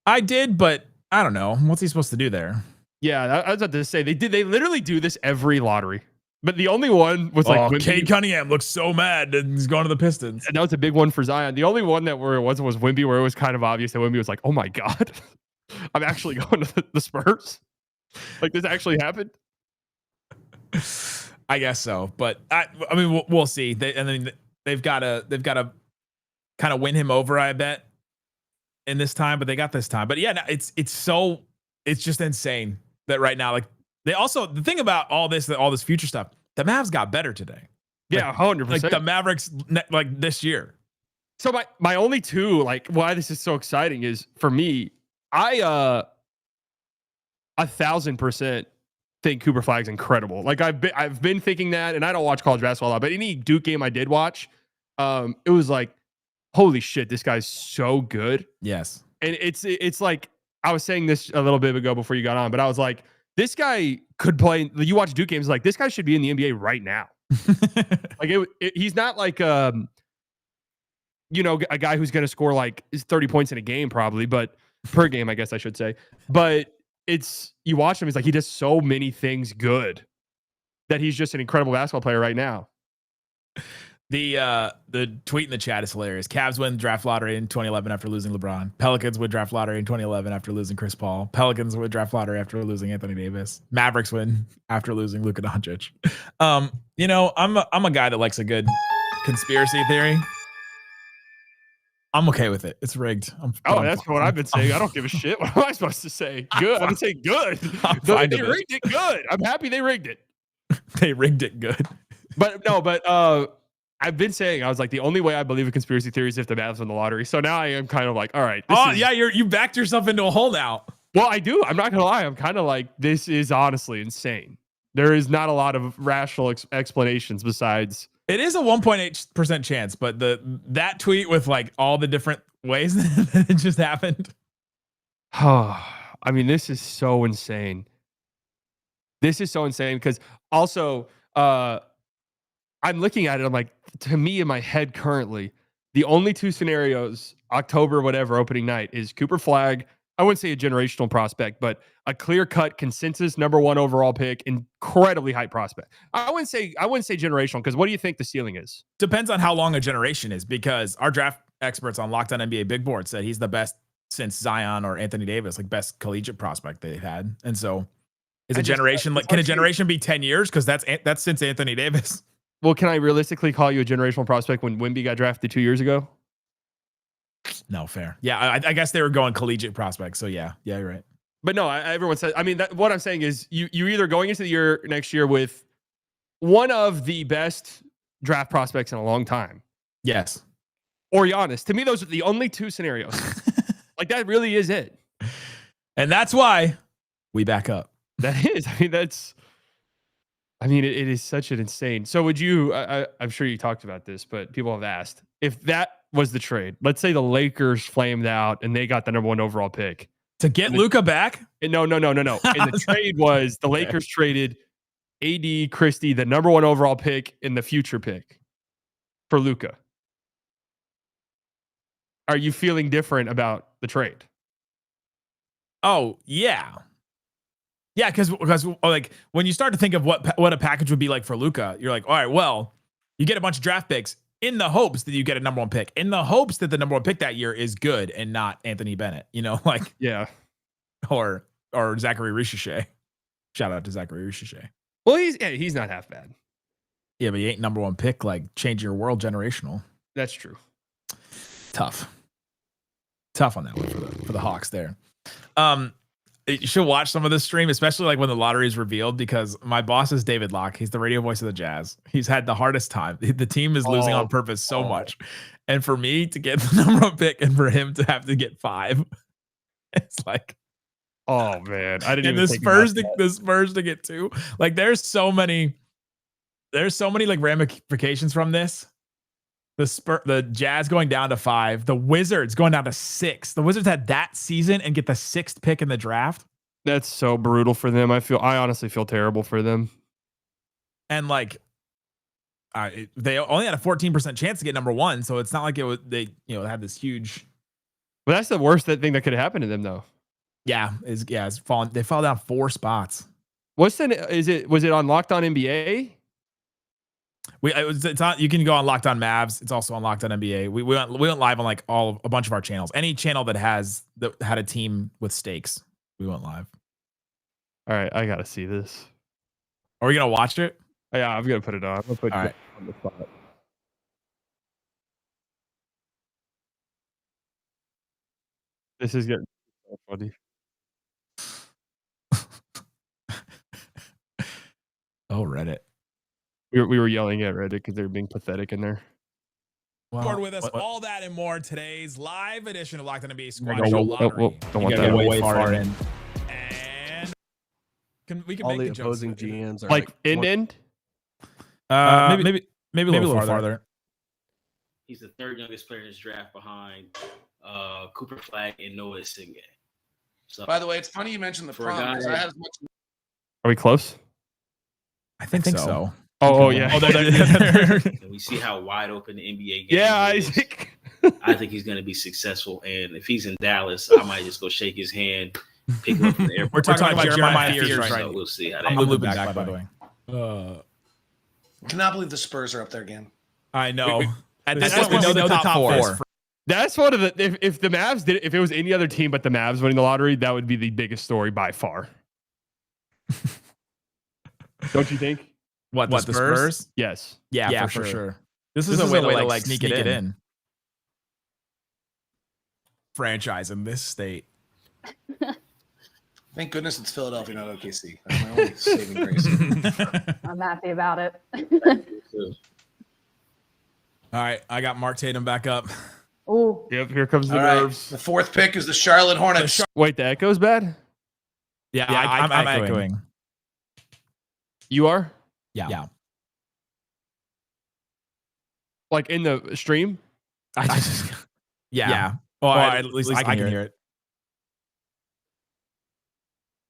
I did, but I don't know. What's he supposed to do there? Yeah, I was about to say they literally do this every lottery. But the only one was Cade Cunningham looks so mad and he's going to the Pistons. And that was a big one for Zion. The only one where it was Wemby, where it was kind of obvious that Wemby was like, "Oh my god, I'm actually going to the Spurs." Like this actually happened. I guess so, but I mean we'll see. They've got to kind of win him over, I bet, in this time. But they got this time. But yeah, it's just insane that right now, like. They also, the thing about all this future stuff, the Mavs got better today. Yeah, 100%. Like the Mavericks, like this year. So my only two, like why this is so exciting is for me, I 1,000% think Cooper Flagg's incredible. Like I've been thinking that, and I don't watch college basketball a lot, but any Duke game I did watch, it was like, holy shit, this guy's so good. Yes, and it's like I was saying this a little bit ago before you got on, but I was like. This guy could play. You watch Duke games, like this guy should be in the NBA right now. Like he's not like a guy who's going to score like 30 points in a game, probably, but per game, I guess I should say. But you watch him, he's like he does so many things good that he's just an incredible basketball player right now. The tweet in the chat is hilarious. Cavs win draft lottery in 2011 after losing LeBron. Pelicans win draft lottery in 2011 after losing Chris Paul. Pelicans win draft lottery after losing Anthony Davis. Mavericks win after losing Luka Doncic. I'm a guy that likes a good conspiracy theory. I'm okay with it. It's rigged. That's what I've been saying. I don't give a shit. What am I supposed to say? Good. I'm saying good. They rigged it good. I'm happy they rigged it. They rigged it good. But I've been saying, I was like, the only way I believe a conspiracy theory is if the Mavs win the lottery. So now I am kind of like, all right. You backed yourself into a hole now. Well, I do. I'm not going to lie. I'm kind of like, this is honestly insane. There is not a lot of rational explanations besides. It is a 1.8% chance, but that tweet with like all the different ways that it just happened. I mean, this is so insane. This is so insane because also, I'm looking at it. I'm like, to me in my head currently, the only two scenarios, October, whatever, opening night is Cooper Flagg. I wouldn't say a generational prospect, but a clear-cut consensus #1 overall pick, incredibly high prospect. I wouldn't say generational because what do you think the ceiling is? Depends on how long a generation is, because our draft experts on Locked On NBA Big Board said he's the best since Zion or Anthony Davis, like best collegiate prospect they've had. And so, can a generation be 10 years? Because that's since Anthony Davis. Well, can I realistically call you a generational prospect when Wemby got drafted 2 years ago? No, fair. Yeah, I guess they were going collegiate prospects. So yeah, you're right. But no, everyone says. I mean, what I'm saying is, you're either going into the year next year with one of the best draft prospects in a long time. Yes. Or Giannis. To me, those are the only two scenarios. Like that really is it. And that's why we back up. That is. I mean, it is such an insane. So would you, I'm sure you talked about this, but people have asked, if that was the trade, let's say the Lakers flamed out and they got the #1 overall pick. To get Luka back? No. And the trade was the Lakers traded AD, Christie, the number 1 overall pick, and the future pick for Luka. Are you feeling different about the trade? Oh, yeah. Yeah, because like when you start to think of what a package would be like for Luka, you're like, all right, well, you get a bunch of draft picks in the hopes that you get a number 1 pick, in the hopes that the number 1 pick that year is good and not Anthony Bennett, like yeah, or Zachary Richichet. Shout out to Zachary Richichet. Well, he's not half bad. Yeah, but he ain't number 1 pick, like changing your world generational. That's true. Tough on that one for the Hawks there. You should watch some of this stream, especially like when the lottery is revealed, because my boss is David Locke. He's the radio voice of the Jazz. He's had the hardest time. The team is losing on purpose so much. And for me to get the number 1 pick and for him to have to get 5, it's like, oh man, I didn't even the think Spurs about that. the Spurs to get 2. Like there's so many like ramifications from this. The Jazz going down to 5, the Wizards going down to 6. The Wizards had that season and get the 6th pick in the draft. That's so brutal for them. I honestly feel terrible for them. And like, they only had a 14% chance to get number 1, so it's not like they had this huge. But that's the worst thing that could happen to them, though. Yeah, it's fallen. They fell down 4 spots. Was it on Locked On NBA? It's not. You can go on Locked On Mavs. It's also on Locked On NBA. We went live on like a bunch of our channels. Any channel that had a team with stakes, we went live. All right, I gotta see this. Are we gonna watch it? Yeah, I'm gonna put it on. I'm gonna put it on the spot. This is getting so funny. Oh, Reddit. We were yelling at Reddit because they were being pathetic in there. Board with us, all that and more. Today's live edition of Locked On NBA Squad Don't Show want Lottery. don't want that. Way far in. And we can all make the opposing GMs are like end. Maybe a little farther. He's the 3rd youngest player in his draft behind Cooper Flagg and Noah Singe. So, by the way, it's funny you mentioned the prom. I had as much. Are we close? I think so. Oh yeah. We see how wide open the NBA game yeah, is. Isaac. I think he's going to be successful. And if he's in Dallas, I might just go shake his hand, pick him up from the airport. We're talking about Jeremiah Fears right So now. we'll see how that I'm goes. looping back, by the way. Cannot believe the Spurs are up there again. I know. At this this point, we know the top 4. That's one of the if the Mavs did it, if it was any other team but the Mavs winning the lottery, that would be the biggest story by far. Don't you think? What the Spurs? Yes. Yeah, for sure. This is a way to like sneak it in. Franchise in this state. Thank goodness it's Philadelphia, not OKC. That's my only saving grace. I'm happy about it. All right, I got Mark Tatum back up. Oh. Yep, here comes the All right, nerves. the 4th pick is the Charlotte Hornets. Wait, the echo's bad? Yeah, I'm echoing. You are? Yeah. Like in the stream? Yeah. Well, at least I can hear it.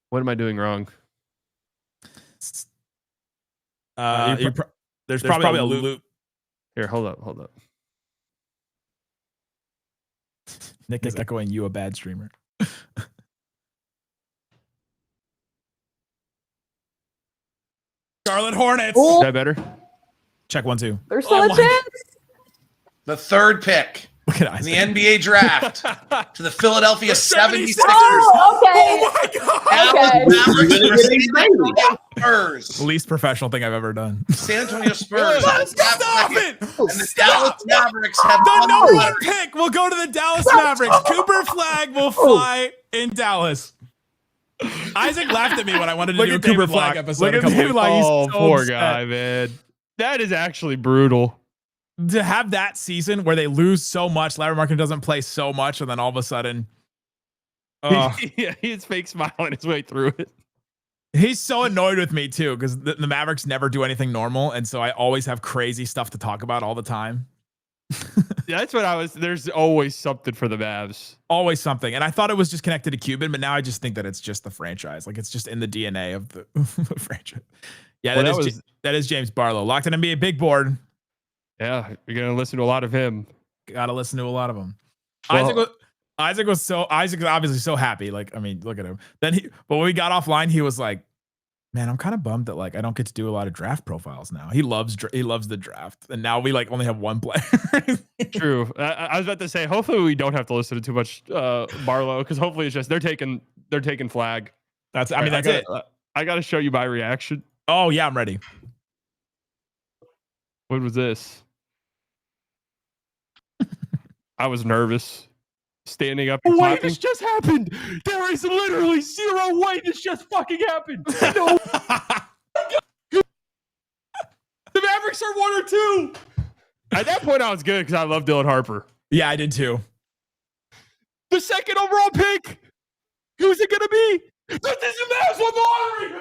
What am I doing wrong? There's probably a loop. Here, hold up. Nick is echoing you, a bad streamer. Charlotte Hornets. Is that better? Check 1, 2. There's still a chance. The 3rd pick Look at in the NBA draft to the Philadelphia 76ers. Oh, okay. Oh my God. Dallas Spurs. Least professional thing I've ever done. San Antonio Spurs. Stop it! And the Dallas Mavericks have The won number the 1 pick will go to the Dallas Mavericks. Cooper Flagg will fly in Dallas. Isaac laughed at me when I wanted to do a Cooper Flagg episode. Look at David Flagg. Oh, poor guy, man. That is actually brutal. To have that season where they lose so much, Larry Markin doesn't play so much, and then all of a sudden, he's fake smiling his way through it. He's so annoyed with me too, because the Mavericks never do anything normal, and so I always have crazy stuff to talk about all the time. That's what I was. There's always something for the Mavs. Always something, and I thought it was just connected to Cuban, but now I just think that it's just the franchise. Like it's just in the DNA of the franchise. Yeah, Well, that is James Barlow. Locked in NBA big board. Yeah, you're gonna listen to a lot of him. Got to listen to a lot of them. Well, Isaac was obviously so happy. Like, I mean, look at him. But when we got offline, he was like, "Man, I'm kind of bummed that like I don't get to do a lot of draft profiles now." He loves the draft, and now we like only have one player. True. I was about to say, hopefully we don't have to listen to too much Barlow, because hopefully it's just they're taking Flagg. That's it. I got to show you my reaction. Oh yeah, I'm ready. What was this? I was nervous. Standing up and clapping. This just happened. There is literally zero way this just fucking happened. No. The Mavericks are 1 or 2. At that point, I was good because I love Dylan Harper. Yeah, I did too. The second overall pick. Who's it gonna be? This is the Mavs won the lottery.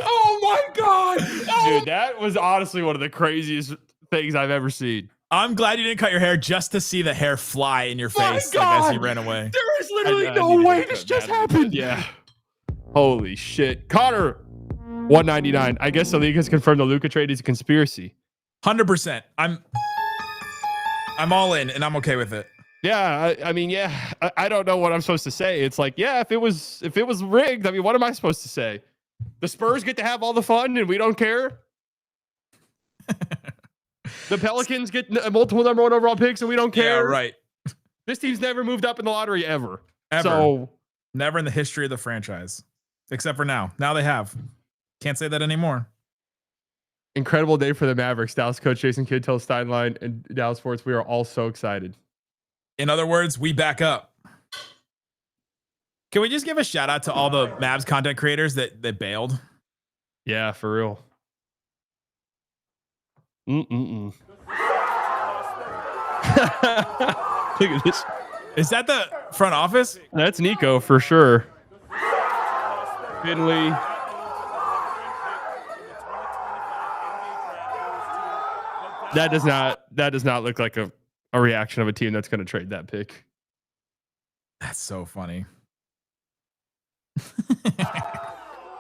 Oh my god! Dude, that was honestly one of the craziest things I've ever seen. I'm glad you didn't cut your hair just to see the hair fly in your face like, as you ran away. There is literally no way this just happened. Yeah. Holy shit. Connor, 199. I guess the league has confirmed the Luka trade is a conspiracy. 100%. I'm all in, and I'm okay with it. Yeah, I mean, yeah. I don't know what I'm supposed to say. It's like, yeah, if it was rigged, I mean, what am I supposed to say? The Spurs get to have all the fun, and we don't care. The Pelicans get multiple number 1 overall picks, and we don't care. Yeah, right. This team's never moved up in the lottery ever. So never in the history of the franchise, except for now. Now they have. Can't say that anymore. Incredible day for the Mavericks. Dallas coach Jason Kidd tells Steinlein and Dallas Sports, we are all so excited. In other words, we back up. Can we just give a shout out to all the Mavs content creators that bailed? Yeah, for real. Look at this. Is that the front office? That's Nico for sure. Finley. That does not look like a reaction of a team that's going to trade that pick. That's so funny.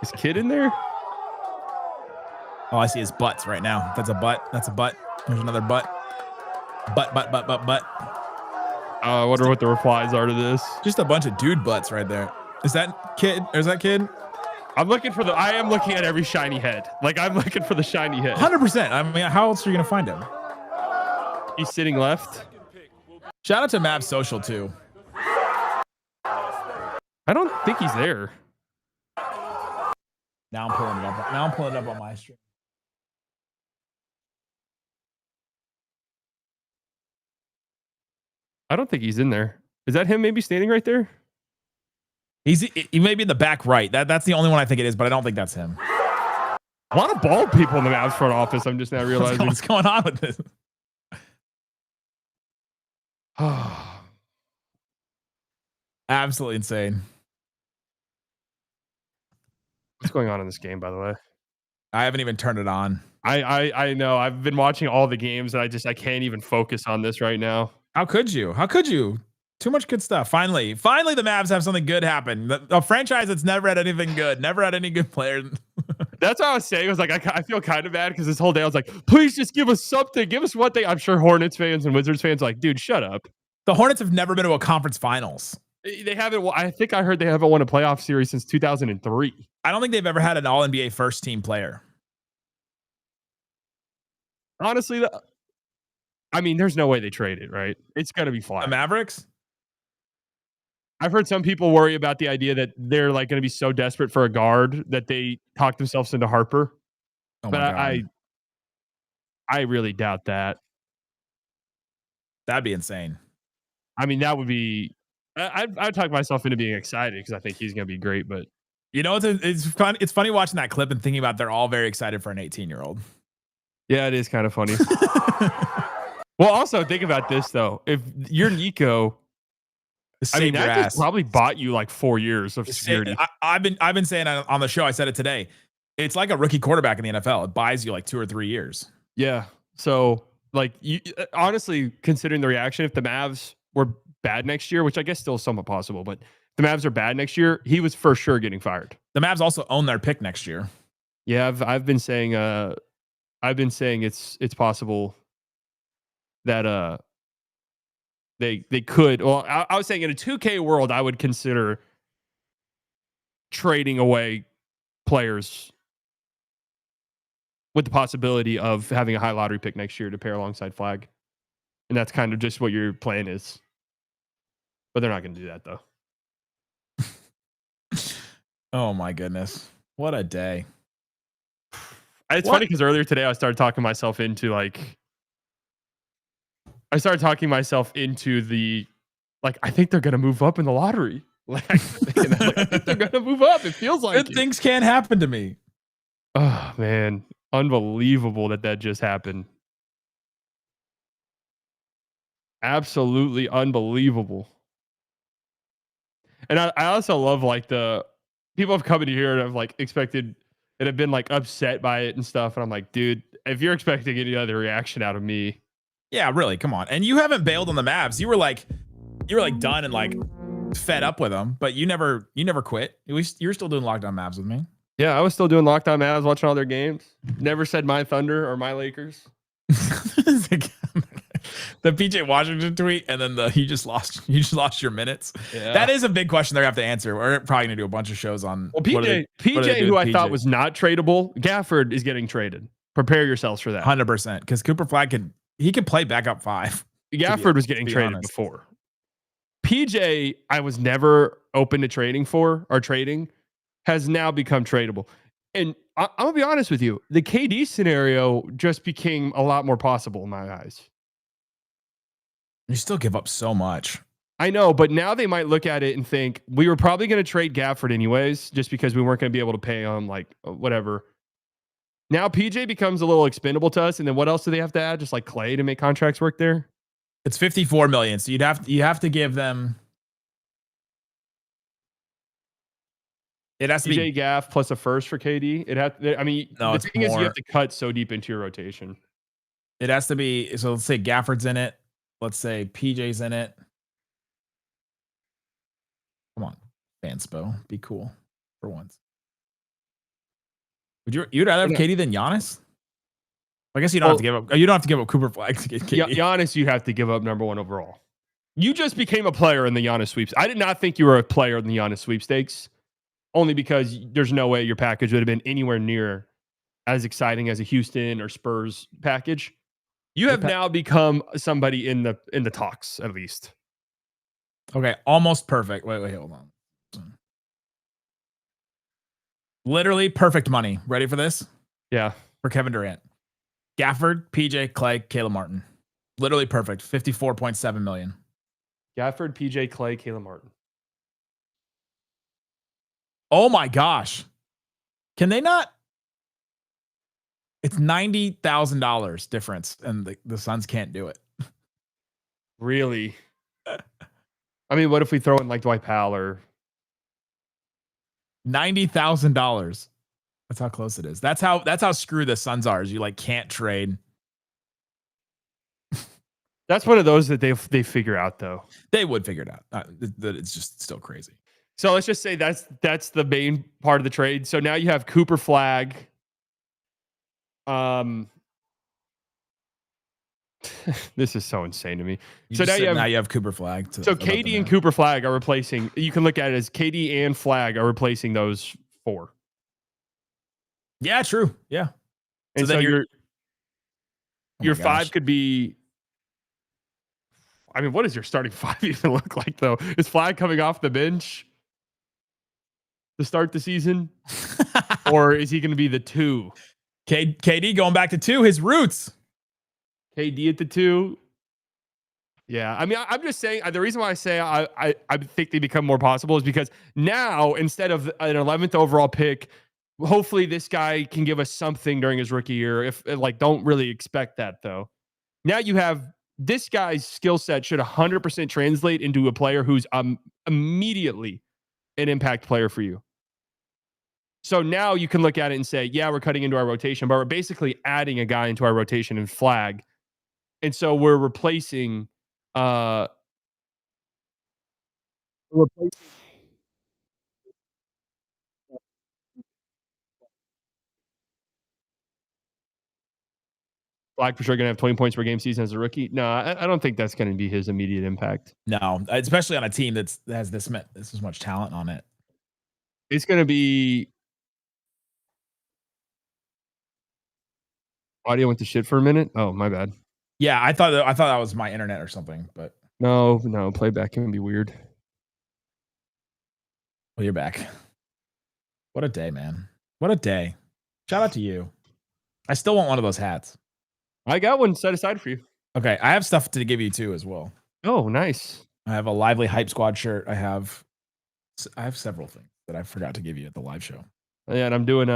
Is Kid in there? Oh, I see his butts right now. That's a butt. That's a butt. There's another butt. Butt. I wonder what the replies are to this. Just a bunch of dude butts right there. Is that Kid? Or is that Kid? I am looking at every shiny head. Like, I'm looking for the shiny head. 100%. I mean, how else are you going to find him? He's sitting left. Shout out to Mavs Social, too. I don't think he's there. Now I'm pulling it up. Now I'm pulling it up on my stream. I don't think he's in there. Is that him maybe standing right there? He may be in the back right. That's the only one I think it is, but I don't think that's him. A lot of bald people in the Mavs front office. I'm just now realizing. What's going on with this? Absolutely insane. What's going on in this game, by the way? I haven't even turned it on. I know. I've been watching all the games, and I can't even focus on this right now. How could you? Too much good stuff. Finally, the Mavs have something good happen. A franchise that's never had anything good, never had any good players. That's what I was saying. I was like, I feel kind of bad because this whole day I was like, please just give us something. Give us one thing. I'm sure Hornets fans and Wizards fans are like, dude, shut up. The Hornets have never been to a conference finals. They haven't. I think I heard they haven't won a playoff series since 2003. I don't think they've ever had an All-NBA first team player. Honestly, I mean, there's no way they trade it, right? It's got to be Flagg. The Mavericks? I've heard some people worry about the idea that they're like going to be so desperate for a guard that they talk themselves into Harper. Oh but my God. I really doubt that. That'd be insane. I mean, that would be. I'd talk myself into being excited because I think he's going to be great. But you know, it's fun. It's funny watching that clip and thinking about they're all very excited for an 18-year-old. Yeah, it is kind of funny. Well, also think about this though. If you're Nico, I mean, that just probably bought you like 4 years of security. I've been saying on the show. I said it today. It's like a rookie quarterback in the NFL. It buys you like 2 or 3 years. Yeah. So like, you honestly, considering the reaction, if the Mavs were bad next year, which I guess still somewhat possible, but if the Mavs are bad next year, he was for sure getting fired. The Mavs also own their pick next year. Yeah, I've been saying it's possible that they could. Well, I was saying in a 2K world, I would consider trading away players with the possibility of having a high lottery pick next year to pair alongside Flagg. And that's kind of just what your plan is. But they're not going to do that, though. Oh, my goodness. What a day. It's funny because earlier today, I started talking myself into the, I think they're going to move up in the lottery. I think they're going to move up. It feels like Good things can't happen to me. Oh, man. Unbelievable that just happened. Absolutely unbelievable. And I also love the people have come in here and have expected and have been upset by it and stuff. And I'm like, dude, if you're expecting any other reaction out of me. Yeah, really. Come on. And you haven't bailed on the Mavs. You were done and fed up with them, but you never quit. You're still doing Lockdown Mavs with me. Yeah, I was still doing Lockdown Mavs, watching all their games. Never said my Thunder or my Lakers. The PJ Washington tweet, and then you just lost your minutes. Yeah. That is a big question they're gonna have to answer. We're probably gonna do a bunch of shows on. Well, PJ, who I thought was not tradable, Gafford is getting traded. Prepare yourselves for that. 100%, because Cooper Flagg could play backup 5. Gafford was getting traded before. PJ, I was never open to trading has now become tradable. And I'm gonna be honest with you, the KD scenario just became a lot more possible in my eyes. You still give up so much. I know, but now they might look at it and think we were probably going to trade Gafford anyways, just because we weren't going to be able to pay him whatever. Now PJ becomes a little expendable to us, and then what else do they have to add? Just Clay to make contracts work there. It's $54 million, so you have to give them. It has to PJ be Gaff plus a first for KD. The thing is you have to cut so deep into your rotation. It has to be. So let's say Gafford's in it. Let's say PJ's in it. Come on, Fanspo, be cool for once. You'd rather have KD than Giannis? I guess you don't have to give up. You don't have to give up Cooper Flagg to get KD. Giannis, you have to give up number 1 overall. You just became a player in the Giannis sweeps. I did not think you were a player in the Giannis sweepstakes, only because there's no way your package would have been anywhere near as exciting as a Houston or Spurs package. You have now become somebody in the talks, at least. Okay, almost perfect. Wait, hold on. Literally perfect money. Ready for this? Yeah. For Kevin Durant. Gafford, PJ, Clay, Caleb Martin. Literally perfect. $54.7 million. Gafford, PJ, Clay, Caleb Martin. Oh my gosh. Can they not? It's $90,000 difference, and the Suns can't do it. Really? I mean, what if we throw in Dwight Powell or $90,000? That's how close it is. That's how screwed the Suns are. Is you can't trade. That's one of those that they figure out, though. They would figure it out. It's just still crazy. So let's just say that's the main part of the trade. So now you have Cooper Flagg. This is so insane to me. Now you have Cooper Flagg. So KD and Cooper Flagg are replacing. You can look at it as KD and Flagg are replacing those 4. Yeah, true. Yeah. And so your 5 could be. I mean, what does your starting 5 even look like, though? Is Flagg coming off the bench to start the season, or is he going to be the 2? KD going back to 2, his roots. KD at the 2. Yeah, I mean, I'm just saying the reason why I say I think they become more possible is because now instead of an 11th overall pick, hopefully this guy can give us something during his rookie year. If don't really expect that though. Now you have this guy's skill set should 100% translate into a player who's immediately an impact player for you. So now you can look at it and say, yeah, we're cutting into our rotation, but we're basically adding a guy into our rotation in Flagg. And so we're replacing Flagg for sure going to have 20 points per game season as a rookie. No, I don't think that's going to be his immediate impact. No, especially on a team that has this much talent on it. It's going to be. Audio went to shit for a minute. Oh, my bad. Yeah, I thought that was my internet or something, but no, playback can be weird. Well, you're back. What a day, man. What a day. Shout out to you. I still want one of those hats. I got one set aside for you. Okay, I have stuff to give you too as well. Oh, nice. I have a Lively Hype Squad shirt. I have several things that I forgot to give you at the live show. Yeah, and I'm doing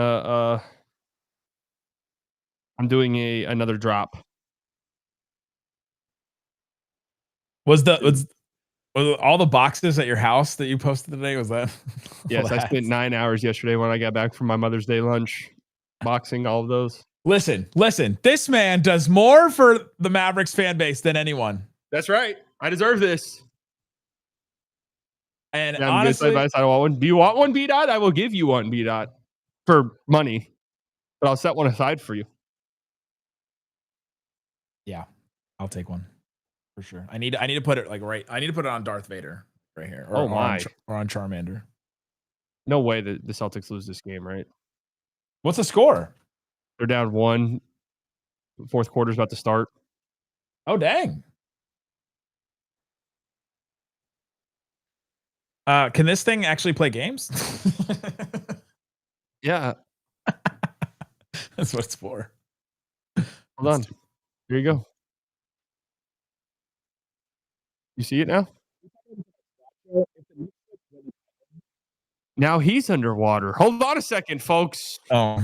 another drop. Was all the boxes at your house that you posted today? Was that? Yes, I spent 9 hours yesterday when I got back from my Mother's Day lunch, boxing all of those. Listen. This man does more for the Mavericks fan base than anyone. That's right. I deserve this. And yeah, honestly, advice. I don't want one. Do you want one, B Dot? I will give you one, B Dot, for money, but I'll set one aside for you. Yeah, I'll take one for sure. I need to put it I need to put it on Darth Vader right here. Or, or on Charmander. No way that the Celtics lose this game, right? What's the score? They're down 1. Fourth quarter's about to start. Oh, dang. Can this thing actually play games? Yeah. That's what it's for. Hold on. Here you go. You see it now? Now he's underwater. Hold on a second, folks. Oh,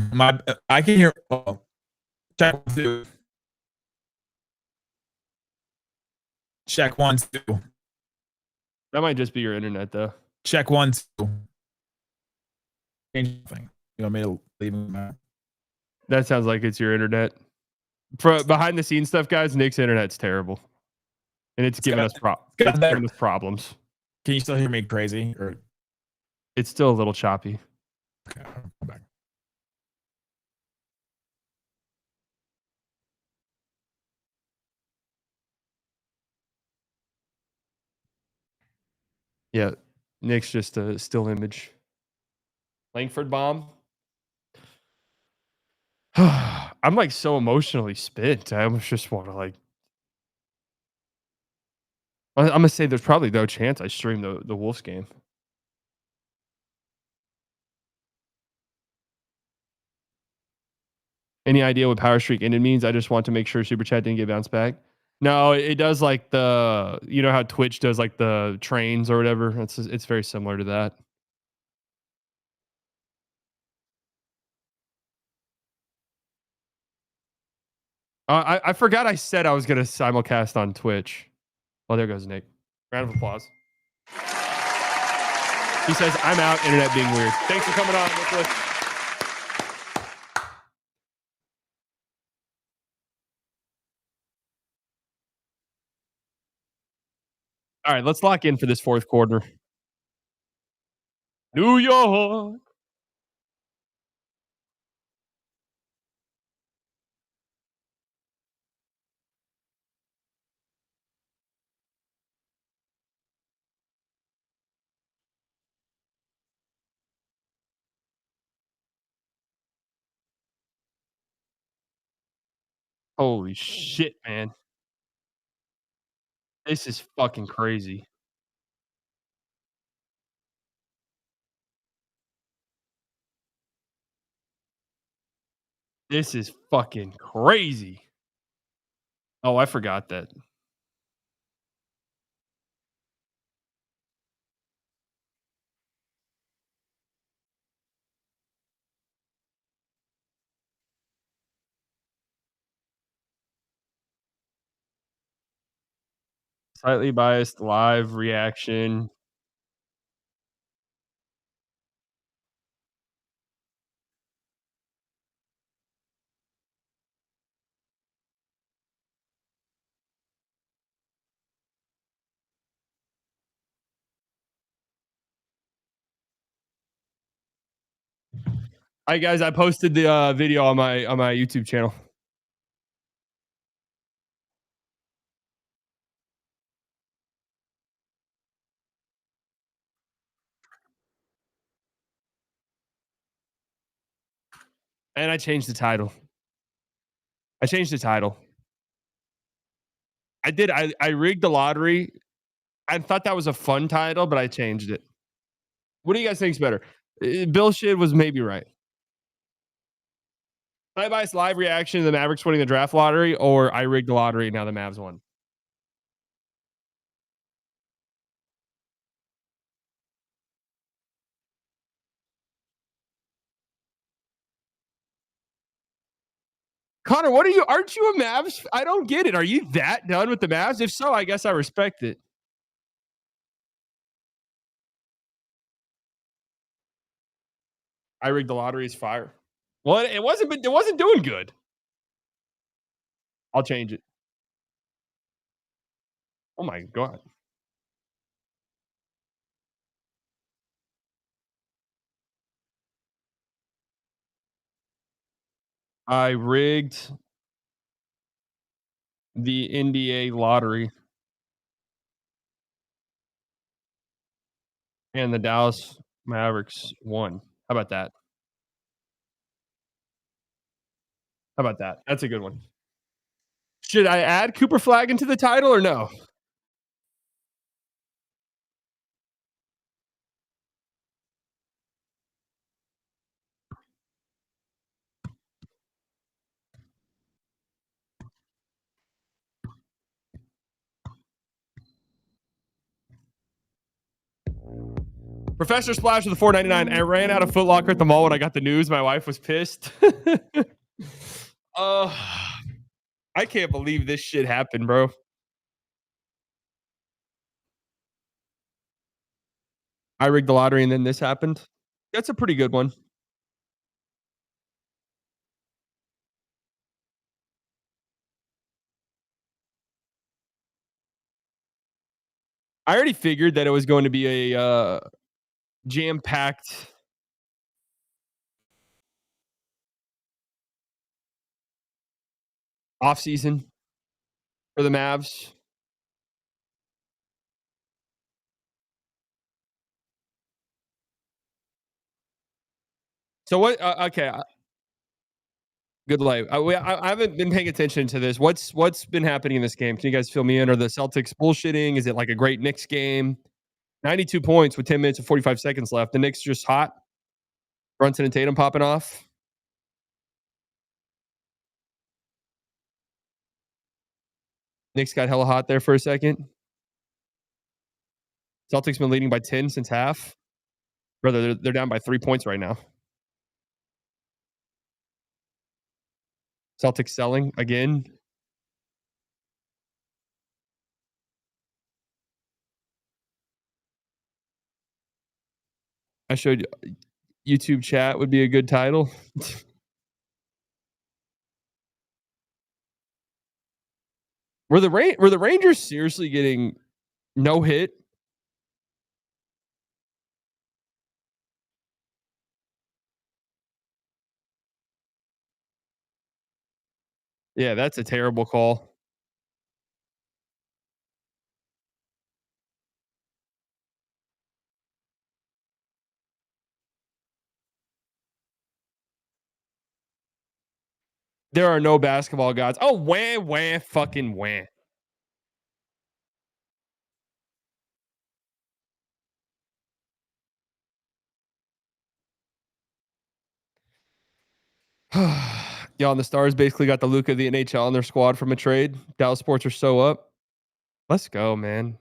I can hear. Oh, check 1, 2. Check 1, 2. That might just be your internet, though. Check 1, 2. Change thing. You want me to leave him? That sounds like it's your internet. For behind the scenes stuff, guys, Nick's internet's terrible, and it's giving us problems. Can you still hear me crazy? Or it's still a little choppy. Okay, I'll come back. Yeah, Nick's just a still image. Langford bomb. I'm like so emotionally spent. I almost just want to like. I'm gonna say there's probably no chance I stream the Wolves game. Any idea what power streak ended means? I just want to make sure Super Chat didn't get bounced back. No, it does like the, you know how Twitch does like the trains or whatever. It's very similar to that. I forgot I said I was going to simulcast on Twitch. Oh, there goes Nick. Round of applause. He says, I'm out, internet being weird. Thanks for coming on, Nicholas. All right, let's lock in for this fourth quarter. New York. Holy shit, man. This is fucking crazy. This is fucking crazy. Oh, I forgot that. Slightly biased live reaction. All right, guys, I posted the video on my YouTube channel. And I changed the title. I did. I rigged the lottery. I thought that was a fun title, but I changed it. What do you guys think is better? Bill shit was maybe right. Bias live reaction to the Mavericks winning the draft lottery, or I rigged the lottery and now the Mavs won. Connor, aren't you a Mavs? I don't get it. Are you that done with the Mavs? If so, I guess I respect it. I rigged the lottery is fire. Well, it wasn't doing good. I'll change it. Oh my God. I rigged the NBA lottery and the Dallas Mavericks won. How about that? That's a good one. Should I add Cooper Flagg into the title or no? Professor Splash with the $4.99. I ran out of Foot Locker at the mall when I got the news. My wife was pissed. I can't believe this shit happened, bro. I rigged the lottery and then this happened. That's a pretty good one. I already figured that it was going to be a jam-packed offseason for the Mavs. So what? Okay. Good light. I haven't been paying attention to this. What's been happening in this game? Can you guys fill me in? Are the Celtics bullshitting? Is it like a great Knicks game? 92 points with 10 minutes and 45 seconds left. The Knicks just hot. Brunson and Tatum popping off. Knicks got hella hot there for a second. Celtics been leading by 10 since half. Brother, they're down by 3 points right now. Celtics selling again. I showed you YouTube chat would be a good title. Were the Rangers seriously getting no hit? Yeah, that's a terrible call. There are no basketball gods. Oh, wah, fucking wah. Y'all, and the Stars basically got the Luka of the NHL on their squad from a trade. Dallas sports are so up. Let's go, man.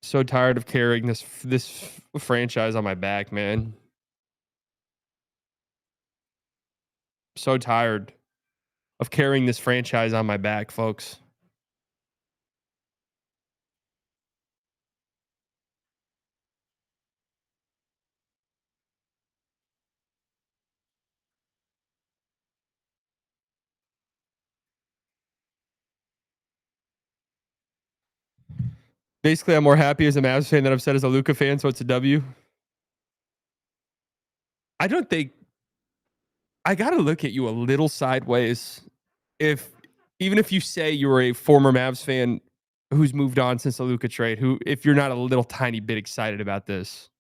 So tired of carrying this franchise on my back, man. So tired of carrying this franchise on my back, folks. Basically, I'm more happy as a Mavs fan than upset as a Luka fan, so it's a W. I don't think I got to look at you a little sideways even if you say you're a former Mavs fan who's moved on since the Luka trade, if you're not a little tiny bit excited about this.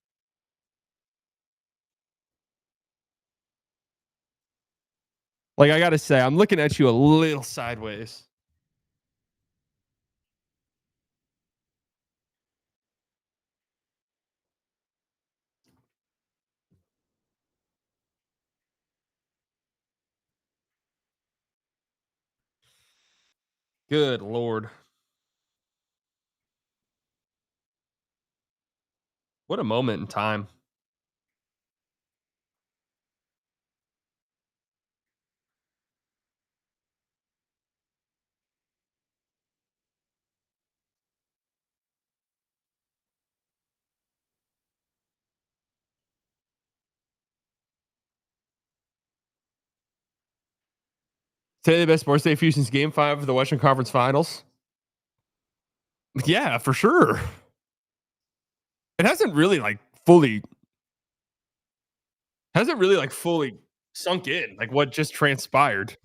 Like, I gotta say, I'm looking at you a little sideways. Good Lord. What a moment in time. Today, the best sports day for you since Game 5 of the Western Conference Finals. Yeah, for sure. It hasn't really fully sunk in like what just transpired.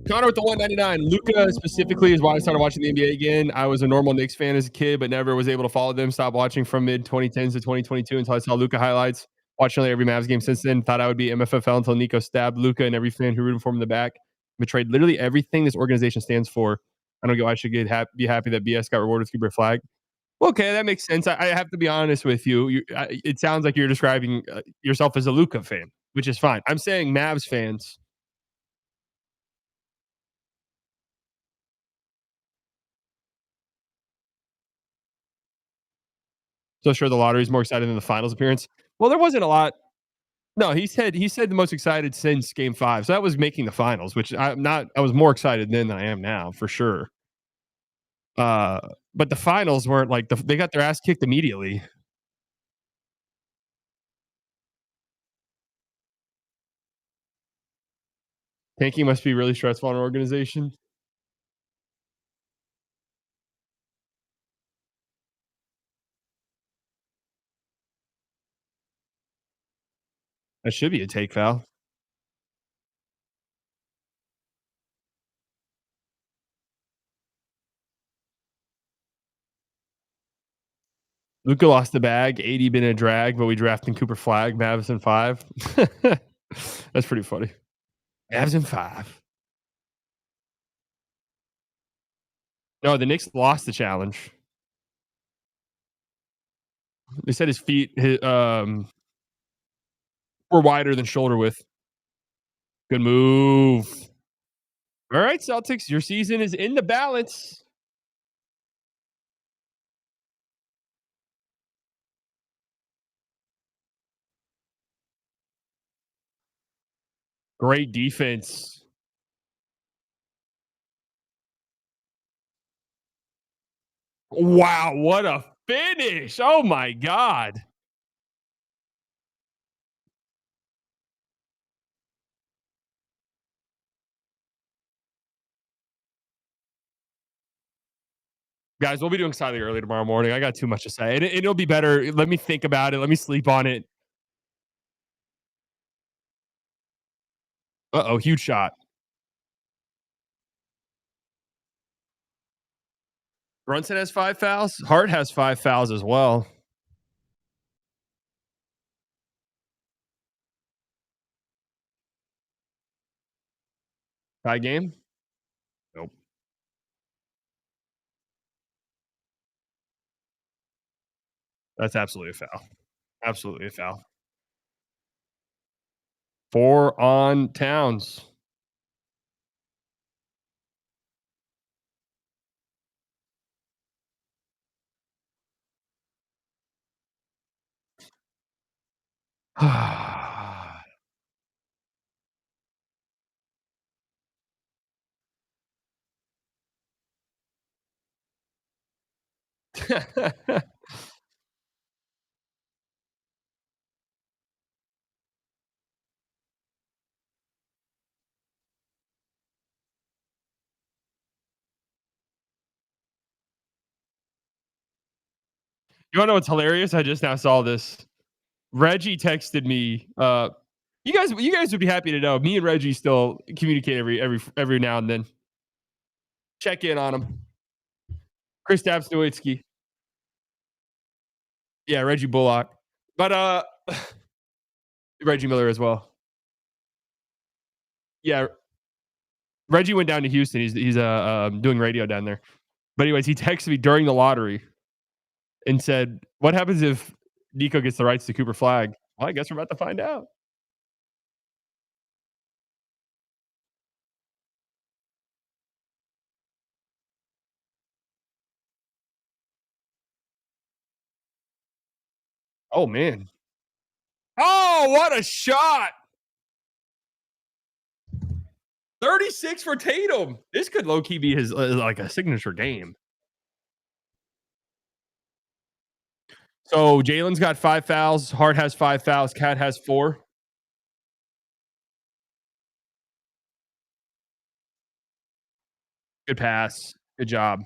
Connor with the 199. Luca specifically is why I started watching the NBA again. I was a normal Knicks fan as a kid, but never was able to follow them. Stopped watching from mid 2010s to 2022 until I saw Luca highlights. Watched nearly every Mavs game since then. Thought I would be MFFL until Nico stabbed Luca and every fan who rooted for him in the back. Betrayed literally everything this organization stands for. I don't get why I should be happy that BS got rewarded with Cooper Flagg. Okay, that makes sense. I have to be honest with you. It sounds like you're describing yourself as a Luca fan, which is fine. I'm saying Mavs fans. So sure, the lottery is more exciting than the finals appearance. Well, there wasn't a lot. No, he said the most excited since Game 5. So that was making the finals, which I'm not. I was more excited then than I am now, for sure. But the finals weren't like they got their ass kicked immediately. Tanking must be really stressful on an organization. That should be a take foul. Luka lost the bag. 80 been a drag, but we drafted Cooper Flagg, Mavs in 5. That's pretty funny. Mavs in 5. No, the Knicks lost the challenge. They said his feet were wider than shoulder width. Good move. All right, Celtics, your season is in the balance. Great defense. Wow, what a finish. Oh my God. Guys, we'll be doing slightly early tomorrow morning. I got too much to say. It'll be better. Let me think about it. Let me sleep on it. Uh-oh, huge shot. Brunson has 5 fouls. Hart has 5 fouls as well. Tie game? Nope. That's absolutely a foul. Absolutely a foul. 4 on Towns. You want to know what's hilarious? I just now saw this. Reggie texted me. You guys would be happy to know. Me and Reggie still communicate every now and then. Check in on him. Chris Nowitzki. Yeah, Reggie Bullock. But Reggie Miller as well. Yeah. Reggie went down to Houston. He's doing radio down there. But anyways, he texted me during the lottery and said, "What happens if Nico gets the rights to Cooper Flagg?" Well, I guess we're about to find out. Oh man. Oh, what a shot. 36 for Tatum. This could low-key be his like a signature game. So Jalen's got 5 fouls. Hart has 5 fouls. Cat has 4. Good pass. Good job.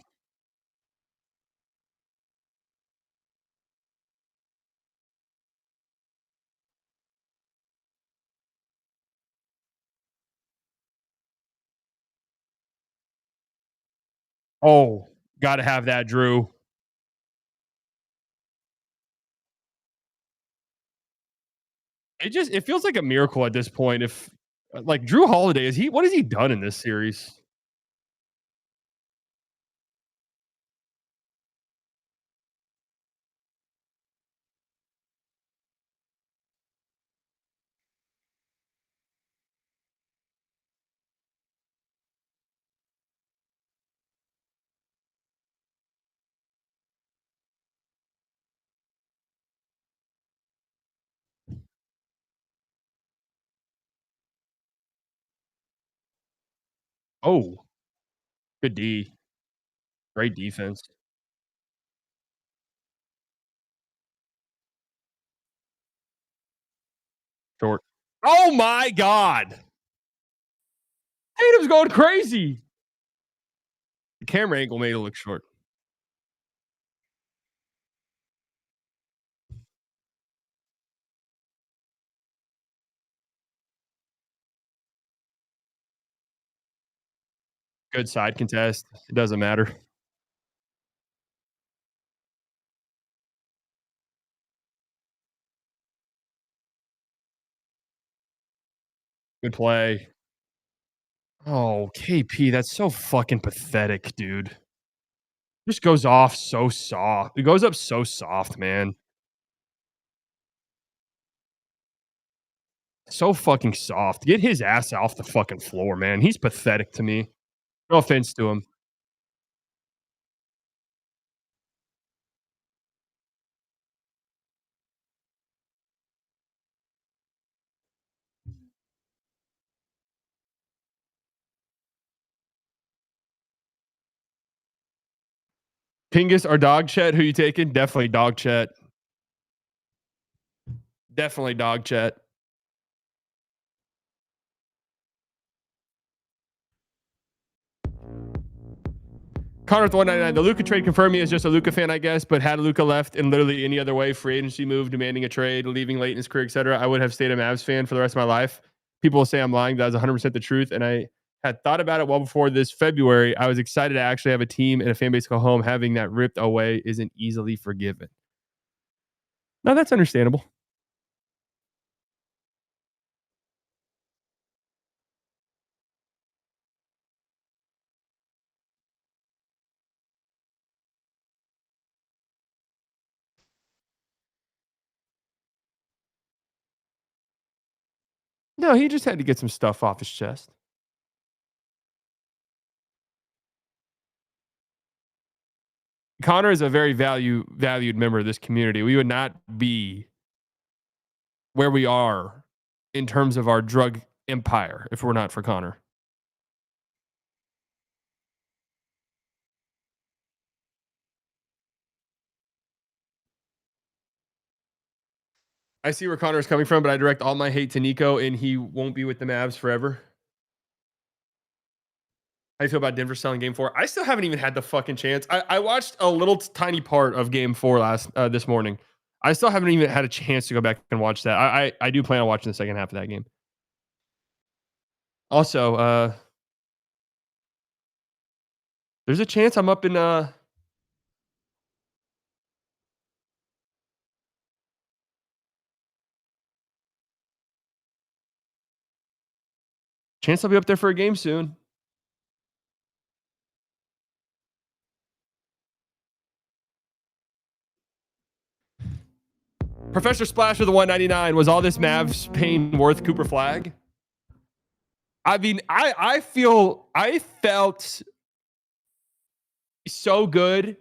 Oh, got to have that, Drew. It feels like a miracle at this point. If like Drew Holiday, what has he done in this series? Oh, good D. Great defense. Short. Oh my God. Tatum's going crazy. The camera angle made it look short. Good side contest. It doesn't matter. Good play. Oh, KP, that's so fucking pathetic, dude. Just goes off so soft. It goes up so soft, man. So fucking soft. Get his ass off the fucking floor, man. He's pathetic to me. No offense to him. Pingus or Dog Chat? Who you taking? Definitely Dog Chat. Definitely Dog Chat. Connor with 199. The Luka trade confirmed me as just a Luka fan, I guess, but had Luka left in literally any other way, free agency move, demanding a trade, leaving late in his career, etc., I would have stayed a Mavs fan for the rest of my life. People will say I'm lying. That is 100% the truth. And I had thought about it well before this February. I was excited to actually have a team and a fan base go home. Having that ripped away isn't easily forgiven. No, that's understandable. No, he just had to get some stuff off his chest. Connor is a very valued member of this community. We would not be where we are in terms of our drug empire if we're not for Connor. I see where Connor is coming from, but I direct all my hate to Nico, and he won't be with the Mavs forever. How you feel about Denver selling Game 4? I still haven't even had the fucking chance. I watched a little tiny part of Game 4 this morning. I still haven't even had a chance to go back and watch that. I do plan on watching the second half of that game. Also, there's a chance I'm up in chance I'll be up there for a game soon. Professor Splash with the 199. Was all this Mavs pain worth Cooper Flagg? I mean, I felt so good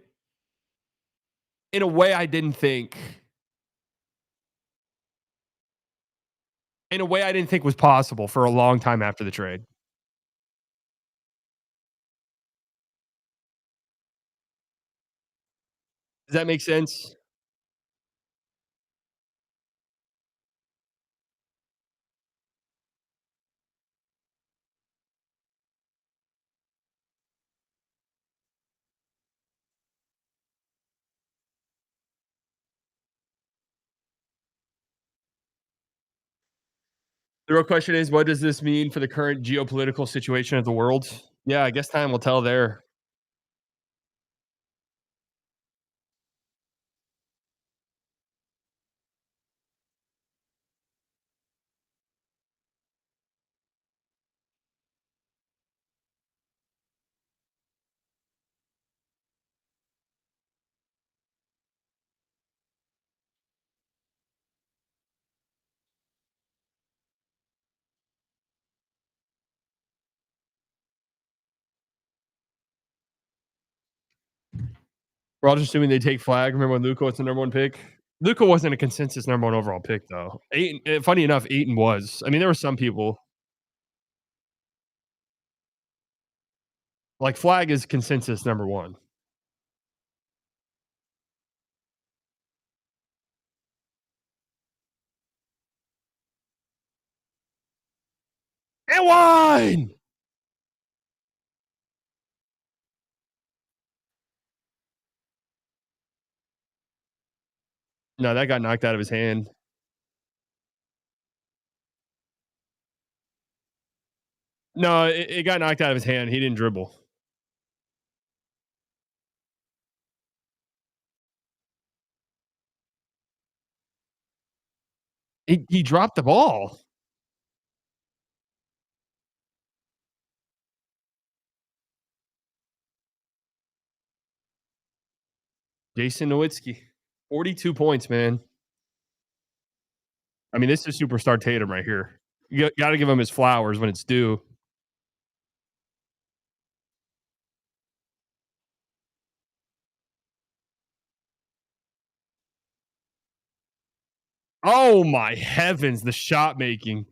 in a way I didn't think. In a way I didn't think was possible for a long time after the trade. Does that make sense? The real question is, what does this mean for the current geopolitical situation of the world? Yeah, I guess time will tell there. We're all just assuming they take Flagg. Remember when Luka was the number one pick? Luka wasn't a consensus number one overall pick, though. Funny enough, Ayton was. I mean, there were some people. Like, Flagg is consensus number one. And wine! No, that got knocked out of his hand. No, it got knocked out of his hand. He didn't dribble. He dropped the ball. Jason Nowitzki, 42 points, man. I mean, this is superstar Tatum right here. You got to give him his flowers when it's due. Oh my heavens, the shot making.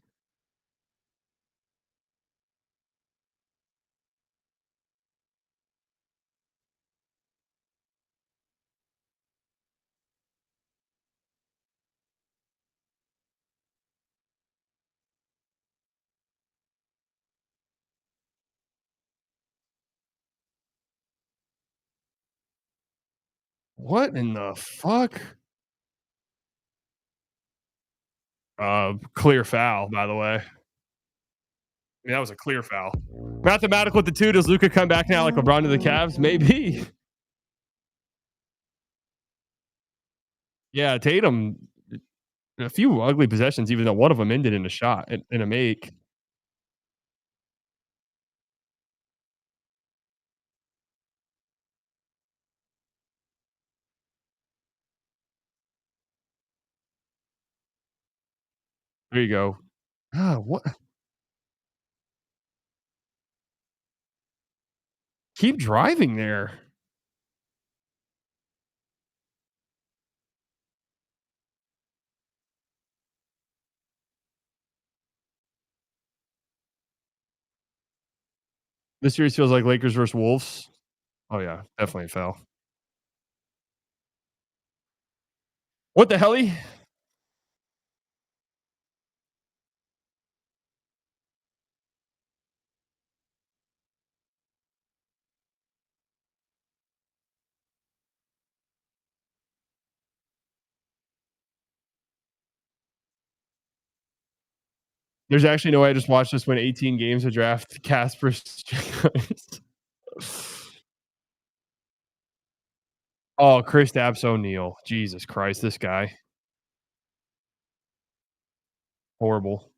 What in the fuck? Clear foul, by the way. I mean, that was a clear foul. Mathematical with the two. Does Luka come back now like LeBron to the Cavs? Maybe. Yeah, Tatum, a few ugly possessions, even though one of them ended in a shot, in a make. There you go. What? Keep driving there. This series feels like Lakers versus Wolves. Oh yeah, definitely fell. What the hell? There's actually no way I just watched this win 18 games of draft Casper. Oh, Kristaps O'Neal. Jesus Christ, this guy. Horrible.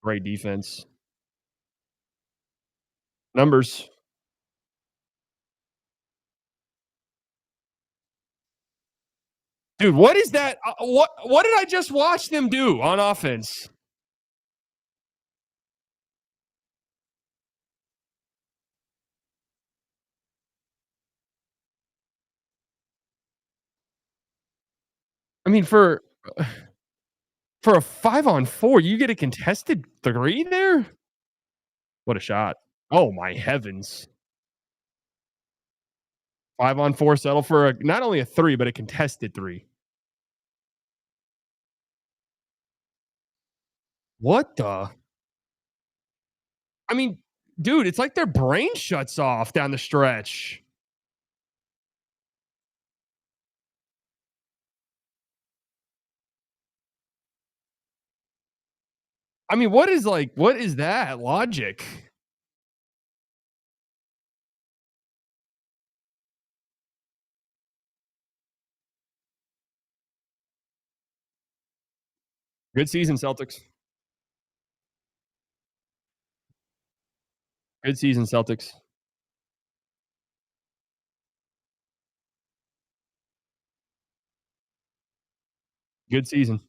Great defense. Numbers. Dude, what is that? What did I just watch them do on offense? I mean, for a 5-on-4, you get a contested 3 there? What a shot. Oh my heavens. 5-on-4 settle for not only a 3, but a contested 3. What the? I mean, dude, it's like their brain shuts off down the stretch. I mean, what is that logic? Good season, Celtics. Good season, Celtics. Good season.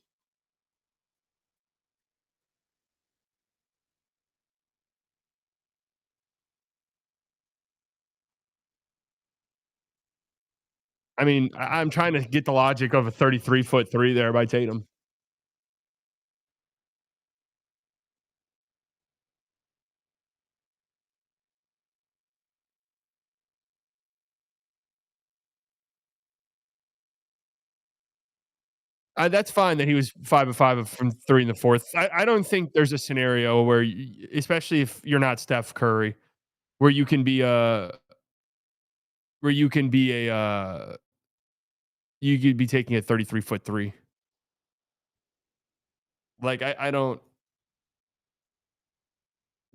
I mean, I'm trying to get the logic of a 33-foot 3 there by Tatum. That's fine that he was 5 of 5 from 3 in the fourth. I don't think there's a scenario where, especially if you're not Steph Curry, where you can be a, you could be taking a 33-foot 3. Like I don't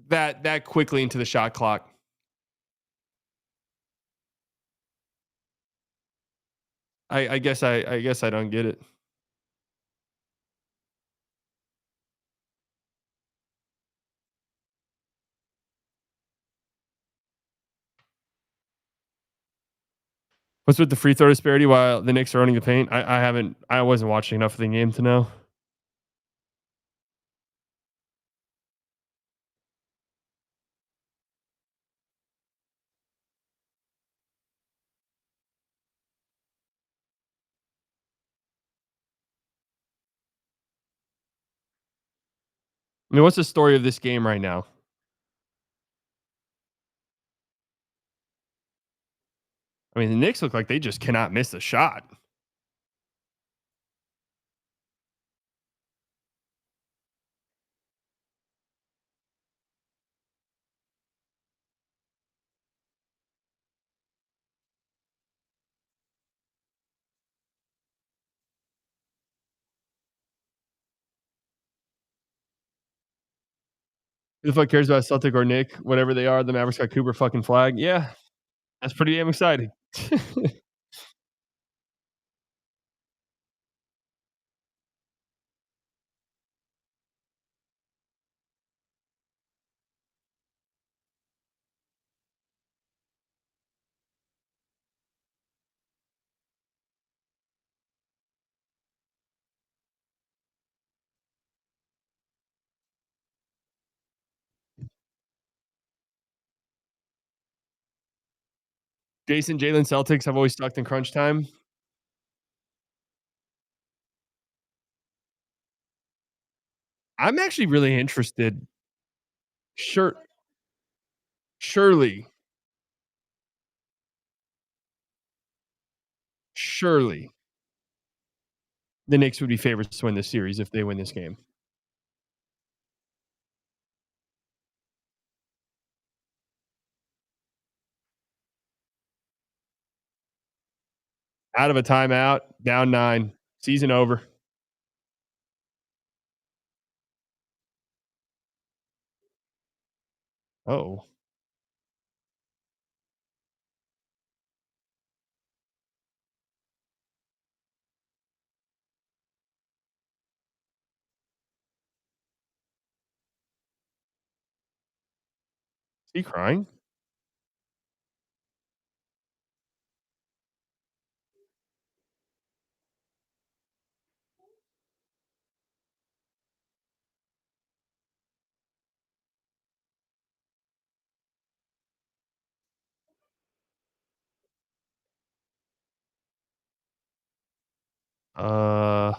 that quickly into the shot clock. I guess I don't get it. What's with the free throw disparity while the Knicks are running the paint? I wasn't watching enough of the game to know. I mean, what's the story of this game right now? I mean, the Knicks look like they just cannot miss a shot. Who the fuck cares about Celtic or Nick? Whatever they are, the Mavericks got Cooper fucking Flagg. Yeah, that's pretty damn exciting. Jason, Jalen Celtics have always sucked in crunch time. I'm actually really interested. Surely the Knicks would be favorites to win this series if they win this game. Out of a timeout, down 9. Season over. Oh. Is he crying? Uh,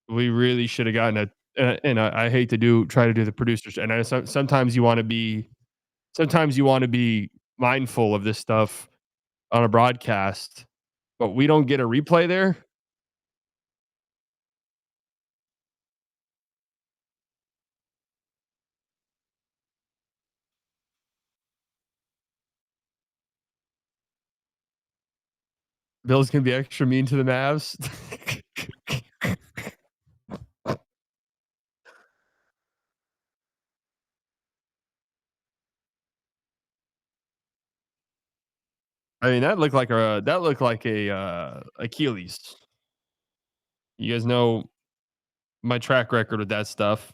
we really should have gotten and I hate to try to do the producers, and sometimes you want to be mindful of this stuff on a broadcast, but we don't get a replay there. Bill's gonna be extra mean to the Mavs. I mean, that looked like a Achilles. You guys know my track record with that stuff.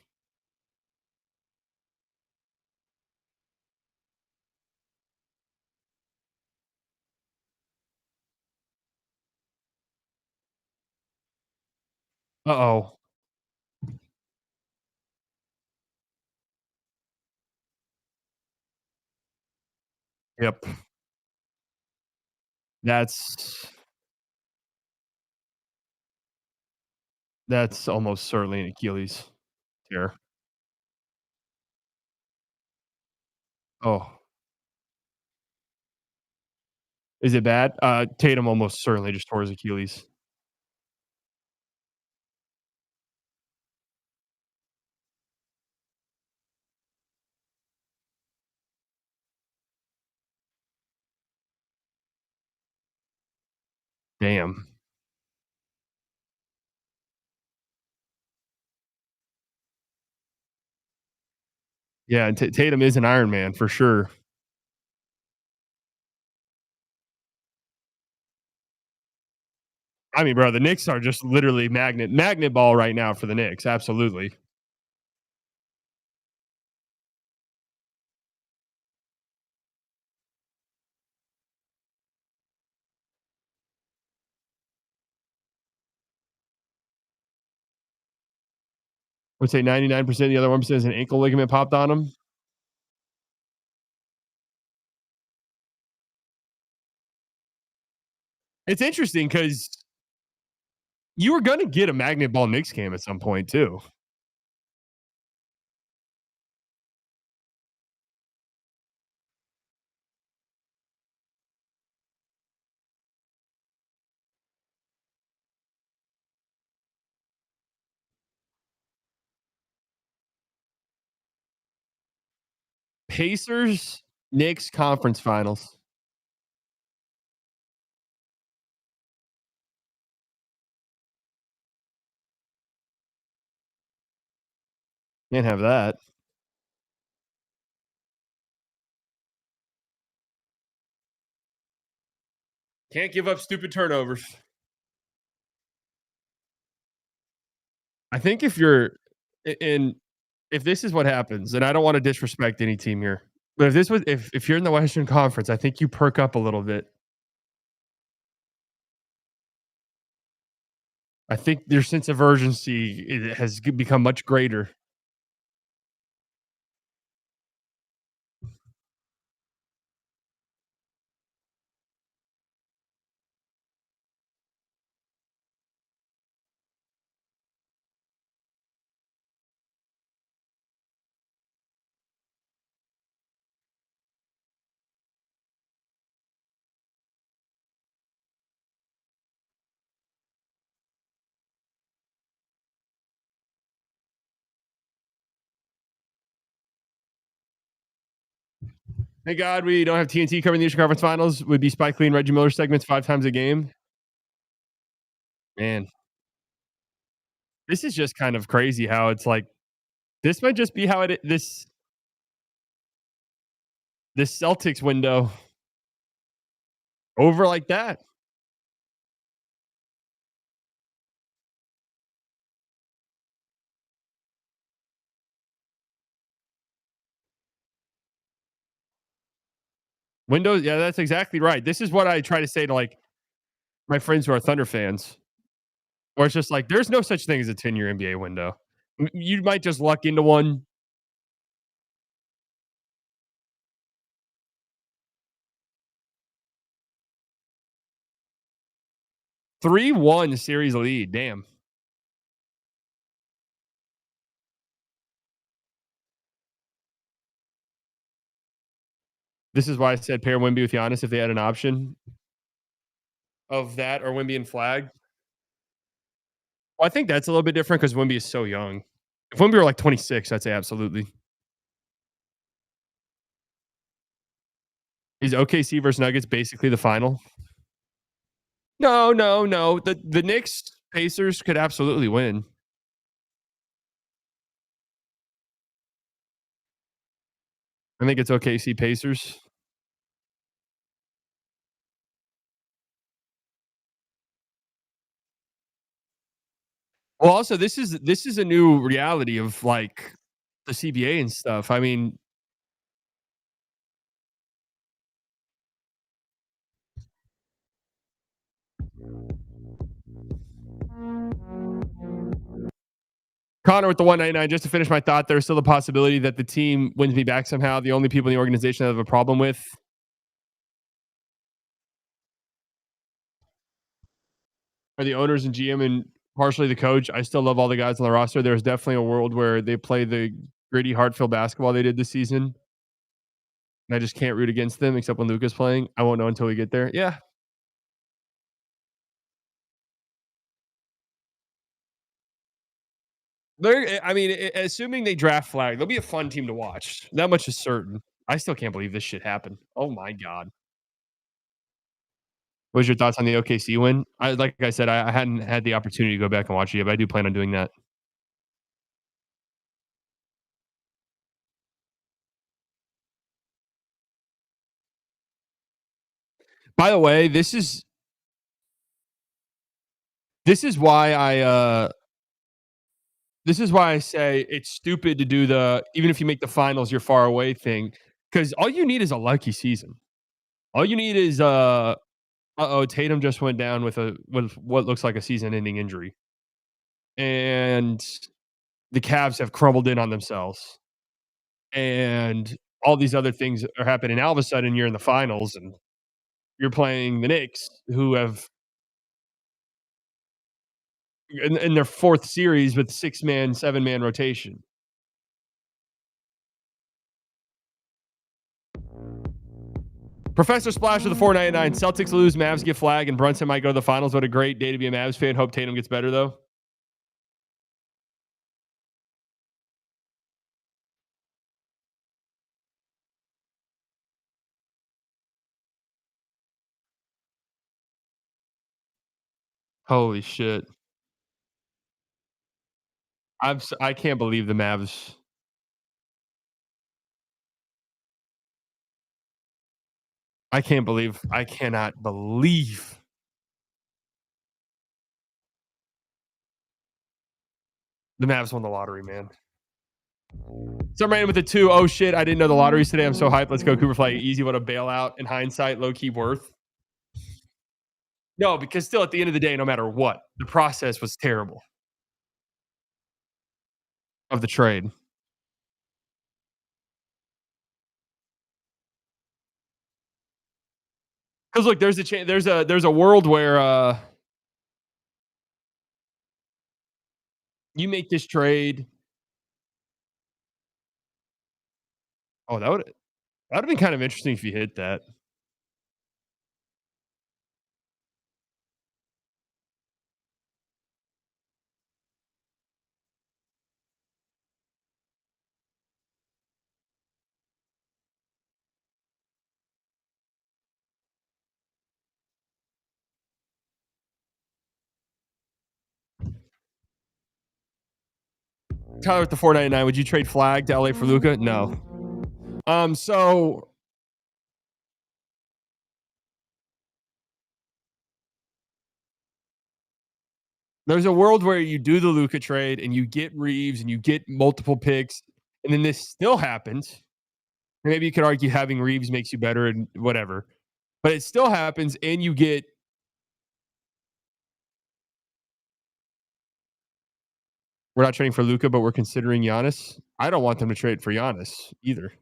Uh-oh. Yep. That's almost certainly an Achilles tear. Oh. Is it bad? Tatum almost certainly just tore his Achilles. Damn. Yeah, and Tatum is an Iron Man for sure. I mean, bro, the Knicks are just literally magnet ball right now for the Knicks. Absolutely. I would say 99%, the other 1% is an ankle ligament popped on him. It's interesting because you were gonna get a magnet ball Knicks game at some point too. Pacers, Knicks conference finals. Can't have that. Can't give up stupid turnovers. I think if you're in if this is what happens, and I don't want to disrespect any team here, but if you're in the Western Conference, I think you perk up a little bit. I think your sense of urgency has become much greater. Thank God we don't have TNT covering the Eastern Conference Finals. Would be Spike Lee and Reggie Miller segments 5 times a game. Man, this is just kind of crazy how it's like this might just be how this Celtics window over like that. Windows, yeah, that's exactly right. This is what I try to say to like my friends who are Thunder fans. Where it's just like there's no such thing as a 10-year NBA window. You might just luck into one. Three-1 series lead. Damn. This is why I said pair Wemby with Giannis if they had an option of that or Wemby and Flagg. Well, I think that's a little bit different because Wemby is so young. If Wemby were like 26, I'd say absolutely. Is OKC versus Nuggets basically the final? No. The Knicks Pacers could absolutely win. I think it's OKC Pacers. Well, also this is a new reality of like the CBA and stuff. I mean, Connor with the 199. Just to finish my thought, there's still the possibility that the team wins me back somehow. The only people in the organization I have a problem with are the owners and GM and partially the coach. I still love all the guys on the roster. There's definitely a world where they play the gritty, heart-filled basketball they did this season. And I just can't root against them except when Luka's playing. I won't know until we get there. Yeah. I mean, assuming they draft Flagg, they'll be a fun team to watch. That much is certain. I still can't believe this shit happened. Oh my God. What was your thoughts on the OKC win? Like I said, I hadn't had the opportunity to go back and watch it yet, but I do plan on doing that. By the way, this is why I say it's stupid to do the even if you make the finals, you're far away thing. Because all you need is a lucky season. All you need is Tatum just went down with what looks like a season-ending injury, and the Cavs have crumbled in on themselves, and all these other things are happening. All of a sudden, you're in the finals, and you're playing the Knicks, who have in their fourth series with 6-man, 7-man rotation. Professor Splash with the 499. Celtics lose, Mavs get Flagg, and Brunson might go to the finals. What a great day to be a Mavs fan. Hope Tatum gets better, though. Holy shit. I can't believe the Mavs. I cannot believe the Mavs won the lottery, man. Some ran with the 2. Oh shit, I didn't know the lottery's today. I'm so hyped. Let's go Cooper Flagg. Easy, what a bailout. In hindsight, low-key worth. No, because still at the end of the day, no matter what, the process was terrible of the trade. Because look, there's a world where you make this trade. Oh, that would have been kind of interesting if you hit that. Tyler with the 499. Would you trade Flagg to LA for Luka? No. So there's a world where you do the Luka trade and you get Reeves and you get multiple picks, and then this still happens. Maybe you could argue having Reeves makes you better and whatever, but it still happens, and you get we're not trading for Luka, but we're considering Giannis. I don't want them to trade for Giannis either.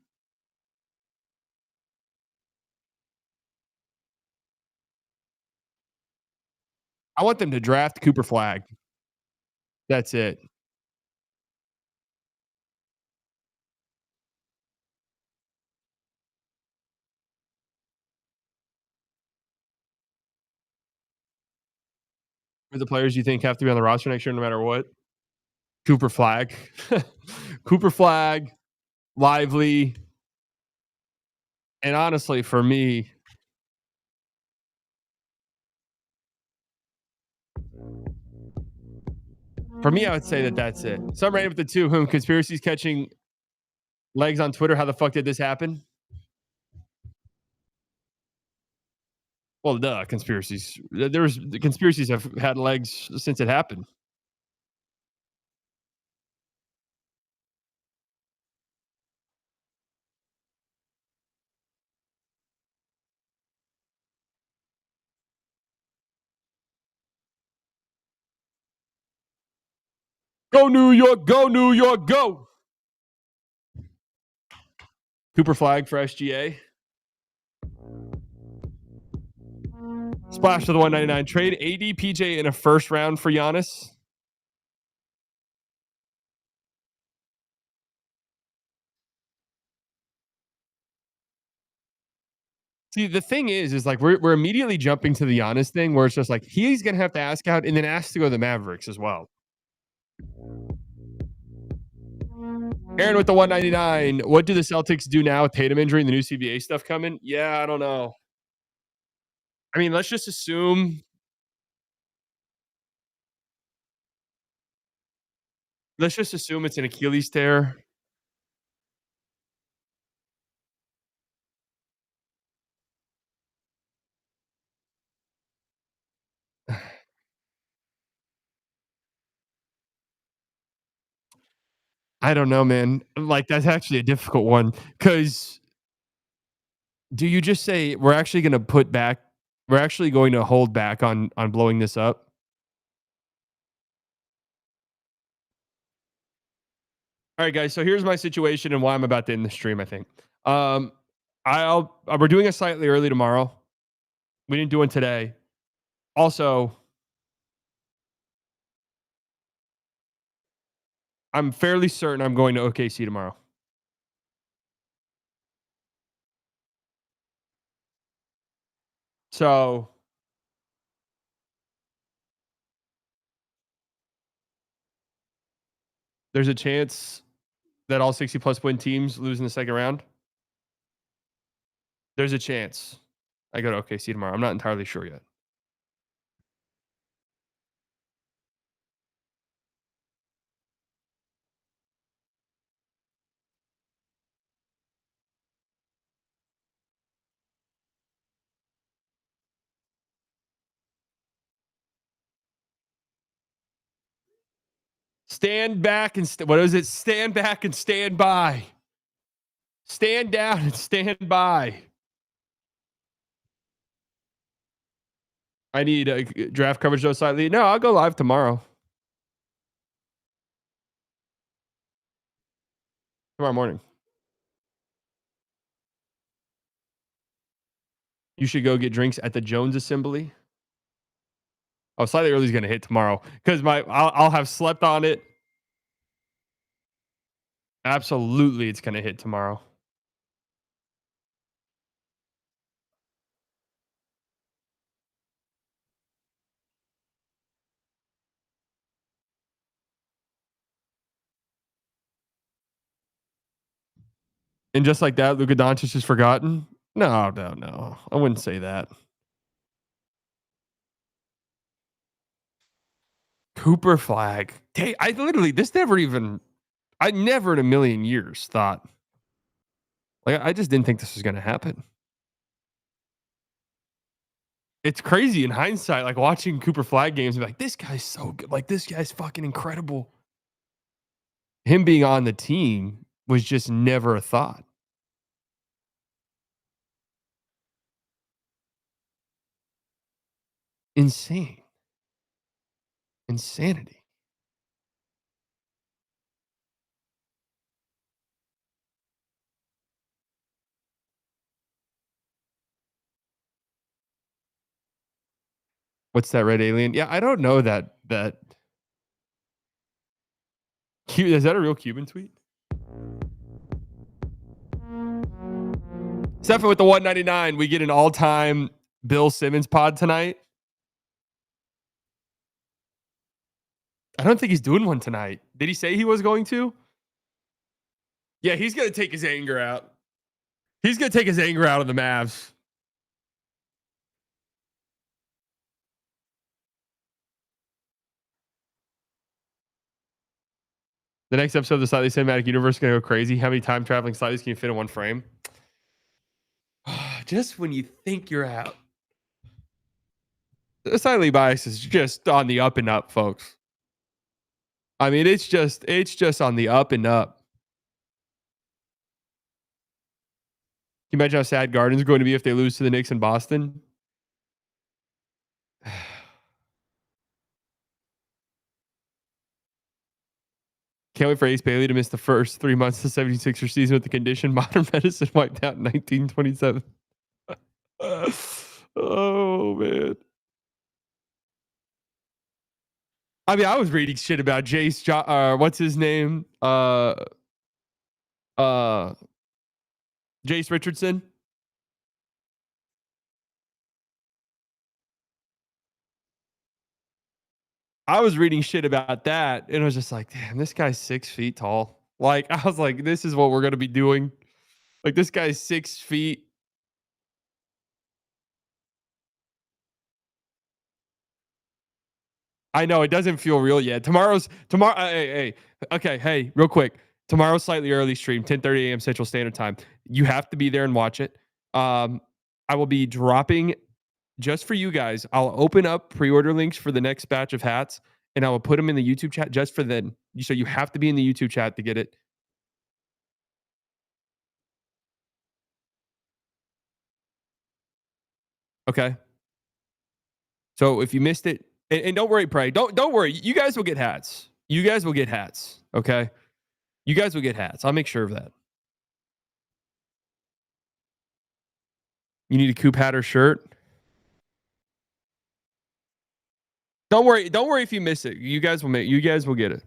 I want them to draft Cooper Flagg. That's it. For the players you think have to be on the roster next year, no matter what. Cooper Flagg. Cooper Flagg, Lively. And honestly, for me, I would say that that's it. Some right up the two whom conspiracies catching legs on Twitter. How the fuck did this happen? Well, duh, conspiracies. The conspiracies have had legs since it happened. Go New York, go New York, go. Cooper Flagg for SGA. Splash to the 199. Trade AD PJ in a first round for Giannis. See, the thing is like we're immediately jumping to the Giannis thing where it's just like he's gonna have to ask out and then ask to go to the Mavericks as well. Aaron with the 199. What do the Celtics do now with Tatum injury and the new CBA stuff coming? Yeah, I don't know. I mean, let's just assume. Let's just assume it's an Achilles tear. I don't know, man. Like, that's actually a difficult one because do you just say we're actually going to hold back on blowing this up? All right, guys. So here's my situation and why I'm about to end the stream. I think we're doing a slightly early tomorrow. We didn't do one today. Also, I'm fairly certain I'm going to OKC tomorrow. So there's a chance that all 60 plus win teams lose in the second round. There's a chance I go to OKC tomorrow. I'm not entirely sure yet. Stand back and what is it? Stand back and stand by. Stand down and stand by. I need draft coverage though slightly. No, I'll go live tomorrow. Tomorrow morning. You should go get drinks at the Jones Assembly. Oh, slightly early is going to hit tomorrow because I'll have slept on it. Absolutely, it's going to hit tomorrow. And just like that, Luka Doncic is forgotten? No. I wouldn't say that. Cooper Flagg. Hey, this never even I never in a million years thought, like, I just didn't think this was going to happen. It's crazy in hindsight, like watching Cooper Flagg games and be like, this guy's so good. Like, this guy's fucking incredible. Him being on the team was just never a thought. Insane. Insanity. What's that red alien? Yeah, I don't know that. Is that a real Cuban tweet? Stefan with the 199. We get an all-time Bill Simmons pod tonight. I don't think he's doing one tonight. Did he say he was going to? Yeah, he's going to take his anger out. He's going to take his anger out on the Mavs. The next episode of the Slightly Cinematic Universe is going to go crazy. How many time traveling slides can you fit in one frame? Just when you think you're out. The Slightly Bias is just on the up and up, folks. I mean, it's just on the up and up. Can you imagine how sad Garden's going to be if they lose to the Knicks in Boston? Can't wait for Ace Bailey to miss the first 3 months of the 76er season with the condition modern medicine wiped out in 1927. Oh, man. I mean, I was reading shit about Jace, what's his name? Jace Richardson. I was reading shit about that, and I was just like, damn, this guy's 6 feet tall. Like, I was like, this is what we're going to be doing. Like, this guy's 6 feet. I know it doesn't feel real yet. Tomorrow. Hey, okay. Hey, real quick. Tomorrow's slightly early stream, 10:30 a.m. Central Standard Time. You have to be there and watch it. I will be dropping just for you guys. I'll open up pre-order links for the next batch of hats, and I will put them in the YouTube chat just for then. So you have to be in the YouTube chat to get it. Okay. So if you missed it, and don't worry, Pray. Don't worry. You guys will get hats. You guys will get hats. Okay. You guys will get hats. I'll make sure of that. You need a Coop hat or shirt. Don't worry. Don't worry if you miss it. You guys will get it.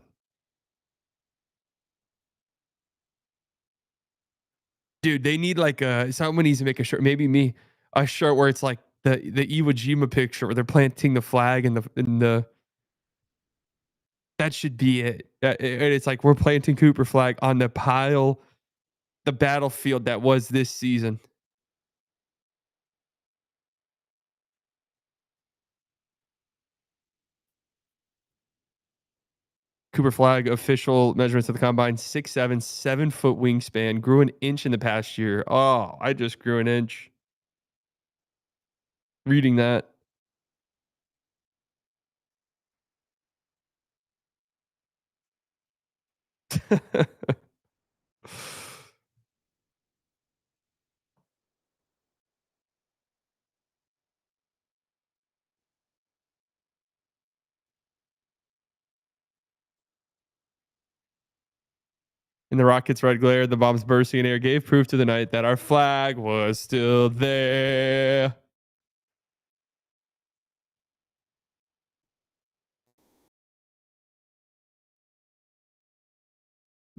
Dude, they need like someone needs to make a shirt. Maybe me. A shirt where it's like the Iwo Jima picture where they're planting the flag in the that should be it. And it's like we're planting Cooper Flagg on the battlefield that was this season. Cooper Flagg official measurements of the combine: 6'7", 7-foot wingspan. Grew an inch in the past year. Oh, I just grew an inch. Reading that. In the Rockets' red glare, the bombs bursting in air gave proof to the night that our flag was still there.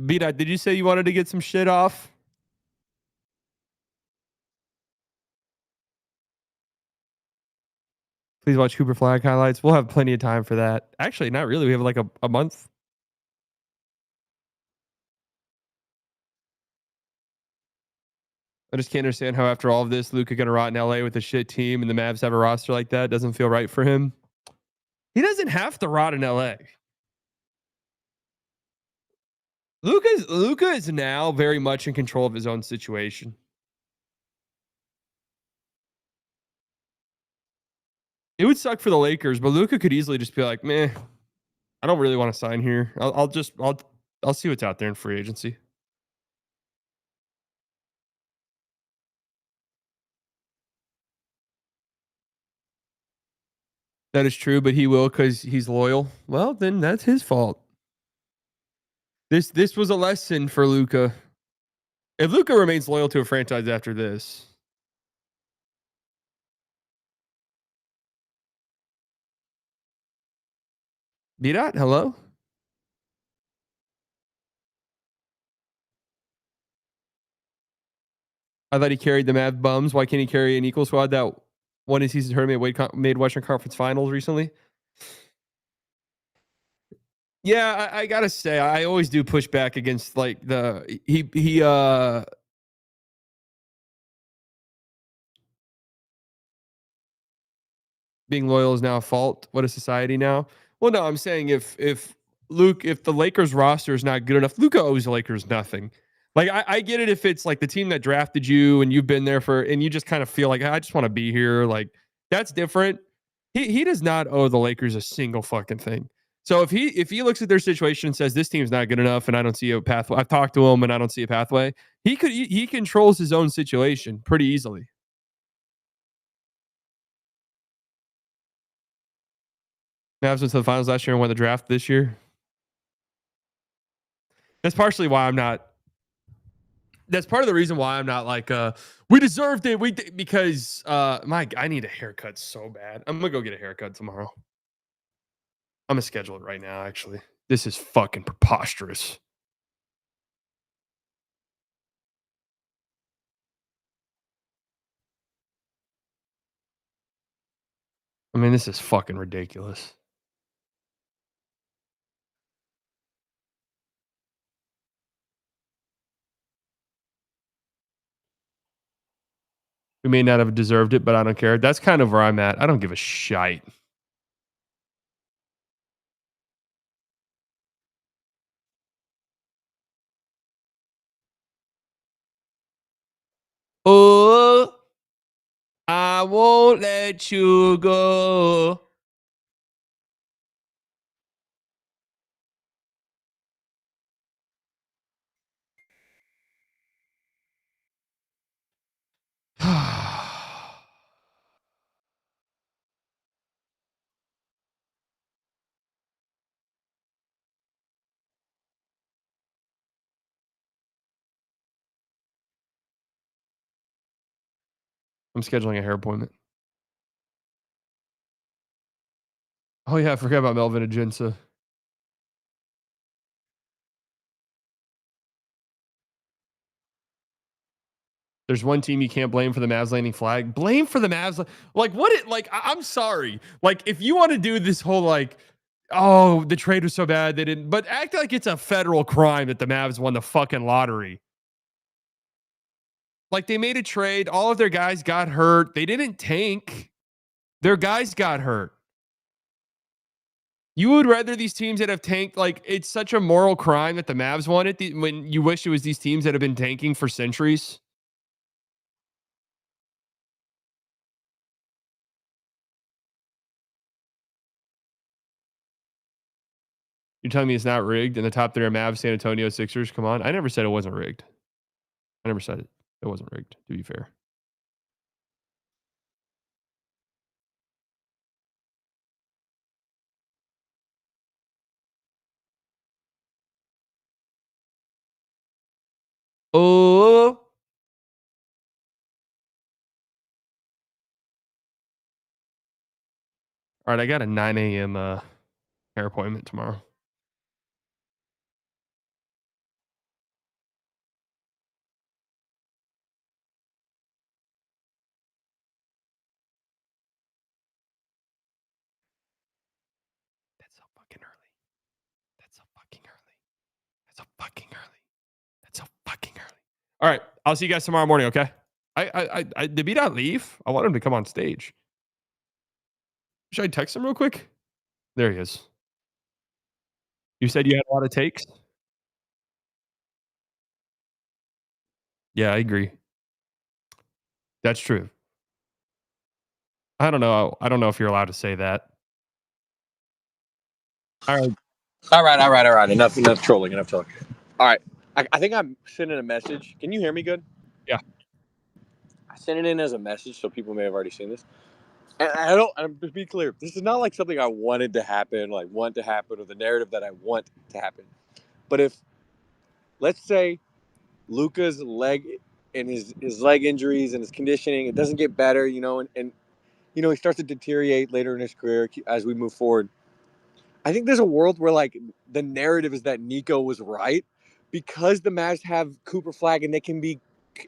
B-Dot, did you say you wanted to get some shit off? Please watch Cooper Flagg highlights. We'll have plenty of time for that. Actually, not really. We have like a month. I just can't understand how after all of this, Luka gonna rot in LA with a shit team and the Mavs have a roster like that. Doesn't feel right for him. He doesn't have to rot in LA. Luka is now very much in control of his own situation. It would suck for the Lakers, but Luka could easily just be like, "Meh, I don't really want to sign here. I'll see what's out there in free agency." That is true, but he will because he's loyal. Well, then that's his fault. This was a lesson for Luka. If Luka remains loyal to a franchise after this, Birat, hello. I thought he carried the Mav bums. Why can't he carry an equal squad that won his season tournament made Western Conference Finals recently? Yeah, I gotta say, I always do push back against like he being loyal is now a fault. What is society now? Well, no, I'm saying if the Lakers roster is not good enough, Luka owes the Lakers nothing. Like I get it if it's like the team that drafted you and you've been there and you just kind of feel like I just want to be here. Like that's different. He does not owe the Lakers a single fucking thing. So if he looks at their situation and says this team's not good enough and I don't see a pathway, I've talked to him and I don't see a pathway. He controls his own situation pretty easily. Mavs went to the finals last year and won the draft this year. That's partially why I'm not. That's part of the reason why I'm not like we deserved it. Because I need a haircut so bad. I'm gonna go get a haircut tomorrow. I'm gonna schedule it right now. Actually, this is fucking preposterous. I mean, this is fucking ridiculous. We may not have deserved it, but I don't care. That's kind of where I'm at. I don't give a shite. Oh, I won't let you go. I'm scheduling a hair appointment. Oh yeah, I forgot about Melvin Aginsa. There's one team you can't blame for the Mavs landing Flagg. Blame for the Mavs. Like what it like I'm sorry. Like if you want to do this whole like, oh, the trade was so bad they didn't, but act like it's a federal crime that the Mavs won the fucking lottery. Like they made a trade, all of their guys got hurt. They didn't tank. Their guys got hurt. You would rather these teams that have tanked, like it's such a moral crime that the Mavs won it when you wish it was these teams that have been tanking for centuries. You're telling me it's not rigged and the top three are Mavs, San Antonio, Sixers? Come on. I never said it wasn't rigged. I never said it wasn't rigged, to be fair. Oh. All right, I got a 9 a.m. Hair appointment tomorrow. That's so fucking early. That's so fucking early. That's so fucking early. That's so fucking early. All right, I'll see you guys tomorrow morning. Okay. Did B not leave? I want him to come on stage. Should I text him real quick? There he is. You said you had a lot of takes? Yeah, I agree. That's true. I don't know. I don't know if you're allowed to say that. All right. All right. Enough trolling. Enough trolling. All right. I think I'm sending a message. Can you hear me good? Yeah. I sent it in as a message, so people may have already seen this. And I don't. And to be clear, this is not like something I wanted to happen, or the narrative that I want to happen. But if, let's say, Luka's leg and his leg injuries and his conditioning, it doesn't get better, and he starts to deteriorate later in his career as we move forward. I think there's a world where like the narrative is that Nico was right because the Mavs have Cooper Flagg and they can be,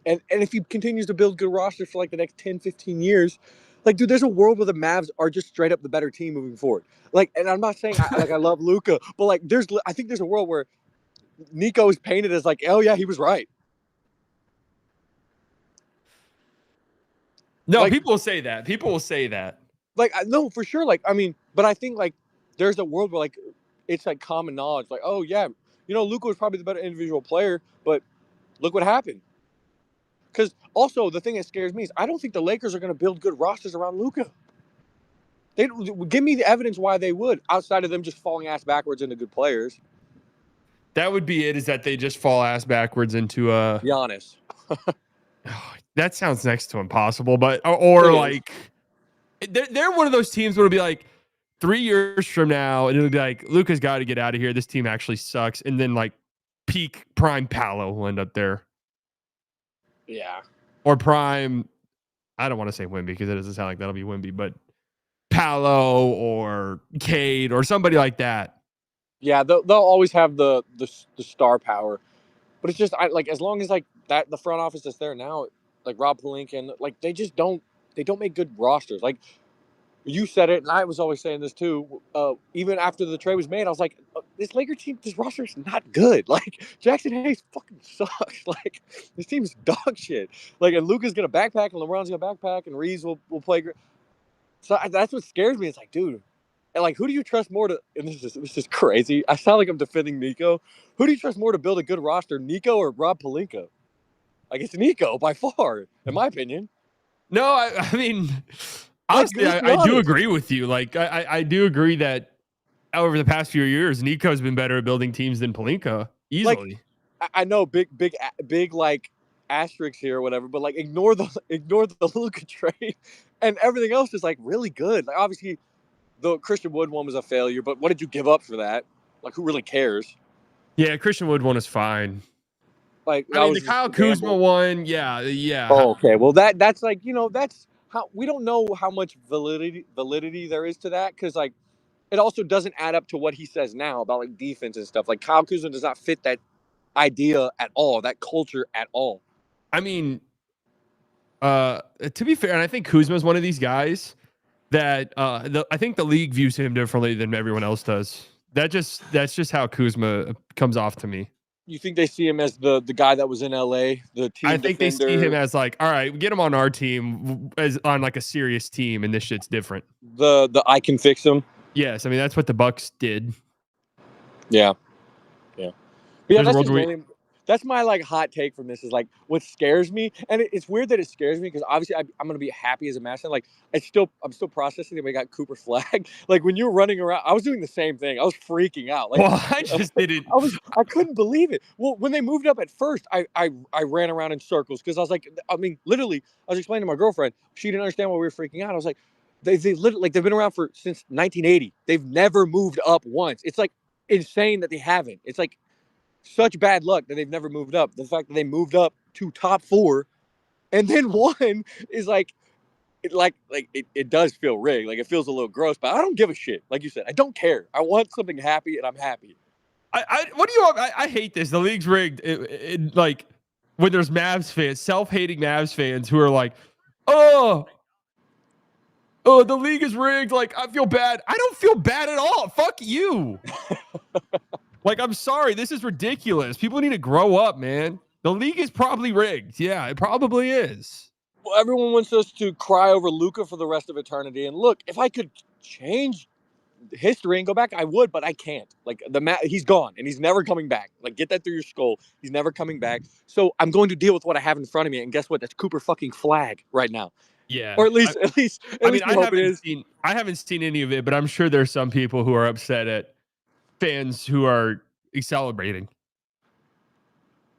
and if he continues to build good rosters for like the next 10, 15 years, like, dude, there's a world where the Mavs are just straight up the better team moving forward. Like, and I'm not saying I love Luka, but like I think there's a world where Nico is painted as like, oh yeah, he was right. No, like, people will say that. People will say that. Like, no, for sure. Like, I mean, but I think like there's a world where like it's like common knowledge. Like, oh yeah, Luka was probably the better individual player, but look what happened. Because also the thing that scares me is I don't think the Lakers are going to build good rosters around Luka. They give me the evidence why they would, outside of them just falling ass backwards into good players. That would be it. Is that they just fall ass backwards into Giannis. That sounds next to impossible, but or like they're one of those teams where it'll be like 3 years from now, and it'll be like Luka's got to get out of here. This team actually sucks, and then like peak prime Paolo will end up there. Yeah. Or prime, I don't want to say Wemby because it doesn't sound like that'll be Wemby, but Paolo or Cade or somebody like that. Yeah, they'll always have the star power, but it's just as long as like that the front office that's there now, like Rob Pelinka, like they don't make good rosters. Like you said it, and I was always saying this too. Even after the trade was made, I was like, this Laker team, this roster is not good. Like Jackson Hayes fucking sucks. Like this team is dog shit. Like and Luka's gonna backpack, and LeBron's gonna backpack, and Reeves will play great. So that's what scares me. It's like, dude. And like, who do you trust more to? And this is crazy. I sound like I'm defending Nico. Who do you trust more to build a good roster, Nico or Rob Pelinka? Like it's Nico by far, in my opinion. No, I mean, honestly, I do agree with you. Like, I do agree that over the past few years, Nico's been better at building teams than Pelinka easily. Like, I know big like asterisks here or whatever, but like ignore the Luka trade, and everything else is like really good. Like obviously. The Christian Wood one was a failure, but what did you give up for that? Like, who really cares? Yeah, Christian Wood one is fine. Like, I mean, the Kyle Kuzma one, yeah. Oh, okay. Well, that's like that's how we don't know how much validity there is to that because like it also doesn't add up to what he says now about like defense and stuff. Like Kyle Kuzma does not fit that idea at all, that culture at all. I mean, to be fair, and I think Kuzma is one of these guys that I think the league views him differently than everyone else does. That's just how Kuzma comes off to me. You think they see him as the guy that was in LA, the team I think defender? They see him as like, all right, get him on our team as on like a serious team, and this shit's different. The I can fix him. Yes, I mean that's what the Bucks did. Yeah. But yeah, that's my like hot take from this is like what scares me, and it's weird that it scares me because obviously I'm gonna be happy as a Mavs fan. Like I'm still processing that we got Cooper Flagg. Like when you were running around, I was doing the same thing. I was freaking out. Like, well, I just didn't. I couldn't believe it. Well, when they moved up at first, I ran around in circles because I was like, I mean, literally, I was explaining to my girlfriend. She didn't understand why we were freaking out. I was like, they literally like they've been around since 1980. They've never moved up once. It's like insane that they haven't. It's like. Such bad luck that they've never moved up. The fact that they moved up to top 4 and then won is like it does feel rigged. Like it feels a little gross, but I don't give a shit. Like you said, I don't care. I want something happy and I'm happy. I hate this. The league's rigged. It like when there's Mavs fans, self-hating Mavs fans who are like, oh, the league is rigged. Like I feel bad. I don't feel bad at all. Fuck you. Like, I'm sorry. This is ridiculous. People need to grow up, man. The league is probably rigged. Yeah, it probably is. Well, everyone wants us to cry over Luka for the rest of eternity. And look, if I could change history and go back, I would, but I can't. Like he's gone and he's never coming back. Like get that through your skull. He's never coming back. So I'm going to deal with what I have in front of me. And guess what? That's Cooper fucking Flagg right now. Yeah. Or at least I haven't seen any of it, but I'm sure there's some people who are upset at fans who are celebrating.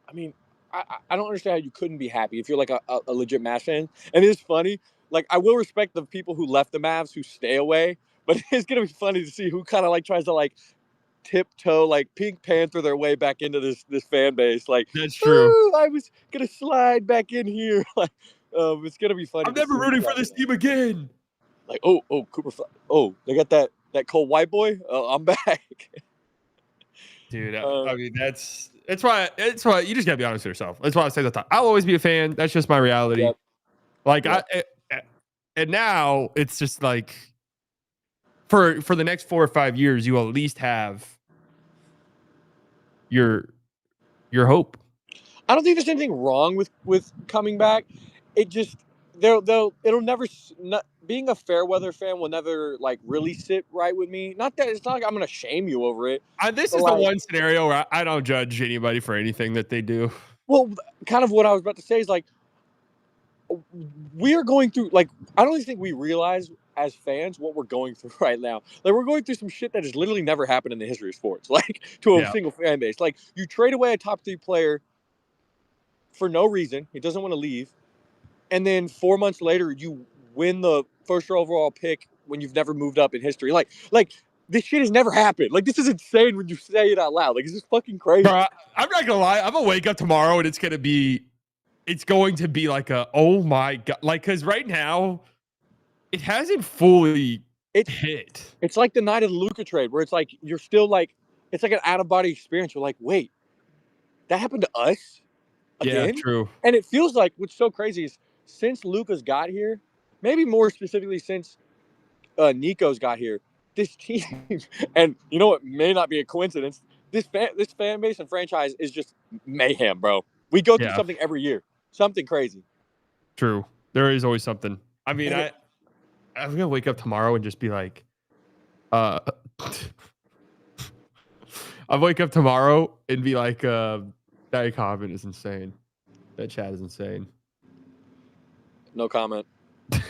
I mean, I don't understand how you couldn't be happy if you're like a legit Mavs fan. And it's funny. Like I will respect the people who left the Mavs who stay away, but it's gonna be funny to see who kind of like tries to like tiptoe, like Pink Panther their way back into this fan base. Like that's true. I was gonna slide back in here. Like it's gonna be funny. I'm never rooting for this team again. Like Cooper. They got that cold white boy. I'm back. Dude, I mean that's why you just gotta be honest with yourself. That's why I say that. I'll always be a fan. That's just my reality. Yep. Like and now it's just like for the next 4 or 5 years, you at least have your hope. I don't think there's anything wrong with coming back. It just it'll never being a fair weather fan will never like really sit right with me. Not that it's not like I'm gonna shame you over it. This is the one scenario where I don't judge anybody for anything that they do. Well, kind of what I was about to say is like we are going through like I don't even think we realize as fans what we're going through right now. Like we're going through some shit that has literally never happened in the history of sports. Like to a single fan base. Like you trade away a top 3 player for no reason. He doesn't want to leave. And then 4 months later, you win the first overall pick when you've never moved up in history. Like this shit has never happened. Like this is insane when you say it out loud. Like it's just fucking crazy. Bro, I'm not gonna lie. I'm gonna wake up tomorrow and it's going to be like a oh my god. Like because right now, it hasn't fully hit. It's like the night of the Luka trade where it's like you're still like it's like an out of body experience. You're like, wait, that happened to us again? Yeah, true. And it feels like what's so crazy is since Luka's got here, maybe more specifically since Nico's got here, this team, and you know what may not be a coincidence, this fan base and franchise is just mayhem, bro. We go through something every year, something crazy. True. There is always something. I mean, I'm gonna wake up tomorrow and just be like, I'll wake up tomorrow and be like, that comment is insane. That chat is insane. No comment. I'm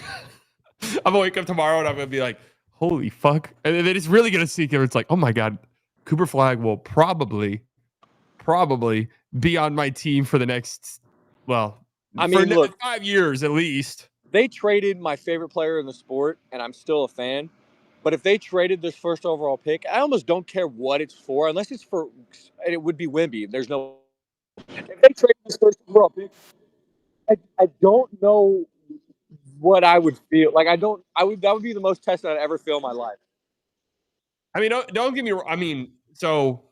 gonna wake up tomorrow and I'm gonna be like, holy fuck. And then it's really gonna sink in. It's like, oh my God, Cooper Flagg will probably be on my team for the next, well, I mean, look, 5 years at least. They traded my favorite player in the sport, and I'm still a fan. But if they traded this first overall pick, I almost don't care what it's for, unless it's for, and it would be Wemby. There's no. If they traded this first overall pick, I don't know what I would feel like. That would be the most tested I'd ever feel in my life. I mean, don't get me wrong. I mean, so.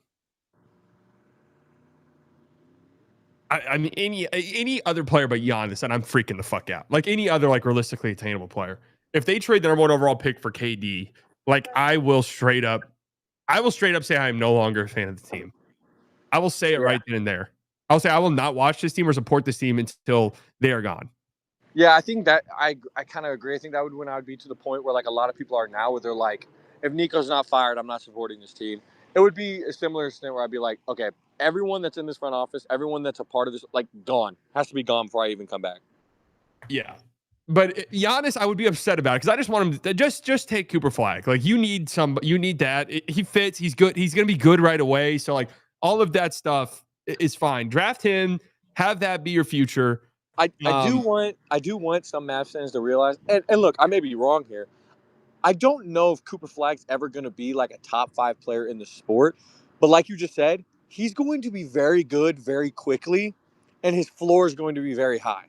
I mean, any other player but Giannis, and I'm freaking the fuck out. Like any other like realistically attainable player. If they trade the number 1 overall pick for KD, like I will straight up say I am no longer a fan of the team. I will say it right then and there. I'll say I will not watch this team or support this team until they are gone. Yeah, I think that I kind of agree. I think that would when I would be to the point where like a lot of people are now, where they're like, if Nico's not fired, I'm not supporting this team. It would be a similar extent where I'd be like, okay, everyone that's in this front office, everyone that's a part of this, like gone, has to be gone before I even come back. Yeah. But Giannis, I would be upset about it because I just want him to just take Cooper Flagg. Like you need that. He fits. He's good. He's going to be good right away. So like all of that stuff is fine. Draft him. Have that be your future. I do want some Mavs fans to realize, and look, I may be wrong here. I don't know if Cooper Flagg's ever going to be like a top 5 player in the sport, but like you just said, he's going to be very good very quickly, and his floor is going to be very high.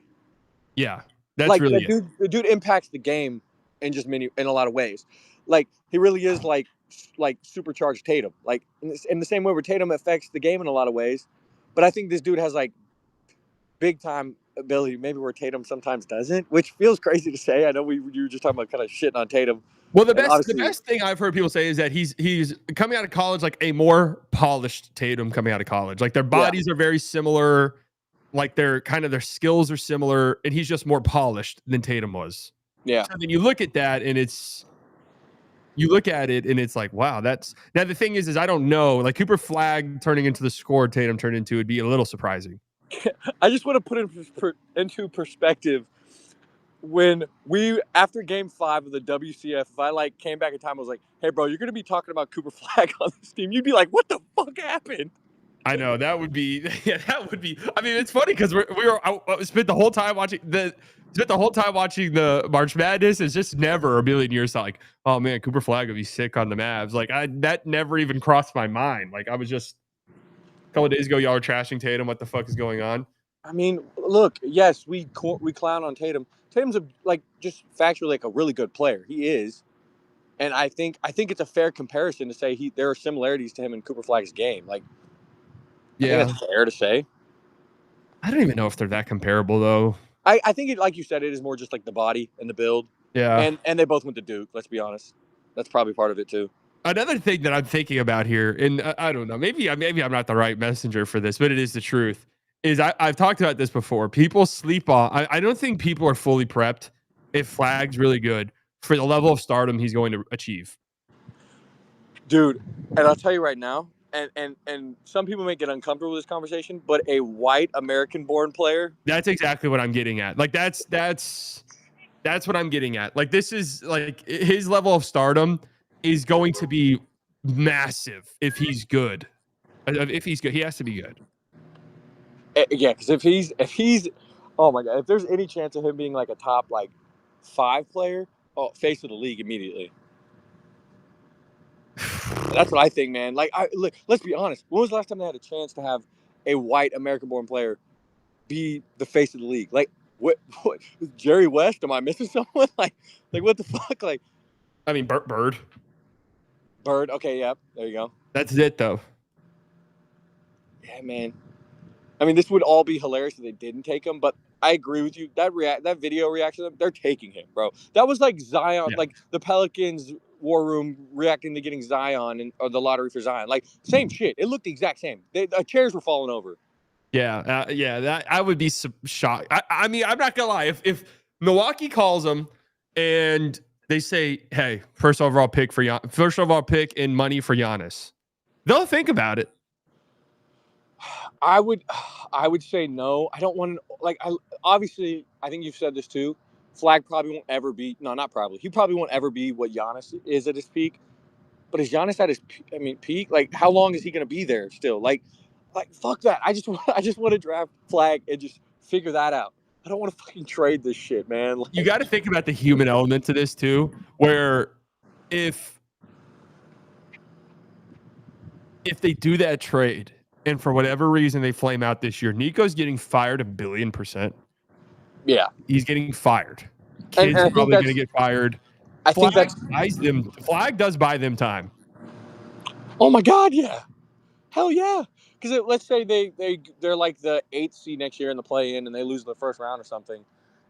Yeah, that's like really the dude impacts the game in a lot of ways. Like he really is like supercharged Tatum. Like in the same way where Tatum affects the game in a lot of ways, but I think this dude has like big time ability, maybe where Tatum sometimes doesn't, which feels crazy to say. I know you were just talking about kind of shitting on Tatum. Well, the best thing I've heard people say is that he's coming out of college like a more polished Tatum coming out of college. Like their bodies are very similar, like their skills are similar, and he's just more polished than Tatum was. Yeah. So then you look at that, and it's you look at it and it's like, wow, that's now the thing is I don't know. Like Cooper Flagg turning into the score Tatum turned into would be a little surprising. I just want to put it into perspective. When we, after game 5 of the WCF, if I like came back in time, I was like, hey, bro, you're going to be talking about Cooper Flagg on this team. You'd be like, what the fuck happened? I know that would be, that would be. I mean, it's funny because I spent the whole time watching the March Madness. It's just never a million years thought like, oh man, Cooper Flagg would be sick on the Mavs. Like that never even crossed my mind. Like I was just a couple of days ago, y'all were trashing Tatum. What the fuck is going on? I mean, look, yes, we clown on Tatum. Tatum's just factually like a really good player. He is, and I think it's a fair comparison to say there are similarities to him in Cooper Flagg's game. Like, Yeah, I think that's fair to say. I don't even know if they're that comparable though. I think it, like you said, it is more just like the body and the build. Yeah, and they both went to Duke. Let's be honest, that's probably part of it too. Another thing that I'm thinking about here, and I don't know, maybe I'm not the right messenger for this, but it is the truth. Is I've talked about this before. People sleep on. I don't think people are fully prepped if Flagg's really good for the level of stardom he's going to achieve. Dude, and I'll tell you right now, and some people may get uncomfortable with this conversation, but a white American-born player. That's exactly what I'm getting at. Like that's what I'm getting at. Like this is like his level of stardom is going to be massive if he's good. If he's good, he has to be good. Yeah, because if he's, oh my god, if there's any chance of him being like a top 5 player, face of the league immediately. That's what I think, man. Like, look, let's be honest. When was the last time they had a chance to have a white American-born player be the face of the league? Like, what Jerry West? Am I missing someone? Like what the fuck? Like, I mean, Bird. Okay, yeah, there you go. That's it, though. Yeah, man. I mean, this would all be hilarious if they didn't take him, but I agree with you. That video reaction, they're taking him, bro. That was like Zion, like the Pelicans war room reacting to getting Zion or the lottery for Zion. Like, same shit. It looked the exact same. The chairs were falling over. Yeah, that I would be shocked. I mean, I'm not gonna lie. If Milwaukee calls them and they say, "Hey, first overall pick and money for Giannis," they'll think about it. I would say no. I don't want to obviously, I think you've said this too. Flagg probably won't ever be. No, not probably. He probably won't ever be what Giannis is at his peak. But is Giannis at his peak? Like, how long is he going to be there still? Like, fuck that. I just want to draft Flagg and just figure that out. I don't want to fucking trade this shit, man. You got to think about the human element to this too, where if they do that trade and for whatever reason they flame out this year, Nico's getting fired 1,000,000,000%. Yeah, he's getting fired. Kids are probably going to get fired. Flagg does buy them time. Oh my god, yeah, hell yeah. Because let's say they're like the 8th seed next year in the play-in and they lose in the first round or something,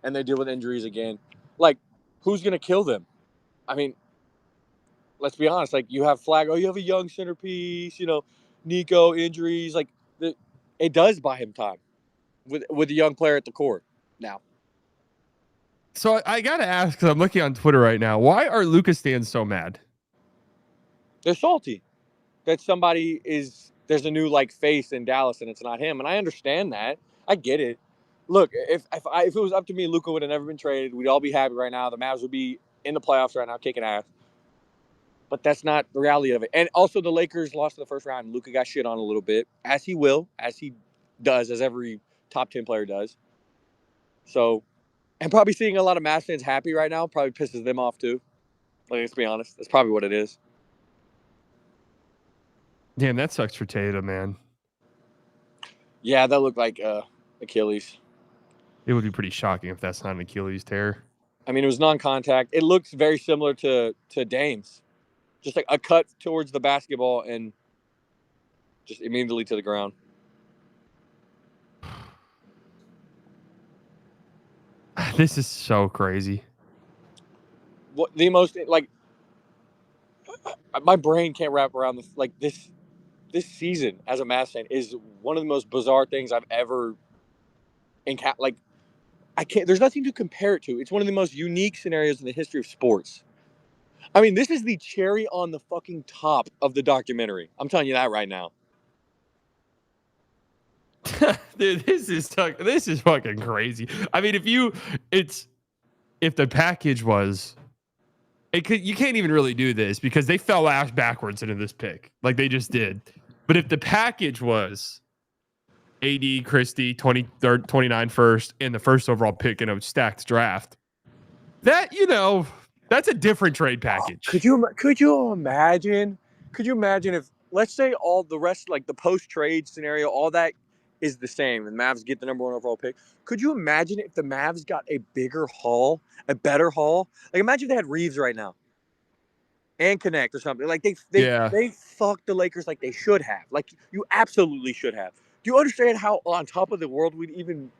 and they deal with injuries again. Like, who's going to kill them? I mean, let's be honest. Like, you have Flagg. Oh, you have a young centerpiece. Nico injuries. Like, it does buy him time with a young player at the core now. So I got to ask, because I'm looking on Twitter right now, why are Lucas stands so mad? They're salty that there's a new face in Dallas and it's not him. And I understand that. I get it. Look, if it was up to me, Luka would have never been traded. We'd all be happy right now. The Mavs would be in the playoffs right now, kicking ass. But that's not the reality of it. And also the Lakers lost in the first round. Luka got shit on a little bit, as he does, as every top 10 player does. So, and probably seeing a lot of Mavs fans happy right now probably pisses them off too. Let's be honest. That's probably what it is. Damn, that sucks for Tatum, man. Yeah, that looked like Achilles. It would be pretty shocking if that's not an Achilles tear. I mean, it was non-contact. It looks very similar to Dame's. Just like a cut towards the basketball and just immediately to the ground. This is so crazy. What the most my brain can't wrap around this. This season as a Mavs fan is one of the most bizarre things I've ever encountered. I can't. There's nothing to compare it to. It's one of the most unique scenarios in the history of sports. I mean, this is the cherry on the fucking top of the documentary. I'm telling you that right now. Dude, this is fucking crazy. I mean, if the package was, you can't even really do this because they fell ass backwards into this pick, like they just did. But if the package was AD, Christie, 23rd, 29 first, and the first overall pick in a stacked draft, that, that's a different trade package. Could you imagine? Could you imagine if, let's say, all the rest, like the post-trade scenario, all that is the same, and Mavs get the number 1 overall pick? Could you imagine if the Mavs got a bigger haul, a better haul? Like, imagine if they had Reeves right now and Connect or something. Like, they fucked the Lakers like they should have. Like, you absolutely should have. Do you understand how on top of the world we'd even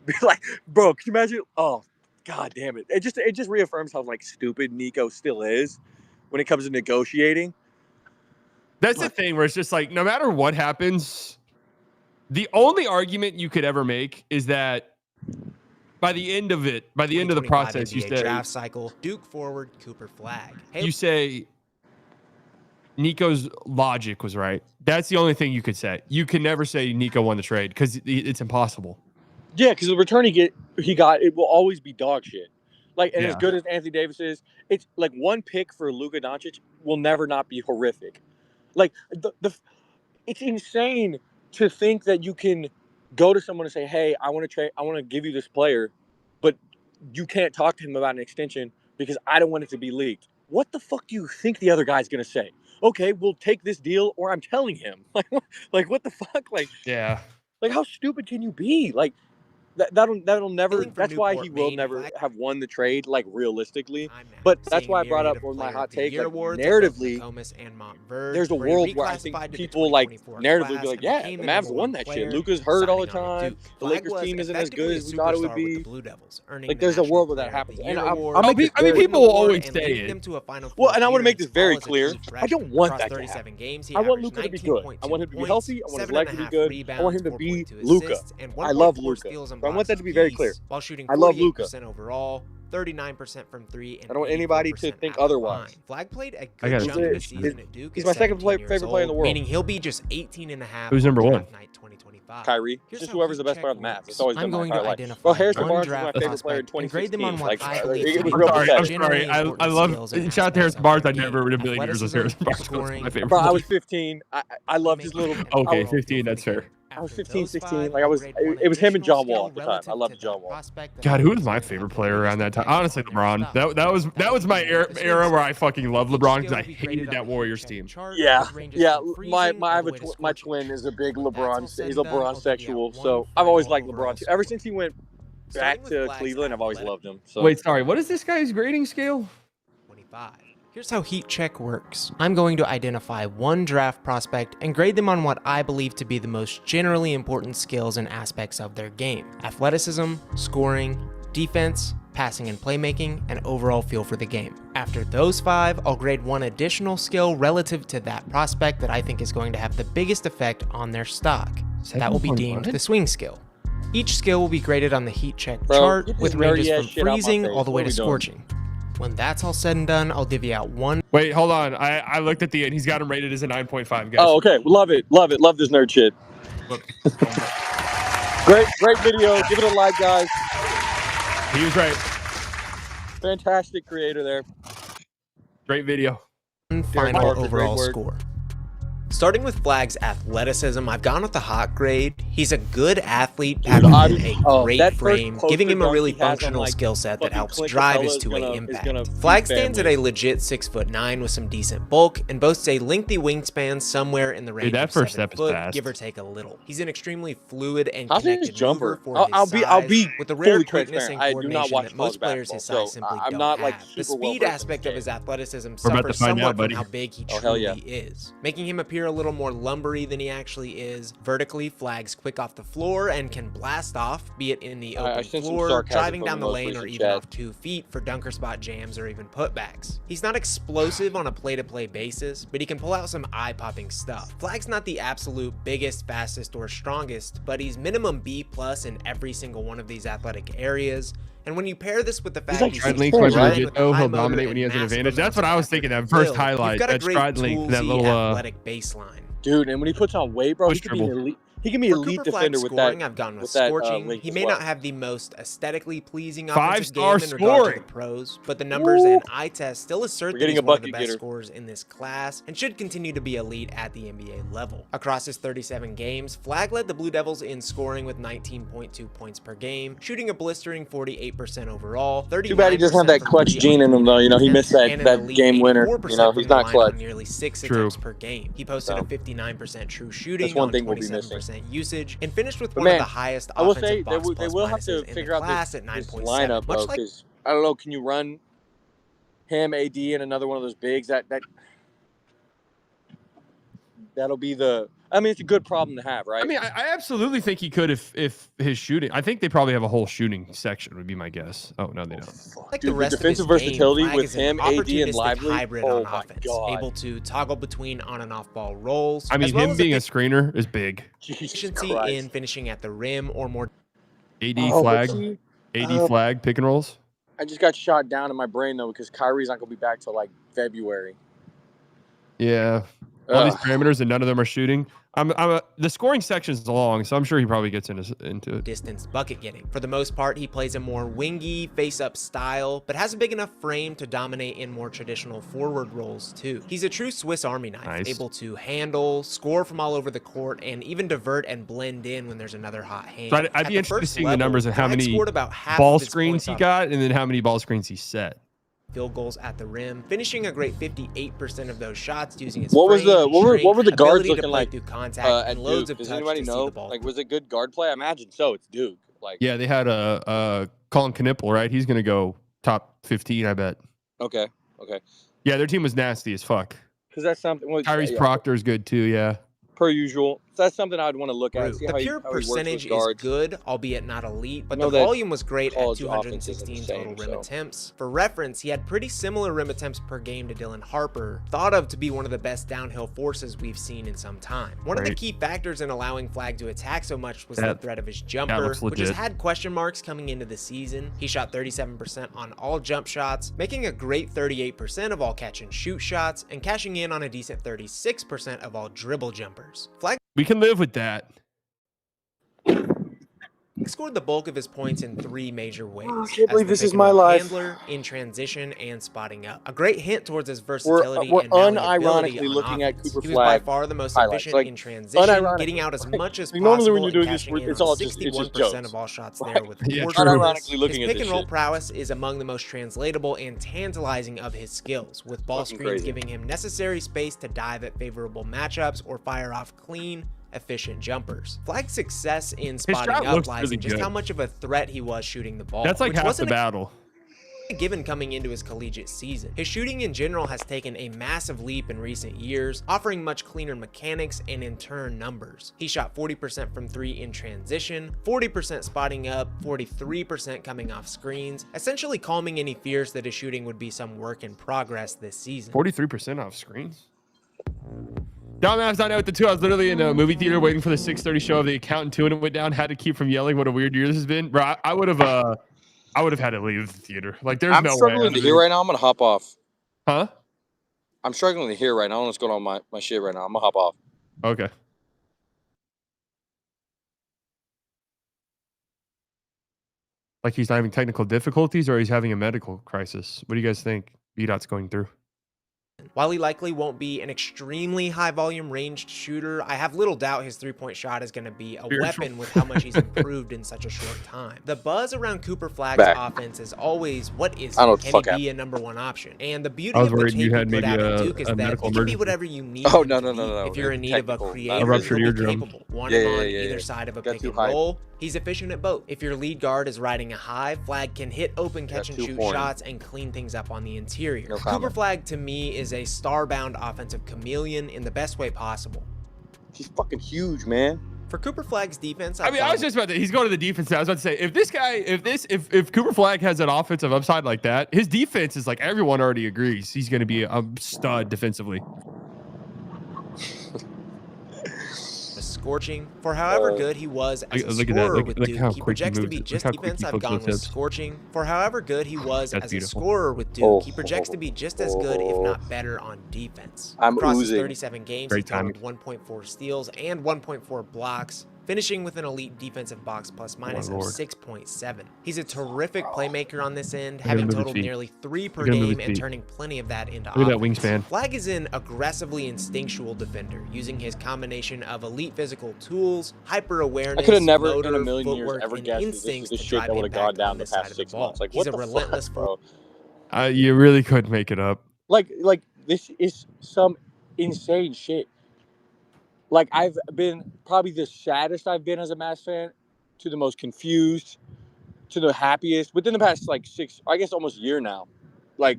be? Like, bro, can you imagine? Oh, God damn it. It just reaffirms how, like, stupid Nico still is when it comes to negotiating. That's the thing where it's just like, no matter what happens, the only argument you could ever make is that by the end of the process, you say draft cycle, Duke forward, Cooper Flagg. Hey, you say Nico's logic was right. That's the only thing you could say. You can never say Nico won the trade because it's impossible. Yeah, because the return he got, it will always be dog shit. Like, and as good as Anthony Davis is, it's like one pick for Luka Doncic will never not be horrific. Like, it's insane to think that you can go to someone and say, hey, I want to give you this player, but you can't talk to him about an extension because I don't want it to be leaked. What the fuck do you think the other guy's going to say? Okay, we'll take this deal, or I'm telling him. Like what the fuck? Like, yeah. Like, how stupid can you be? Like, that'll never. That's why he will never have won the trade, like, realistically. But that's why I brought up with my hot take. Like, narratively, there's a world where I think people, like, narratively be like, yeah, the Mavs won that shit. Luka's hurt all the time. The Lakers team isn't as good as we thought it would be. Like, there's a world where that happens. And people will always say it. Well, and I want to make this very clear. I don't want that to happen. I want Luka to be good. I want him to be healthy. I want his leg to be good. I want him to be Luka. I love Luka. I want that to be very clear. While shooting I love Luka. 48% overall, 39% from 3, and I don't want anybody to think otherwise. Flagg played a good chunk of the season at Duke. He's my second favorite player in the world. Meaning he'll be just 18 and a half. Who's number 1? Kyrie. Just whoever's the best player on the Mavs. It's always been my entire life. Well, Harrison Barnes was my favorite player in 2016. Like, I'm sorry. I love. Shout out to Harrison Barnes. I never would have been years as Harrison Barnes was my favorite. Bro, I was 15. I loved his little. Okay, 15. That's fair. I was 15, 16. Like, it was him and John Wall at the time. I loved John Wall. God, who was my favorite player around that time? Honestly, LeBron. That was my era where I fucking loved LeBron because I hated that Warriors team. Yeah. My twin is a big LeBron. He's LeBron sexual. So I've always liked LeBron too. Ever since he went back to Cleveland, I've always loved him. So wait, sorry. What is this guy's grading scale? 25. Here's how heat check works. I'm going to identify one draft prospect and grade them on what I believe to be the most generally important skills and aspects of their game: athleticism, scoring, defense, passing and playmaking, and overall feel for the game. After those 5, I'll grade one additional skill relative to that prospect that I think is going to have the biggest effect on their stock. That will be deemed the swing skill. Each skill will be graded on the heat check chart with ranges from freezing all the way to scorching. When that's all said and done, I'll divvy out one. Wait, hold on. I looked at the end. He's got him rated as a 9.5, guys. Oh, okay. Love it. Love this nerd shit. Great video. Give it a like, guys. He was right. Fantastic creator there. Great video. Final overall score. Starting with Flagg's athleticism, I've gone with the hot grade. He's a good athlete, packed in a great frame, giving him a really functional skill set that helps drive his two-way impact. Flagg stands at a legit 6'9" with some decent bulk and boasts a lengthy wingspan somewhere in the range of 7 foot, give or take a little. He's an extremely fluid and connected mover for his size, with the rare quickness and coordination that most players his size simply don't have. The speed aspect of his athleticism suffers somewhat from how big he truly is, making him appear a little more lumbery than he actually is. Vertically, Flagg's quick off the floor and can blast off, be it in the open floor, driving down the lane, or even off 2 feet for dunker spot jams or even putbacks. He's not explosive on a play-to-play basis, but he can pull out some eye-popping stuff. Flagg's not the absolute biggest, fastest, or strongest, but he's minimum B+ in every single one of these athletic areas, And when you pair this with the fact like he's stride length might be right? legit, though. He'll dominate when he has an advantage. That's what I was thinking. That first highlight, that stride length, that little athletic baseline. Dude, and when he puts on weight, bro, he push could be an dribble. elite. He can be an For elite Cooper defender Flagg's with scoring, that. I've gone with with that, scorching. length He as may well. not have the most aesthetically pleasing 5-star offensive game in regard to scoring. the pros, but the numbers and eye test still assert We're that getting he's a one of the bucket best getter. scorers in this class and should continue to be elite at the NBA level. Across his 37 games, Flagg led the Blue Devils in scoring with 19.2 points per game, shooting a blistering 48% overall. Too bad he doesn't have that clutch gene in him, though. You know, he missed that game winner. You know, he's not clutch. Nearly 6 True. attempts per game. He posted a 59% true shooting, That's one on thing we'll be 27% usage, and finished with But one man, of the highest I will offensive say box they plus will have to minuses in figure the out class this at 9.7. lineup, Much bro. like Because I don't know, can you run him, AD, and another one of those bigs? That'll be the. I mean, it's a good problem to have, right? I mean, I absolutely think he could if his shooting. I think they probably have a whole shooting section. Would be my guess. Oh no, they don't. Like Dude, the rest defensive of his versatility game, Flagg with is an him, AD, and opportunistic Lively. hybrid Oh on my offense, God. able to toggle between on and off ball roles. I mean, as well him as being a big screener is big. efficiency in finishing at the rim or more. AD Oh, Flagg, but see, AD Flagg, pick and rolls. I just got shot down in my brain though because Kyrie's not gonna be back till like February. Yeah, all these parameters and none of them are shooting. The scoring section is long, so I'm sure he probably gets into it. Distance bucket getting. For the most part, he plays a more wingy, face-up style, but has a big enough frame to dominate in more traditional forward roles too. He's a true Swiss Army knife, able to handle, score from all over the court, and even divert and blend in when there's another hot hand. So I'd be interested in seeing the numbers of how many ball screens he got, and then how many ball screens he set. Field goals at the rim, finishing a great 58% of those shots using his What was frame, the what were the guards ability to looking play like through contact at and loads Duke? of Does touch anybody to see know? the ball. Like, was it good guard play? I imagine so. It's Duke. Like, Yeah, they had a Colin Knippel, right? He's gonna go top 15, I bet. okay. Yeah, their team was nasty as fuck. Because that's something. Well, Tyrese yeah, Proctor's good too. Yeah. per usual. So that's something I'd want to look at. See The how pure how he works with percentage is guards. good, albeit not elite, but I know the that volume was great at college offense isn't 216 the same, total rim so. attempts. For reference, he had pretty similar rim attempts per game to Dylan Harper, thought of to be one of the best downhill forces we've seen in some time. One of the Right. key factors in allowing Flagg to attack so much was the That- threat of his that jumper, looks which has legit. had question marks coming into the season. He shot 37% on all jump shots, making a great 38% of all catch and shoot shots, and cashing in on a decent 36% of all dribble jumpers. Flagg We can live with that. scored the bulk of his points in three major ways. Oh, I can't as believe the this is pick and my roll life. handler, in transition, and spotting up. A great hint towards his We're versatility and malleability unironically on looking at offense. Cooper He was by Flagg far the most highlights. efficient Like, in transition, unironically. getting out as much as Like, normally when possible you do and this, cashing in it's on all just 61% jokes. of all shots Right. there with Yeah, four true. dribbles. Unironically looking His at pick this and roll shit. prowess is among the most translatable and tantalizing of his skills, with ball Fucking screens crazy. giving him necessary space to dive at favorable matchups or fire off clean, efficient jumpers. Flagg's success in spotting shot up looks lies really in just good. how much of a threat he was shooting the ball. That's like which half the wasn't battle. a given coming into his collegiate season. His shooting in general has taken a massive leap in recent years, offering much cleaner mechanics and in turn numbers. He shot 40% from three in transition, 40% spotting up, 43% coming off screens, essentially calming any fears that his shooting would be some work in progress this season. 43% off screens. Down Mavs not out the 2. I was literally in a movie theater waiting for the 6:30 show of The Accountant 2, and it went down. Had to keep from yelling. What a weird year this has been, bro. I would have had to leave the theater. Like, there's I'm no way. struggling to hear right now. I'm gonna hop off. Huh? I'm struggling to hear right now. I don't know what's going on with my shit right now. I'm gonna hop off. Okay. Like he's having technical difficulties, or he's having a medical crisis. What do you guys think B-Dot's going through? While he likely won't be an extremely high volume ranged shooter, I have little doubt his three-point shot is going to be a weapon with how much he's improved in such a short time. The buzz around Cooper Flagg's offense is always, what is I don't know it? what the Can fuck he be happened. a number one option? And the beauty I was of the worried tape you he had put maybe out at a Duke is that medical he can be emergency. whatever you need Oh, him no, to no, no, be. no. If you're in need of a Technical. creative, A ruptured he'll be eardrum. capable. One Yeah, on yeah, yeah, either yeah. side of a Got pick too and hype. roll. He's efficient at both. If your lead guard is riding a high, Flagg can hit open catch and too shoot horny. shots and clean things up on the interior. No Cooper comment. Flagg to me is a star-bound offensive chameleon in the best way possible. He's fucking huge, man. For Cooper Flagg's defense, I mean, I was just about to. He's going to the defense now. I was about to say, if this guy, if Cooper Flagg has an offensive upside like that, his defense is like everyone already agrees he's going to be a stud defensively. Scorching. For however good he was as a scorer with Duke, he projects to be just defense. I've gone with Scorching. For however good he was as a scorer with Duke, he projects to be just as good, if not better, on defense. Across his 37 games, he totaled 1.4 steals and 1.4 blocks, finishing with an elite defensive box plus minus of 6.7. He's a terrific playmaker on this end, having totaled nearly 3 per game and turning plenty of that into offense. Look at that wingspan. Flagg is an aggressively instinctual defender, using his combination of elite physical tools, hyper awareness, I could have never motor, in a million years footwork, ever and guessed that this instincts is the to shit drive that would have impact gone down on the this side past of the 6 ball. months. Like, He's what a the relentless fuck, bro? You really could make it up. Like this is some insane shit. Like, I've been probably the saddest I've been as a Mavs fan, to the most confused, to the happiest within the past like 6, I guess almost a year now. Like,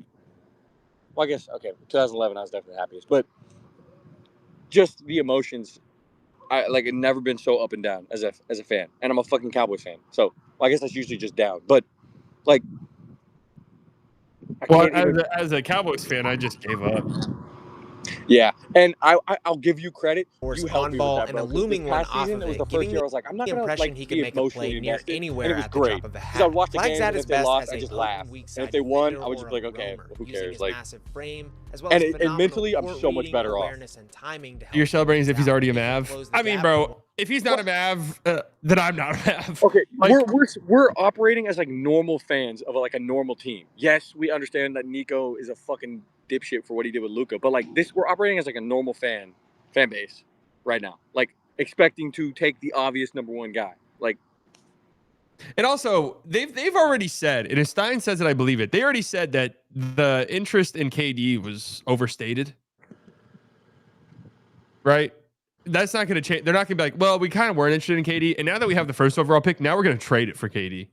well, I guess, okay, 2011 I was definitely the happiest, but just the emotions, I like it. Never been so up and down as a fan, and I'm a fucking Cowboys fan, so well, I guess that's usually just down. But like, Well, as a Cowboys fan, I just gave up. Yeah, and I'll give you credit. Force You helped on me ball with that, and bro. a looming This one past off season, of it was it, the first giving year I was like, I'm not the gonna impression like he be could make a emotionally play near invested. anywhere And it was at the great. drop of a Because I would hat. watch the Flagg's game, at and his if they best lost, as I a just potent laugh. weak And if side they won, defender I would just or be like, a okay, roamer, who using cares? his Like, massive frame, as well and as mentally, I'm court so much reading, better off. awareness, and timing to help You're celebrating as if he's out. already a He can Mav. close the I mean, gap. bro, if he's not a Mav, then I'm not a Mav. Okay, Like, we're operating as like normal fans of like a normal team. Yes, we understand that Nico is a fucking dipshit for what he did with Luka, but like this, we're operating as like a normal fan base right now. Like expecting to take the obvious number one guy. Like, and also they've already said, and if Stein says it, I believe it. They already said that the interest in KD was overstated. Right? That's not going to change. They're not going to be like, well, we kind of weren't interested in KD, and now that we have the first overall pick, now we're going to trade it for KD.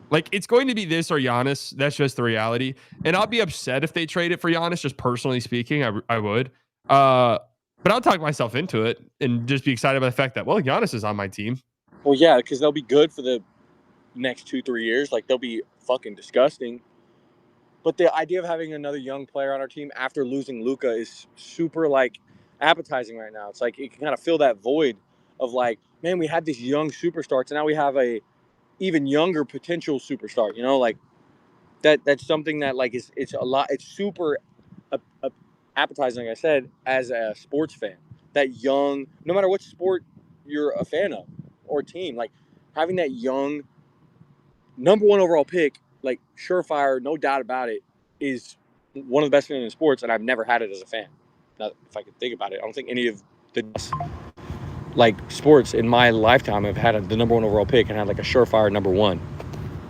Like, it's going to be this or Giannis. That's just the reality. And I'll be upset if they trade it for Giannis, just personally speaking. I would. But I'll talk myself into it and just be excited about the fact that, well, Giannis is on my team. well, yeah, because they'll be good for the next 2-3 years. Like, they'll be fucking disgusting. But the idea of having another young player on our team after losing Luka is super like appetizing right now. It's like it can kind of fill that void of like, man, we had this young superstar, so now we have a even younger potential superstar. You know, like that's something that like it's a lot. It's super appetizing, like I said, as a sports fan. That young, no matter what sport you're a fan of or team, like having that young number one overall pick, like surefire, no doubt about it, is one of the best feelings in sports, and I've never had it as a fan. Now, if I could think about it, I don't think any of the like sports in my lifetime have had the number one overall pick and had like a surefire number one.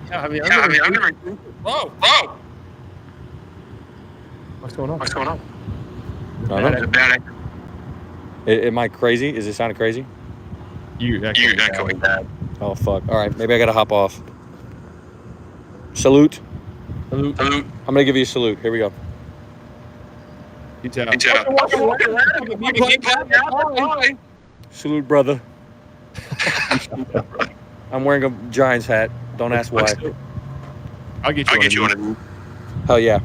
Yeah, I mean, I've never. Whoa! What's going on? I don't know. Am I crazy? Is it sounding crazy? You echoing that. Oh fuck! All right, maybe I gotta hop off. Salute. I'm gonna give you a salute. Here we go. Salute, brother. I'm wearing a Giants hat. Don't ask why. I'll get you one. Hell yeah.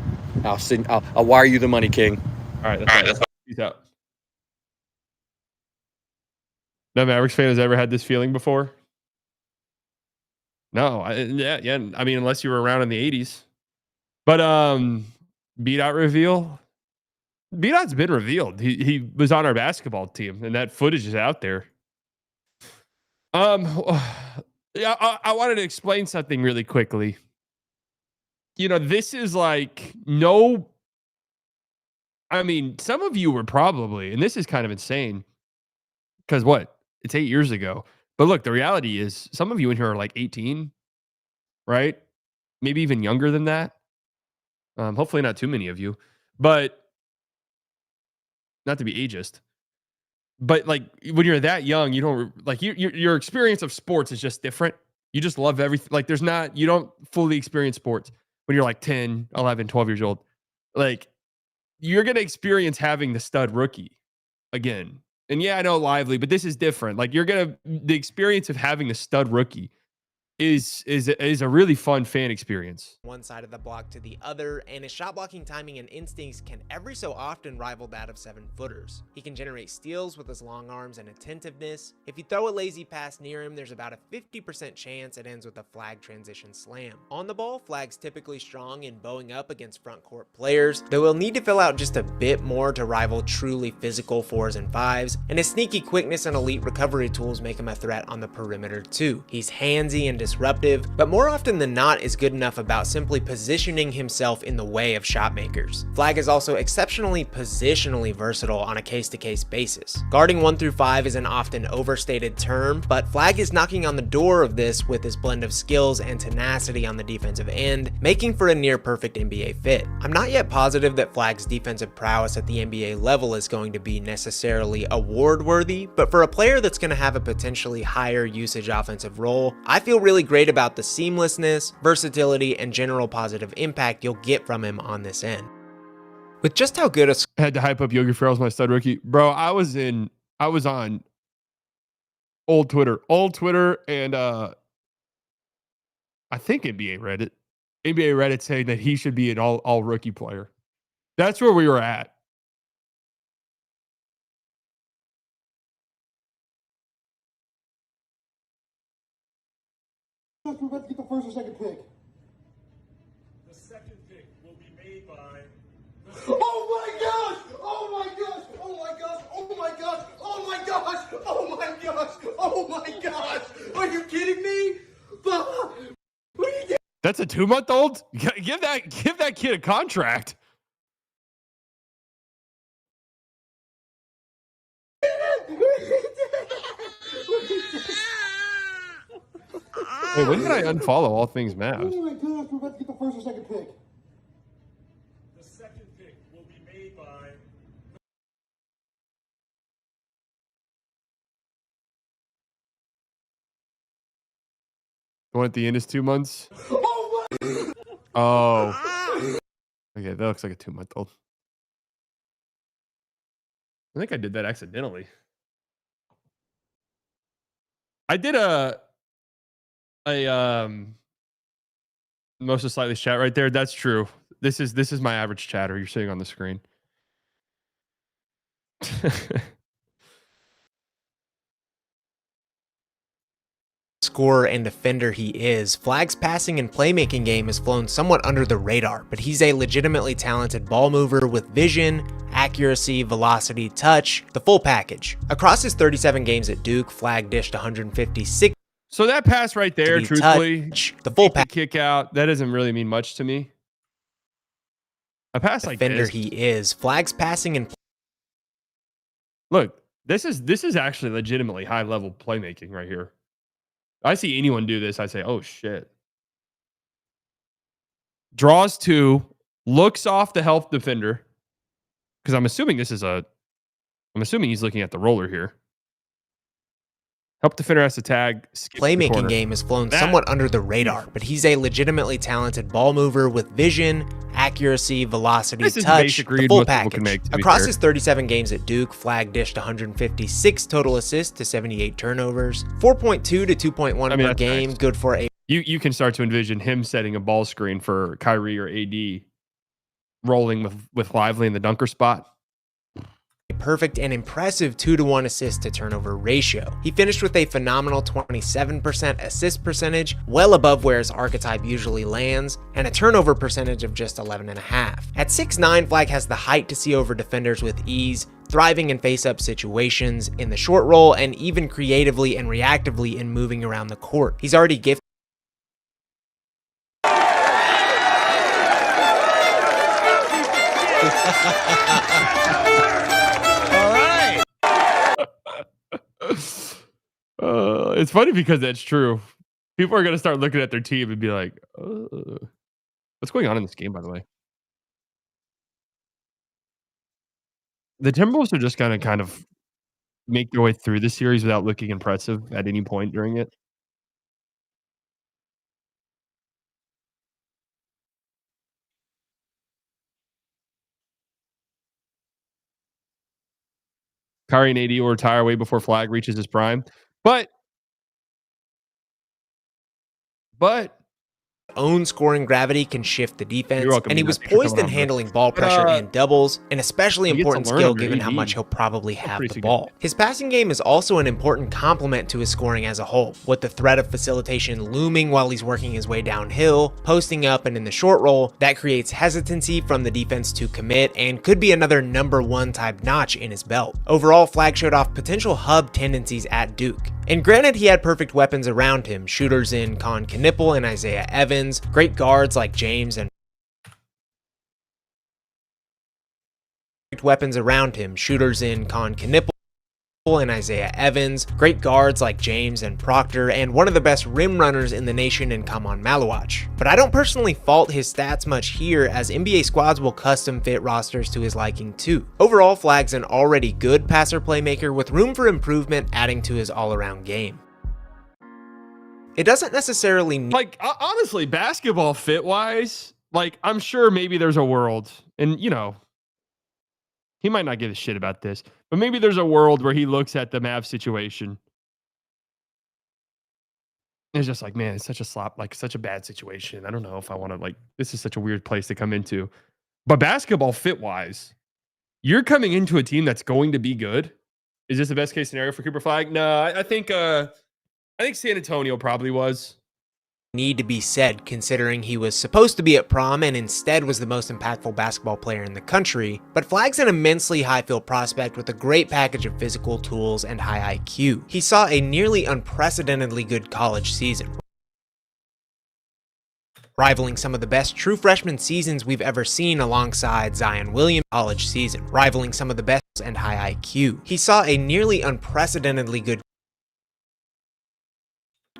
I'll wire you the money, King. All right. That's peace out. No Mavericks fan has ever had this feeling before. No, yeah. I mean, unless you were around in the 80s. But B-Dot reveal. B-Dot's been revealed. He was on our basketball team, and that footage is out there. Yeah, I wanted to explain something really quickly. You know, this is like no. I mean, some of you were probably, and this is kind of insane. Because what? It's 8 years ago. But look, the reality is some of you in here are like 18, right? Maybe even younger than that. Hopefully not too many of you, but not to be ageist. But like when you're that young, you don't like your experience of sports is just different. You just love everything. Like you don't fully experience sports when you're like 10, 11, 12 years old. Like you're going to experience having the stud rookie again. And yeah, I know Lively, but this is different. Like the experience of having the stud rookie is a really fun fan experience. One side of the block to the other, and his shot blocking timing and instincts can every so often rival that of 7-footers. He can generate steals with his long arms and attentiveness. If you throw a lazy pass near him, there's about a 50% chance it ends with a Flagg transition slam. On the ball, Flagg's typically strong in bowing up against front court players, though he'll need to fill out just a bit more to rival truly physical 4s and 5s, and his sneaky quickness and elite recovery tools make him a threat on the perimeter too. He's handsy and disruptive, but more often than not is good enough about simply positioning himself in the way of shot makers. Flagg is also exceptionally positionally versatile on a case-to-case basis. Guarding 1 through 5 is an often overstated term, but Flagg is knocking on the door of this with his blend of skills and tenacity on the defensive end, making for a near perfect NBA fit. I'm not yet positive that Flagg's defensive prowess at the NBA level is going to be necessarily award-worthy, but for a player that's going to have a potentially higher usage offensive role, I feel really great about the seamlessness, versatility, and general positive impact you'll get from him on this end. With just how good a... I had to hype up Yogi Ferrell's my stud rookie. Bro, I was on old Twitter and I think NBA Reddit saying that he should be an all rookie player. That's where we were at. We're about to get the first or second pick. The second pick will be made by... Oh my gosh! Oh my gosh! Oh my gosh! Oh my gosh! Oh my gosh! Oh my gosh! Oh my gosh! Are you kidding me? What are you doing? That's a 2-month-old? Give that kid a contract. Wait, when did I unfollow all things Mavs? Oh my gosh! We're about to get the first or second pick. The second pick will be made by... The one at the end is 2 months? Oh my... Oh. Okay, that looks like a 2-month-old. I think I did that accidentally. I did a most of Slightly's chat right there. That's true. This is my average chatter you're seeing on the screen. Scorer and defender he is, Flagg's passing and playmaking game has flown somewhat under the radar, but he's a legitimately talented ball mover with vision, accuracy, velocity, touch, the full package. Across his 37 games at Duke, Flagg dished 156. So that pass right there, truthfully, the full kick out, that doesn't really mean much to me. A pass like defender this, he is, Flagg's passing and look, this is actually legitimately high level playmaking right here. I see anyone do this, I say, oh shit. Draws 2, looks off the help defender, because I'm assuming he's looking at the roller here. Help defender has to tag. Playmaking game has flown somewhat under the radar, but he's a legitimately talented ball mover with vision, accuracy, velocity, touch, the full package. Across his 37 games at Duke, Flagg dished 156 total assists to 78 turnovers, 4.2 to 2.1 per game, nice. Good for a... You can start to envision him setting a ball screen for Kyrie or AD, rolling with Lively in the dunker spot. Perfect and impressive 2-to-1 assist to turnover ratio. He finished with a phenomenal 27% assist percentage, well above where his archetype usually lands, and a turnover percentage of just 11.5. At 6'9", Flagg has the height to see over defenders with ease, thriving in face-up situations, in the short roll, and even creatively and reactively in moving around the court. He's already gifted It's funny because that's true. People are going to start looking at their team and be like, what's going on in this game, by the way? The Timberwolves are just going to kind of make their way through the series without looking impressive at any point during it. Kyrie and AD will retire way before Flagg reaches his prime. But but own scoring gravity can shift the defense, You're welcome, and he Nina. was Thanks for poised coming in on, bro. handling ball pressure and doubles, an especially You get to important learn skill under given how AD. much he'll probably have pretty the good. ball. His passing game is also an important complement to his scoring as a whole, with the threat of facilitation looming while he's working his way downhill, posting up, and in the short roll. That creates hesitancy from the defense to commit and could be another #1 type notch in his belt. Overall, Flagg showed off potential hub tendencies at Duke. And granted, he had perfect weapons around him, shooters in Con Knipple and Isaiah Evans, great guards like James and weapons around him, shooters in Con Knipple and Isaiah Evans, great guards like James and Proctor, and one of the best rim runners in the nation in Kamon Malawach. But I don't personally fault his stats much here, as NBA squads will custom fit rosters to his liking too. Overall, Flagg's an already good passer playmaker with room for improvement, adding to his all-around game. It doesn't necessarily like honestly, basketball fit wise, like I'm sure maybe there's a world, and you know, he might not give a shit about this, but maybe there's a world where he looks at the Mavs situation. And it's just like, man, it's such a such a bad situation. I don't know if I want to, like, this is such a weird place to come into. But basketball fit wise, you're coming into a team that's going to be good. Is this the best case scenario for Cooper Flagg? No, I think San Antonio probably was. Need to be said, considering he was supposed to be at prom and instead was the most impactful basketball player in the country. But Flagg's an immensely high-field prospect with a great package of physical tools and high IQ. He saw a nearly unprecedentedly good college season, rivaling some of the best true freshman seasons we've ever seen alongside Zion Williams' college season, rivaling some of the best and high IQ. He saw a nearly unprecedentedly good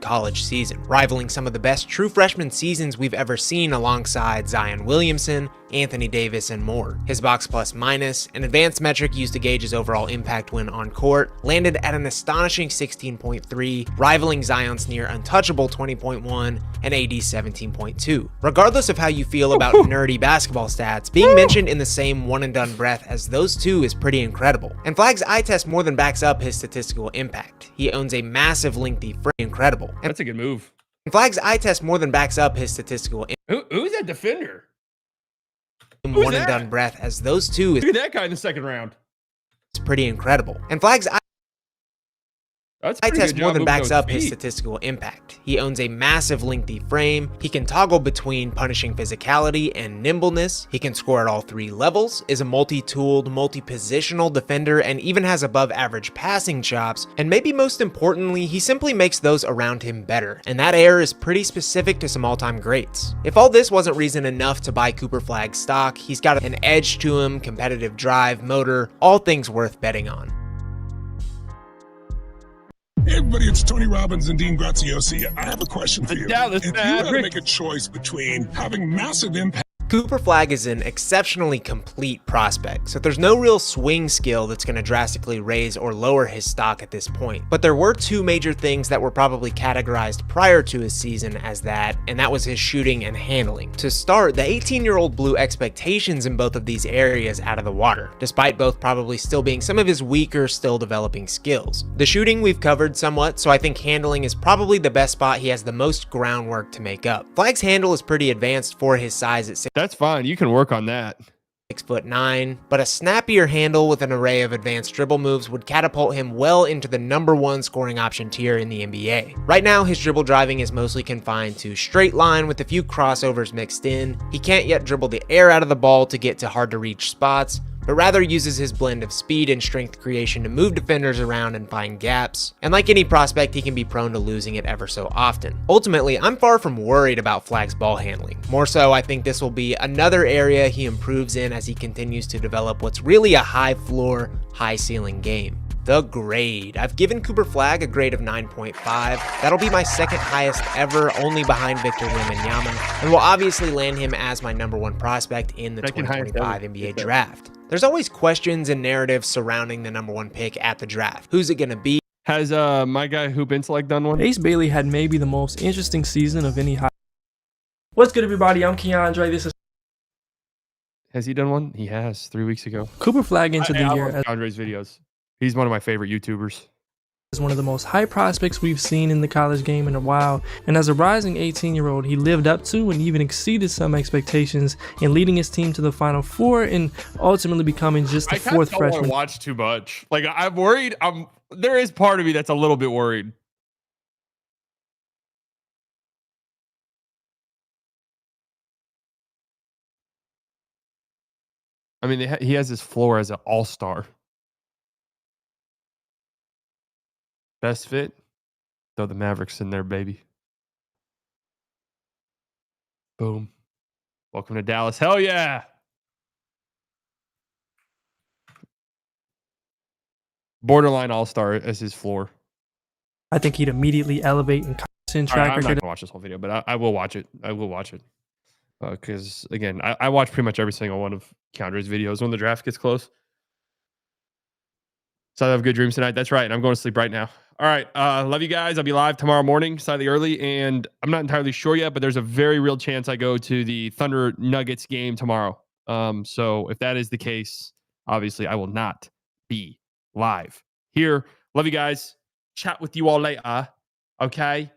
college season, rivaling some of the best true freshman seasons we've ever seen alongside Zion Williamson, Anthony Davis, and more. His box plus minus, an advanced metric used to gauge his overall impact when on court, landed at an astonishing 16.3, rivaling Zion's near untouchable 20.1 and AD's 17.2. Regardless of how you feel about nerdy basketball stats, being mentioned in the same one and done breath as those two is pretty incredible. And Flagg's eye test more than backs up his statistical impact. He owns a massive lengthy frame, incredible. And that's a good move. Flagg's eye test more than backs up his statistical Who's that defender? one and done breath as those two is Look at that guy in the second round. It's pretty incredible. And Flagg's eye test more than backs up his statistical impact. He owns a massive lengthy frame, he can toggle between punishing physicality and nimbleness, he can score at all 3 levels, is a multi-tooled, multi-positional defender, and even has above average passing chops, and maybe most importantly, he simply makes those around him better, and that air is pretty specific to some all-time greats. If all this wasn't reason enough to buy Cooper Flagg stock, he's got an edge to him, competitive drive, motor, all things worth betting on. Hey everybody, it's Tony Robbins and Dean Graziosi. I have a question for you. If you had to make a choice between having massive impact... Cooper Flagg is an exceptionally complete prospect, so there's no real swing skill that's going to drastically raise or lower his stock at this point. But there were 2 major things that were probably categorized prior to his season as that, and that was his shooting and handling. To start, the 18-year-old blew expectations in both of these areas out of the water, despite both probably still being some of his weaker, still developing skills. The shooting we've covered somewhat, so I think handling is probably the best spot he has the most groundwork to make up. Flagg's handle is pretty advanced for his size at 6. That's fine. You can work on that. 6'9", but a snappier handle with an array of advanced dribble moves would catapult him well into the #1 scoring option tier in the NBA. Right now, his dribble driving is mostly confined to straight line with a few crossovers mixed in. He can't yet dribble the air out of the ball to get to hard to reach spots, but rather uses his blend of speed and strength creation to move defenders around and find gaps. And like any prospect, he can be prone to losing it ever so often. Ultimately, I'm far from worried about Flagg's ball handling. More so, I think this will be another area he improves in as he continues to develop what's really a high floor, high ceiling game. The grade. I've given Cooper Flagg a grade of 9.5. That'll be my second highest ever, only behind Victor Wembanyama, and will obviously land him as my #1 prospect in the 2025 NBA draft. There's always questions and narratives surrounding the #1 pick at the draft. Who's it gonna be? Has my guy Hoop Intellect done one? Ace Bailey had maybe the most interesting season of any high. What's good, everybody? I'm Keandre. This is. Has he done one? He has 3 weeks ago. Cooper Flagg into the year. Andre's videos. He's one of my favorite YouTubers. is one of the most high prospects we've seen in the college game in a while, and as a rising 18-year-old, he lived up to and even exceeded some expectations in leading his team to the Final Four and ultimately becoming just the fourth freshman. I don't want to watch too much. Like, I'm worried. There is part of me that's a little bit worried. I mean, he has his floor as an all-star. Best fit? Throw the Mavericks in there, baby. Boom. Welcome to Dallas. Hell yeah. Borderline all-star as his floor. I think he'd immediately elevate and constant track I'm not record. going to watch this whole video, but I will watch it. I will watch it. Because, again, I watch pretty much every single one of Keandre's videos when the draft gets close. So I have good dreams tonight. That's right. And I'm going to sleep right now. All right. Love you guys. I'll be live tomorrow morning, slightly early. And I'm not entirely sure yet, but there's a very real chance I go to the Thunder Nuggets game tomorrow. So if that is the case, obviously I will not be live here. Love you guys. Chat with you all later. Okay.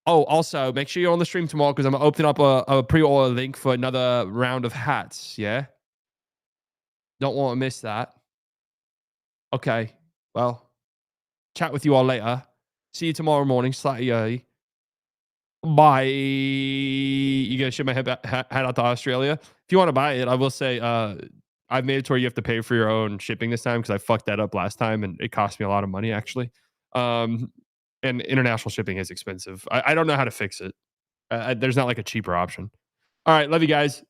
Oh, also, make sure you're on the stream tomorrow because I'm going to open up a pre-order link for another round of hats. Yeah? Don't want to miss that. Okay. Well, chat with you all later. See you tomorrow morning, slightly early. Bye. You going to ship my hat out to Australia? If you want to buy it, I will say I've made it to where you have to pay for your own shipping this time because I fucked that up last time and it cost me a lot of money, actually. And international shipping is expensive. I don't know how to fix it. There's not like a cheaper option. All right. Love you guys.